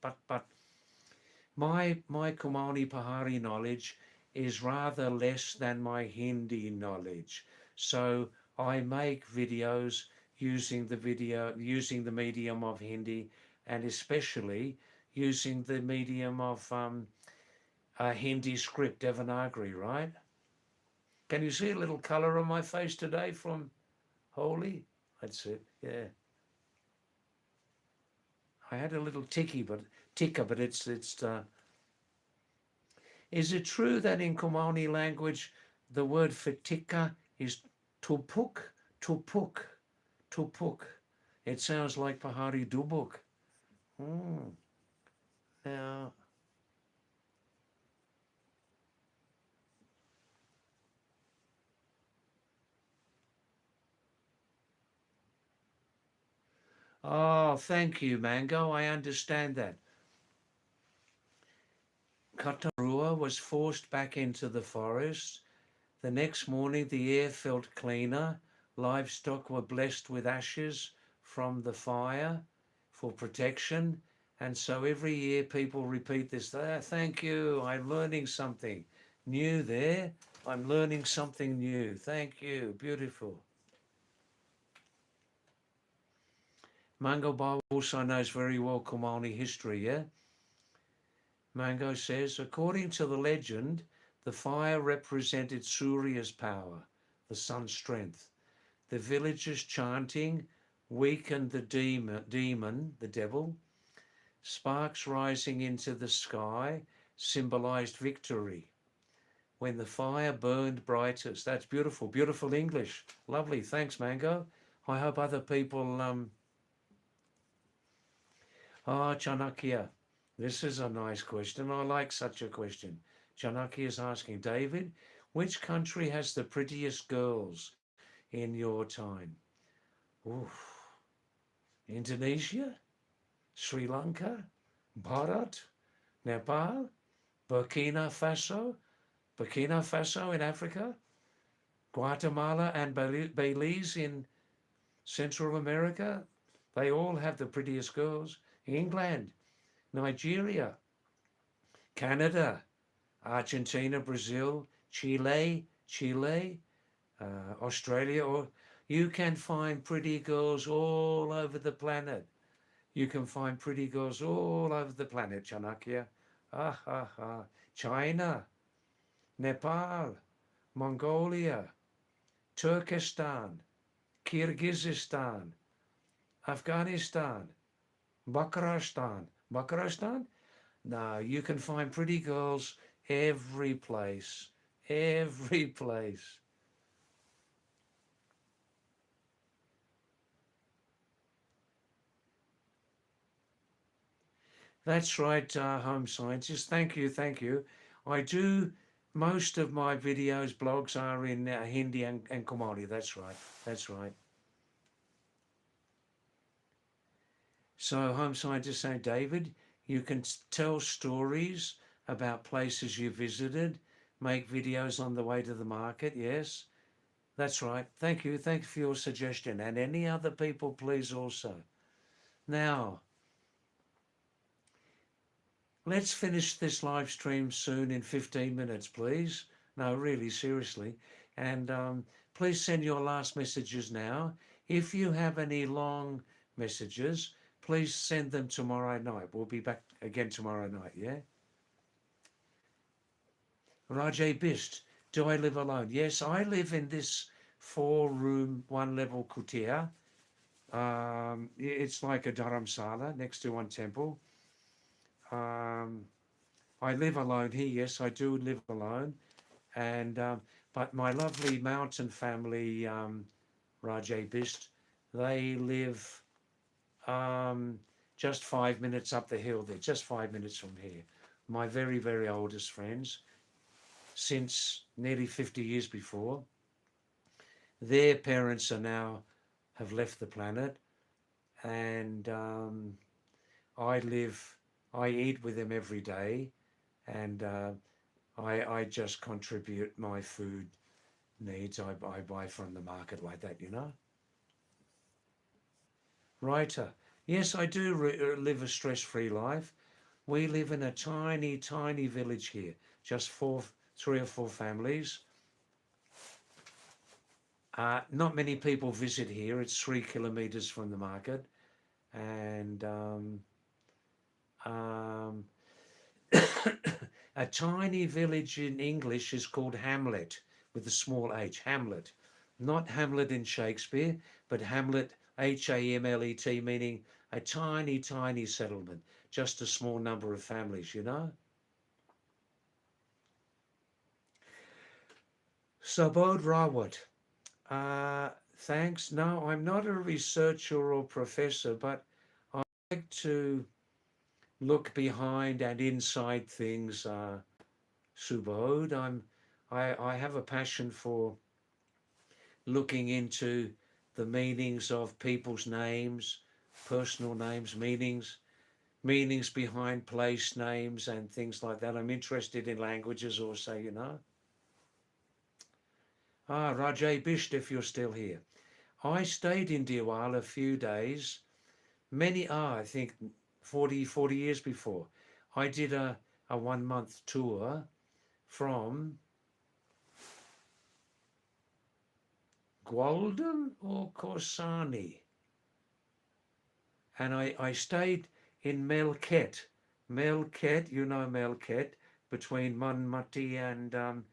Speaker 1: my Kumani Pahari knowledge is rather less than my Hindi knowledge. So I make videos using the medium of Hindi, and especially using the medium of Hindi script, Devanagari, right? Can you see a little colour on my face today from Holy? That's it, yeah. I had a little ticker, but it's is it true that in Kumani language the word for ticker is tupuk? Tupuk. Tupuk. It sounds like Pahari Dubuk. Now, thank you, Mango. I understand that. Katarua was forced back into the forest. The next morning, the air felt cleaner. Livestock were blessed with ashes from the fire for protection. And so every year people repeat this. Thank you. I'm learning something new there. I'm learning something new. Thank you. Beautiful. Mango Bar also knows very well Kumani history, yeah? Mango says, according to the legend, the fire represented Surya's power, the sun's strength. The villagers chanting weakened the demon, the devil. Sparks rising into the sky symbolized victory. When the fire burned brightest. That's beautiful, beautiful English. Lovely, thanks, Mango. I hope other people... Chanakya. This is a nice question. I like such a question. Chanakya is asking, David, which country has the prettiest girls in your time? Oof. Indonesia? Sri Lanka? Bharat? Nepal? Burkina Faso in Africa? Guatemala and Belize in Central America? They all have the prettiest girls. England, Nigeria, Canada, Argentina, Brazil, Chile, Australia, or you can find pretty girls all over the planet. You can find pretty girls all over the planet, Chanakya. China, Nepal, Mongolia, Turkestan, Kyrgyzstan, Afghanistan, Bakaristan? No, you can find pretty girls every place. Every place. That's right, home scientist. Thank you, thank you. I do, most of my videos, blogs are in Hindi and Kumari. That's right, that's right. So home scientist saying, David, you can tell stories about places you visited, make videos on the way to the market. Yes, that's right. Thank you. Thank you for your suggestion. And any other people, please also. Now, let's finish this live stream soon in 15 minutes, please. No, really, seriously. And please send your last messages now. If you have any long messages, please send them tomorrow night. We'll be back again tomorrow night, yeah? Rajay Bist, do I live alone? Yes, I live in this 4-room, 1-level kutia. It's like a dharamsala next to one temple. Um, I live alone here. Yes, I do live alone. And but my lovely mountain family, Rajay Bist, they live um, just 5 minutes up the hill. They're just 5 minutes from here. My very, very oldest friends, since nearly 50 years before. Their parents are now have left the planet, and I live, I eat with them every day, and I just contribute my food needs. I buy from the market like that, you know. Writer, yes, I do live a stress-free life. We live in a tiny, tiny village here, just three or four families. Not many people visit here. It's 3 kilometers from the market, and um, a tiny village in English is called Hamlet with a small h, Hamlet. Not Hamlet in Shakespeare, but Hamlet, Hamlet, meaning a tiny, tiny settlement, just a small number of families, you know? Sabod Rawat. Thanks. No, I'm not a researcher or professor, but I like to look behind and inside things, Subodh. I have a passion for looking into the meanings of people's names, personal names, meanings behind place names and things like that. I'm interested in languages also, you know. Rajay Bisht, if you're still here. I stayed in Diwal a few days, I think 40 years before. I did a 1 month tour from Gwaldam or Korsani. And I stayed in Melket. Melket, you know Melket, between Manmati and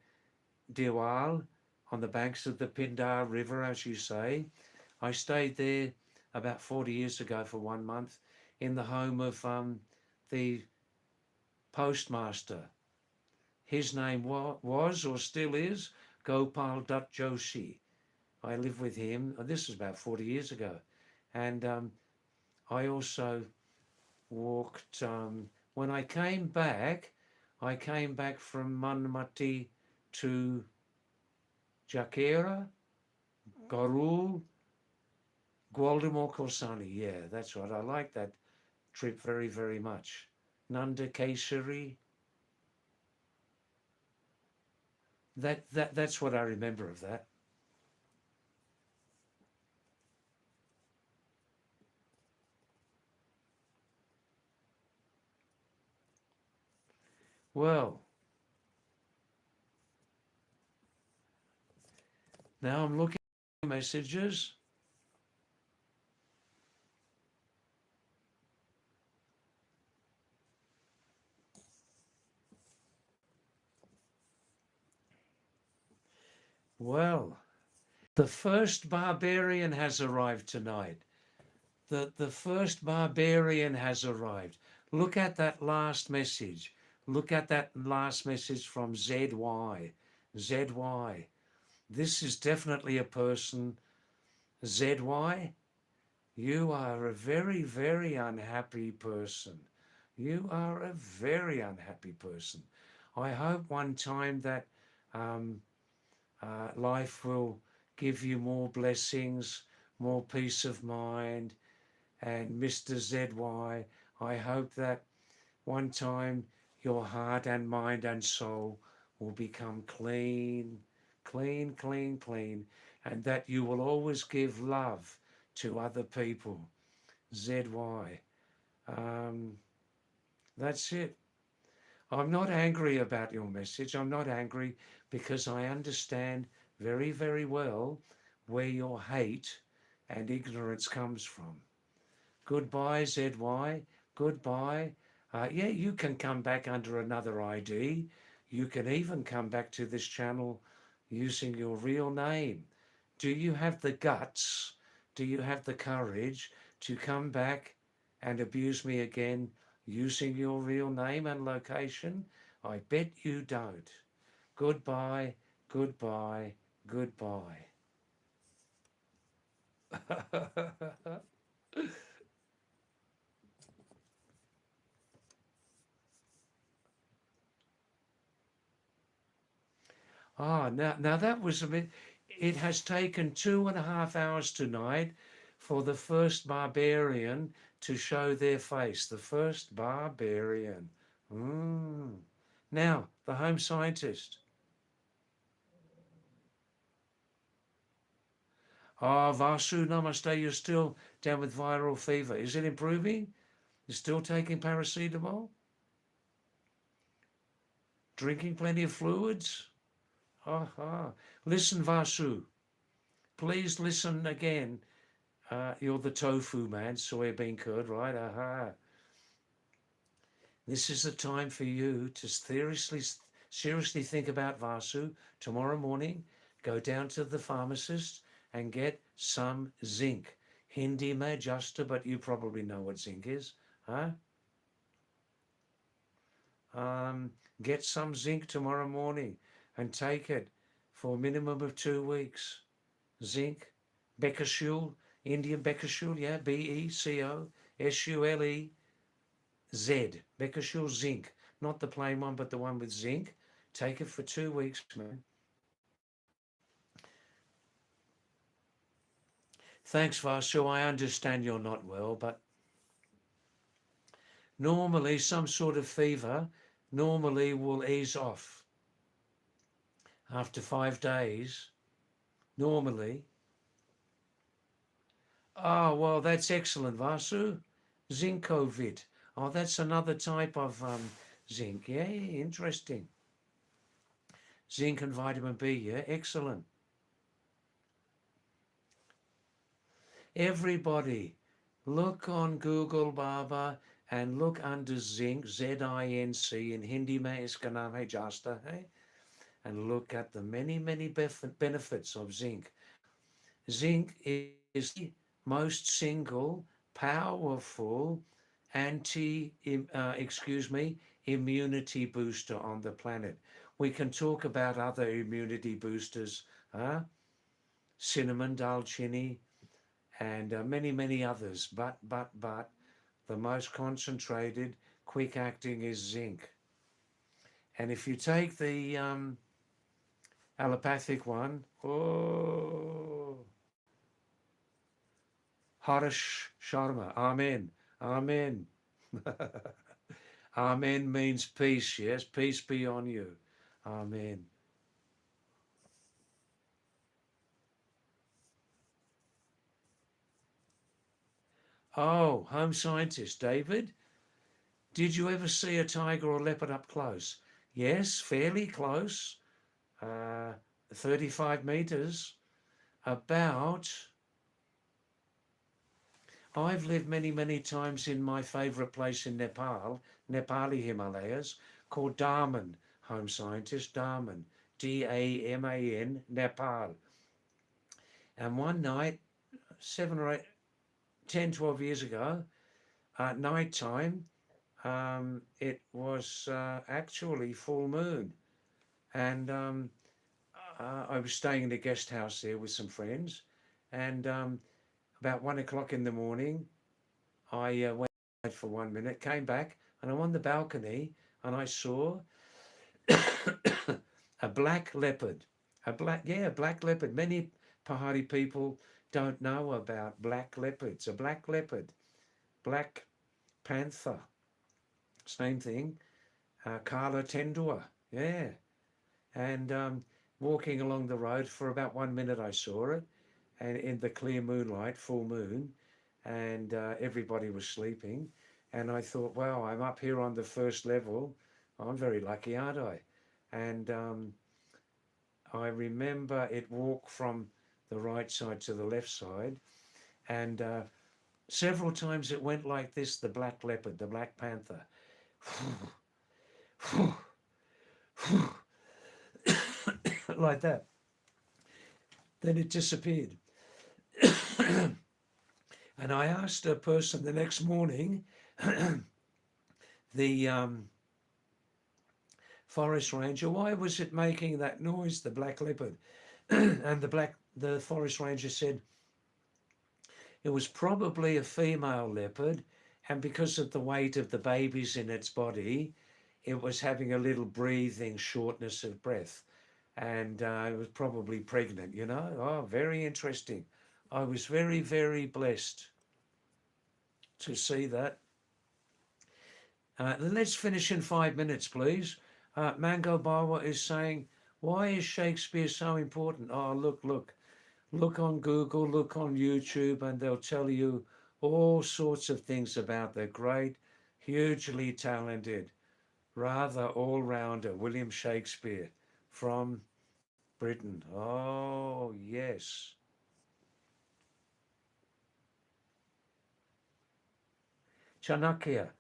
Speaker 1: Diwal, on the banks of the Pindar River, as you say. I stayed there about 40 years ago for 1 month in the home of the postmaster. His name was or still is Gopal Dutt Joshi. I lived with him. This was about 40 years ago. And I also walked, when I came back from Manmati to Jakera, Garul, Gwaldimore Korsani. Yeah, that's right. I like that trip very, very much. Nanda Kesari. That's what I remember of that. Well, now I'm looking at messages. Well, the first barbarian has arrived tonight. The first barbarian has arrived. Look at that last message. Look at that last message from ZY. ZY. This is definitely a person. ZY, you are a very, very unhappy person. You are a very unhappy person. I hope one time that um, life will give you more blessings, more peace of mind. And Mr. ZY, I hope that one time your heart and mind and soul will become clean, clean, clean, clean, and that you will always give love to other people. ZY. That's it. I'm not angry about your message. I'm not angry because I understand very, very well where your hate and ignorance comes from. Goodbye, ZY. Goodbye. Yeah, you can come back under another ID. You can even come back to this channel using your real name. Do you have the guts do you have the courage to come back and abuse me again using your real name and location? I bet you don't. Goodbye, goodbye, goodbye. Now that was a bit. It has taken 2.5 hours tonight for the first barbarian to show their face. The first barbarian. Now, the home scientist. Vasu, namaste. You're still down with viral fever. Is it improving? You're still taking paracetamol? Drinking plenty of fluids? Listen, Vasu. Please listen again. You're the tofu man, soybean curd, right? This is the time for you to seriously think about Vasu. Tomorrow morning, go down to the pharmacist and get some zinc. Hindi mein justa, but you probably know what zinc is, huh? Get some zinc tomorrow morning and take it for a minimum of 2 weeks. Zinc, Becashule, Indian Becashule, yeah, Becashule, Becashule zinc, not the plain one, but the one with zinc. Take it for 2 weeks, man. Thanks, Vasu. I understand you're not well, but normally some sort of fever normally will ease off after 5 days. Normally. Oh, well, that's excellent, Vasu. Zincovit. Oh, that's another type of zinc. Yeah, interesting. Zinc and vitamin B, yeah, excellent. Everybody, look on Google, Baba, and look under zinc, Z-I-N-C, in Hindi mein iska naam hai jasta hai, and look at the many benefits of zinc. Zinc is the most single powerful immunity booster on the planet. We can talk about other immunity boosters, cinnamon, dalchini, and many others, but the most concentrated, quick acting is zinc. And if you take the allopathic one, Harish Sharma, Amen, Amen. Amen means peace, yes, peace be on you. Amen. Oh, home scientist, David, did you ever see a tiger or leopard up close? Yes, fairly close, 35 meters, about. I've lived many times in my favorite place in Nepal, Nepali Himalayas, called Daman, home scientist, Daman, Daman, Nepal. And one night, 7 or 8, 10, 12 years ago, at night time, it was actually full moon. And I was staying in a guest house there with some friends. And about 1 o'clock in the morning, I went out for 1 minute, came back, and I'm on the balcony, and I saw a black leopard. A black leopard. Many Pahadi people don't know about black leopards. A black leopard, black panther, same thing. Kala Tendua, yeah. And walking along the road for about 1 minute, I saw it, and in the clear moonlight, full moon, and everybody was sleeping. And I thought, wow, I'm up here on the first level. I'm very lucky, aren't I? And I remember it walked from the right side to the left side, and several times it went like this, the black leopard, the black panther. Like that. Then it disappeared. And I asked a person the next morning, the forest ranger, why was it making that noise, the black leopard? And the forest ranger said it was probably a female leopard, and because of the weight of the babies in its body, it was having a little breathing shortness of breath, and it was probably pregnant. Oh, very interesting. I was very, very blessed to see that. Let's finish in 5 minutes, please. Mango Bawa is saying, why is Shakespeare so important? Oh, look on Google, look on YouTube, and they'll tell you all sorts of things about the great, hugely talented, rather all-rounder William Shakespeare from Britain. Oh, yes. Chanakya.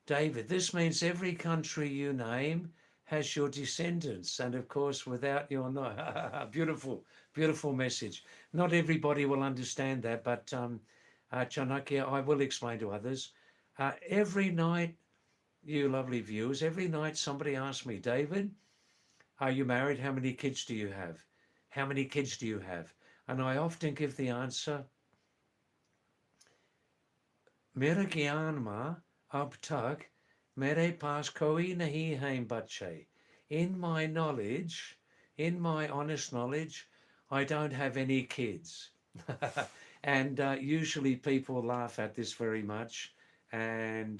Speaker 1: David, this means every country you name has your descendants. And of course, without your no, beautiful, beautiful message. Not everybody will understand that, but Chanakya, I will explain to others. Every night, you lovely viewers, every night somebody asks me, David, are you married? How many kids do you have? How many kids do you have? And I often give the answer, मेरा ज्ञान में अब तक मेरे पास कोई नहीं है बच्चे. In my knowledge, in my honest knowledge, I don't have any kids. And usually people laugh at this very much, and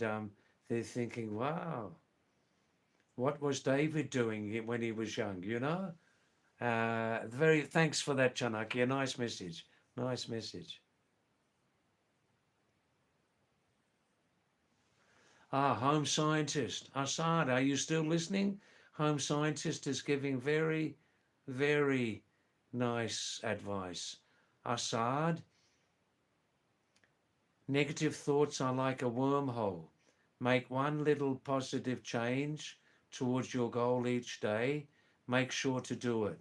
Speaker 1: they're thinking, wow, what was David doing when he was young, Very thanks for that, Chanaki. A nice message. Nice message. Home scientist. Assad, are you still listening? Home scientist is giving very, very nice advice. Assad, negative thoughts are like a wormhole. Make one little positive change towards your goal each day. Make sure to do it.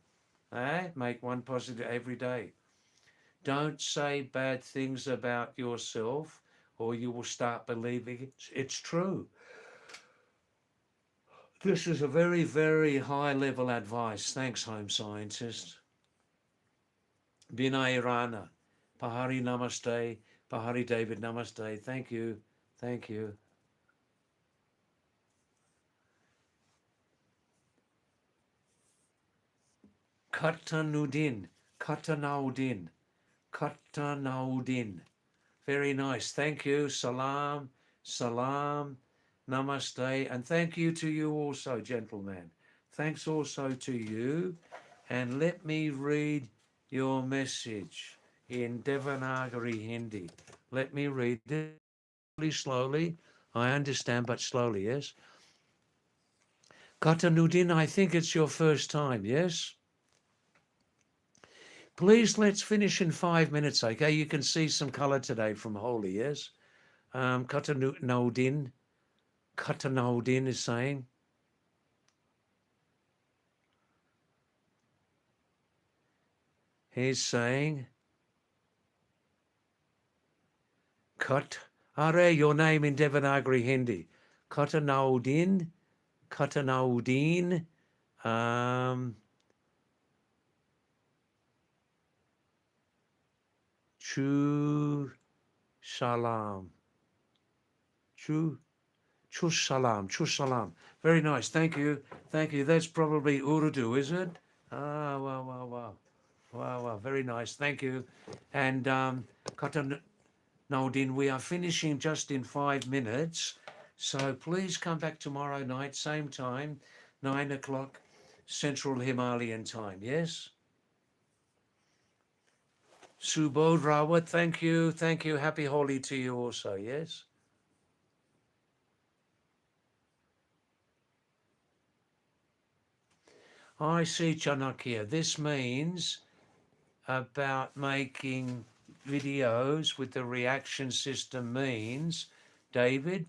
Speaker 1: Make one positive every day. Don't say bad things about yourself, or you will start believing it's true. This is a very, very high level advice. Thanks, home scientist. Binay Rana. Pahari Namaste. Pahadi David Namaste. Thank you. Thank you. Katanaudin. Katanaudin. Katanaudin. Very nice. Thank you. Salam. Salam. Namaste. And thank you to you also, gentlemen. Thanks also to you. And let me read your message in Devanagari Hindi. Let me read it slowly. I understand, but slowly, yes? Katanuddin, I think it's your first time, yes? Please, let's finish in 5 minutes, okay? You can see some color today from Holy, yes? Katanuddin is saying, he's saying, Are, your name in Devanagari Hindi. Katanaudin, Chu Salam. Chu Salam. Very nice. Thank you. Thank you. That's probably Urdu, is it? Wow. Wow. Very nice. Thank you. And Naldin, we are finishing just in 5 minutes. So please come back tomorrow night, same time, 9 o'clock Central Himalayan time. Yes? Subodh Rawat, thank you. Thank you. Happy Holi to you also. Yes? I see, Chanakya. This means about making videos with the reaction system means, David,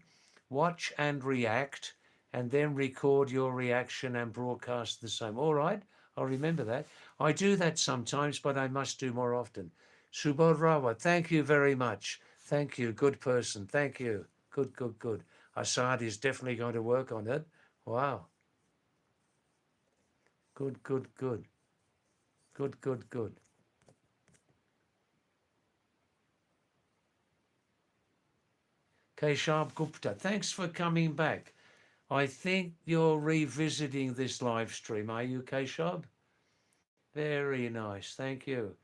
Speaker 1: watch and react and then record your reaction and broadcast the same. All right, I'll remember that. I do that sometimes, but I must do more often. Subodhrawa, thank you very much. Thank you. Good person. Thank you. Good, good, good. Assad is definitely going to work on it. Wow. Good, good, good. Good, good, good. Keshav Gupta, thanks for coming back. I think you're revisiting this live stream, are you, Keshav? Very nice. Thank you.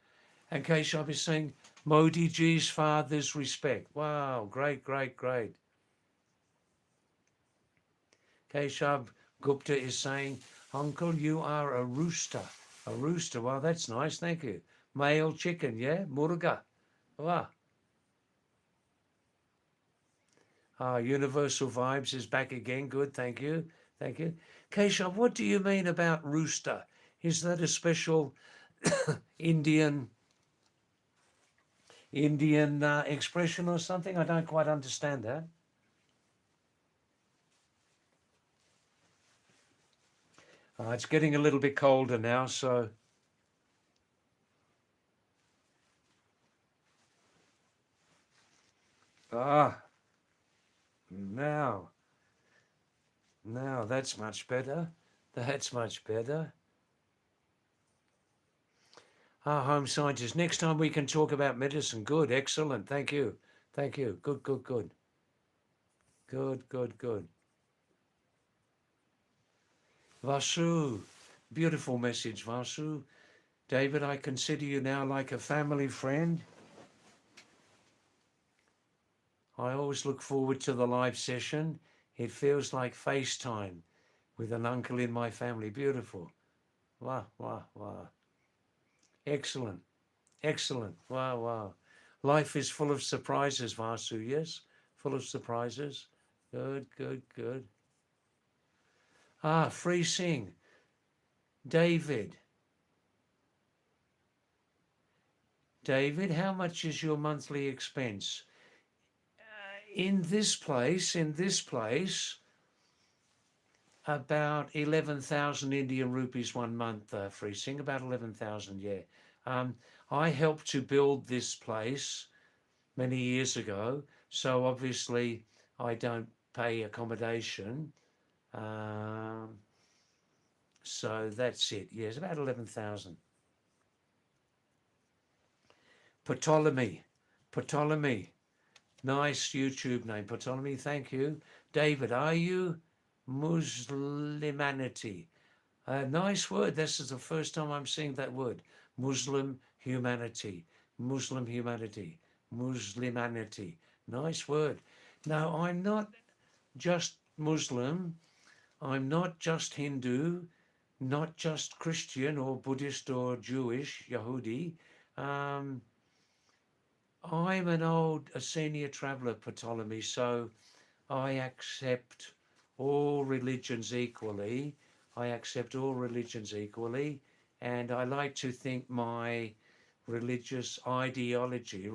Speaker 1: And Keshav is saying, Modi ji's father's respect. Wow, great, great, great. Keshav Gupta is saying, Uncle, you are a rooster. A rooster. Well, that's nice. Thank you. Male chicken, yeah? Murga. Wow. Universal Vibes is back again. Good. Thank you. Thank you. Keshav, what do you mean about rooster? Is that a special Indian expression or something? I don't quite understand that. It's getting a little bit colder now, so. Now, that's much better. That's much better. Home scientist. Next time we can talk about medicine. Good, excellent. Thank you. Thank you. Good, good, good. Good, good, good. Vasu, beautiful message, Vasu. David, I consider you now like a family friend. I always look forward to the live session. It feels like FaceTime with an uncle in my family. Beautiful. Wow, wow, wow. Excellent. Excellent. Wow, wow. Life is full of surprises, Vasu, yes? Full of surprises. Good, good, good. Free Sing. David. David, how much is your monthly expense? In this place, about 11,000 Indian rupees 1 month, Free Sing, about 11,000, yeah. I helped to build this place many years ago, so obviously I don't pay accommodation. So that's it. Yes, about 11,000. Ptolemy. Nice YouTube name, Ptolemy. Thank you. David, are you Muslimanity? Nice word. This is the first time I'm seeing that word. Muslim humanity. Muslim humanity. Muslimanity. Nice word. Now, I'm not just Muslim. I'm not just Hindu, not just Christian or Buddhist or Jewish, Yahudi. I'm a senior traveller, Ptolemy, so I accept all religions equally. And I like to think my religious ideology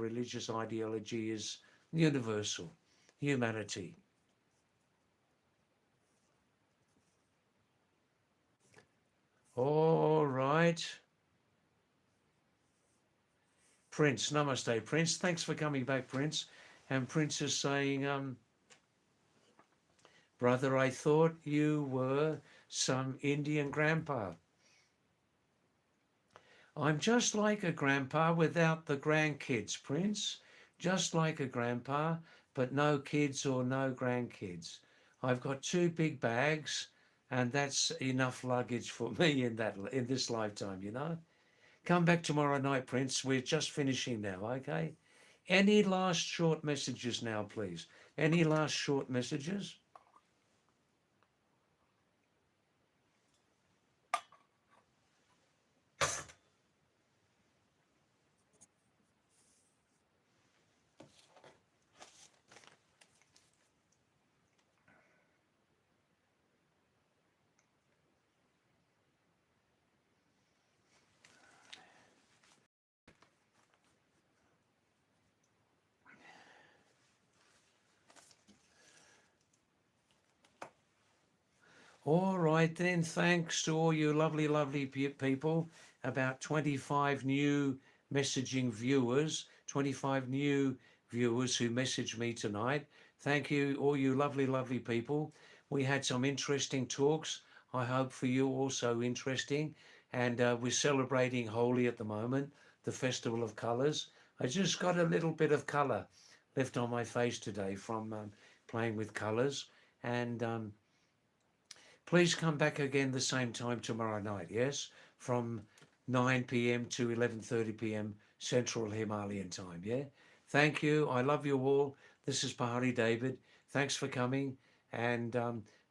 Speaker 1: is universal, humanity. All right. Prince, namaste, Prince. Thanks for coming back, Prince. And Prince is saying, brother, I thought you were some Indian grandpa. I'm just like a grandpa without the grandkids, Prince. Just like a grandpa, but no kids or no grandkids. I've got 2 big bags, and that's enough luggage for me in this lifetime, you know. Come back tomorrow night, Prince. We're just finishing now, okay? Any last short messages now, please? Any last short messages? All right then, thanks to all you lovely, lovely people. About 25 new messaging viewers, 25 new viewers who messaged me tonight. Thank you, all you lovely, lovely people. We had some interesting talks. I hope for you also interesting. And we're celebrating Holi at the moment, the Festival of Colours. I just got a little bit of colour left on my face today from playing with colours. And please come back again the same time tomorrow night, yes? From 9 p.m. to 11:30 p.m. Central Himalayan time, yeah? Thank you. I love you all. This is Pahadi David. Thanks for coming. And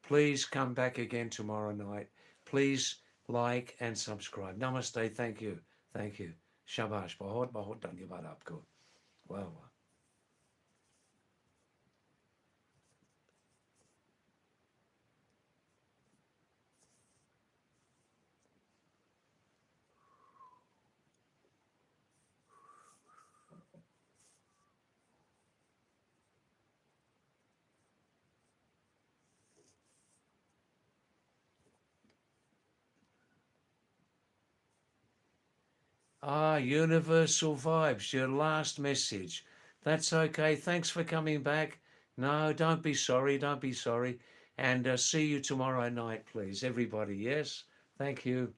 Speaker 1: please come back again tomorrow night. Please like and subscribe. Namaste. Thank you. Thank you. Shabash. Bahut bahut dhanyavad aapko. Wow. Ah, universal vibes, your last message. That's okay. Thanks for coming back. No, don't be sorry. Don't be sorry. And see you tomorrow night, please, everybody. Yes? Thank you.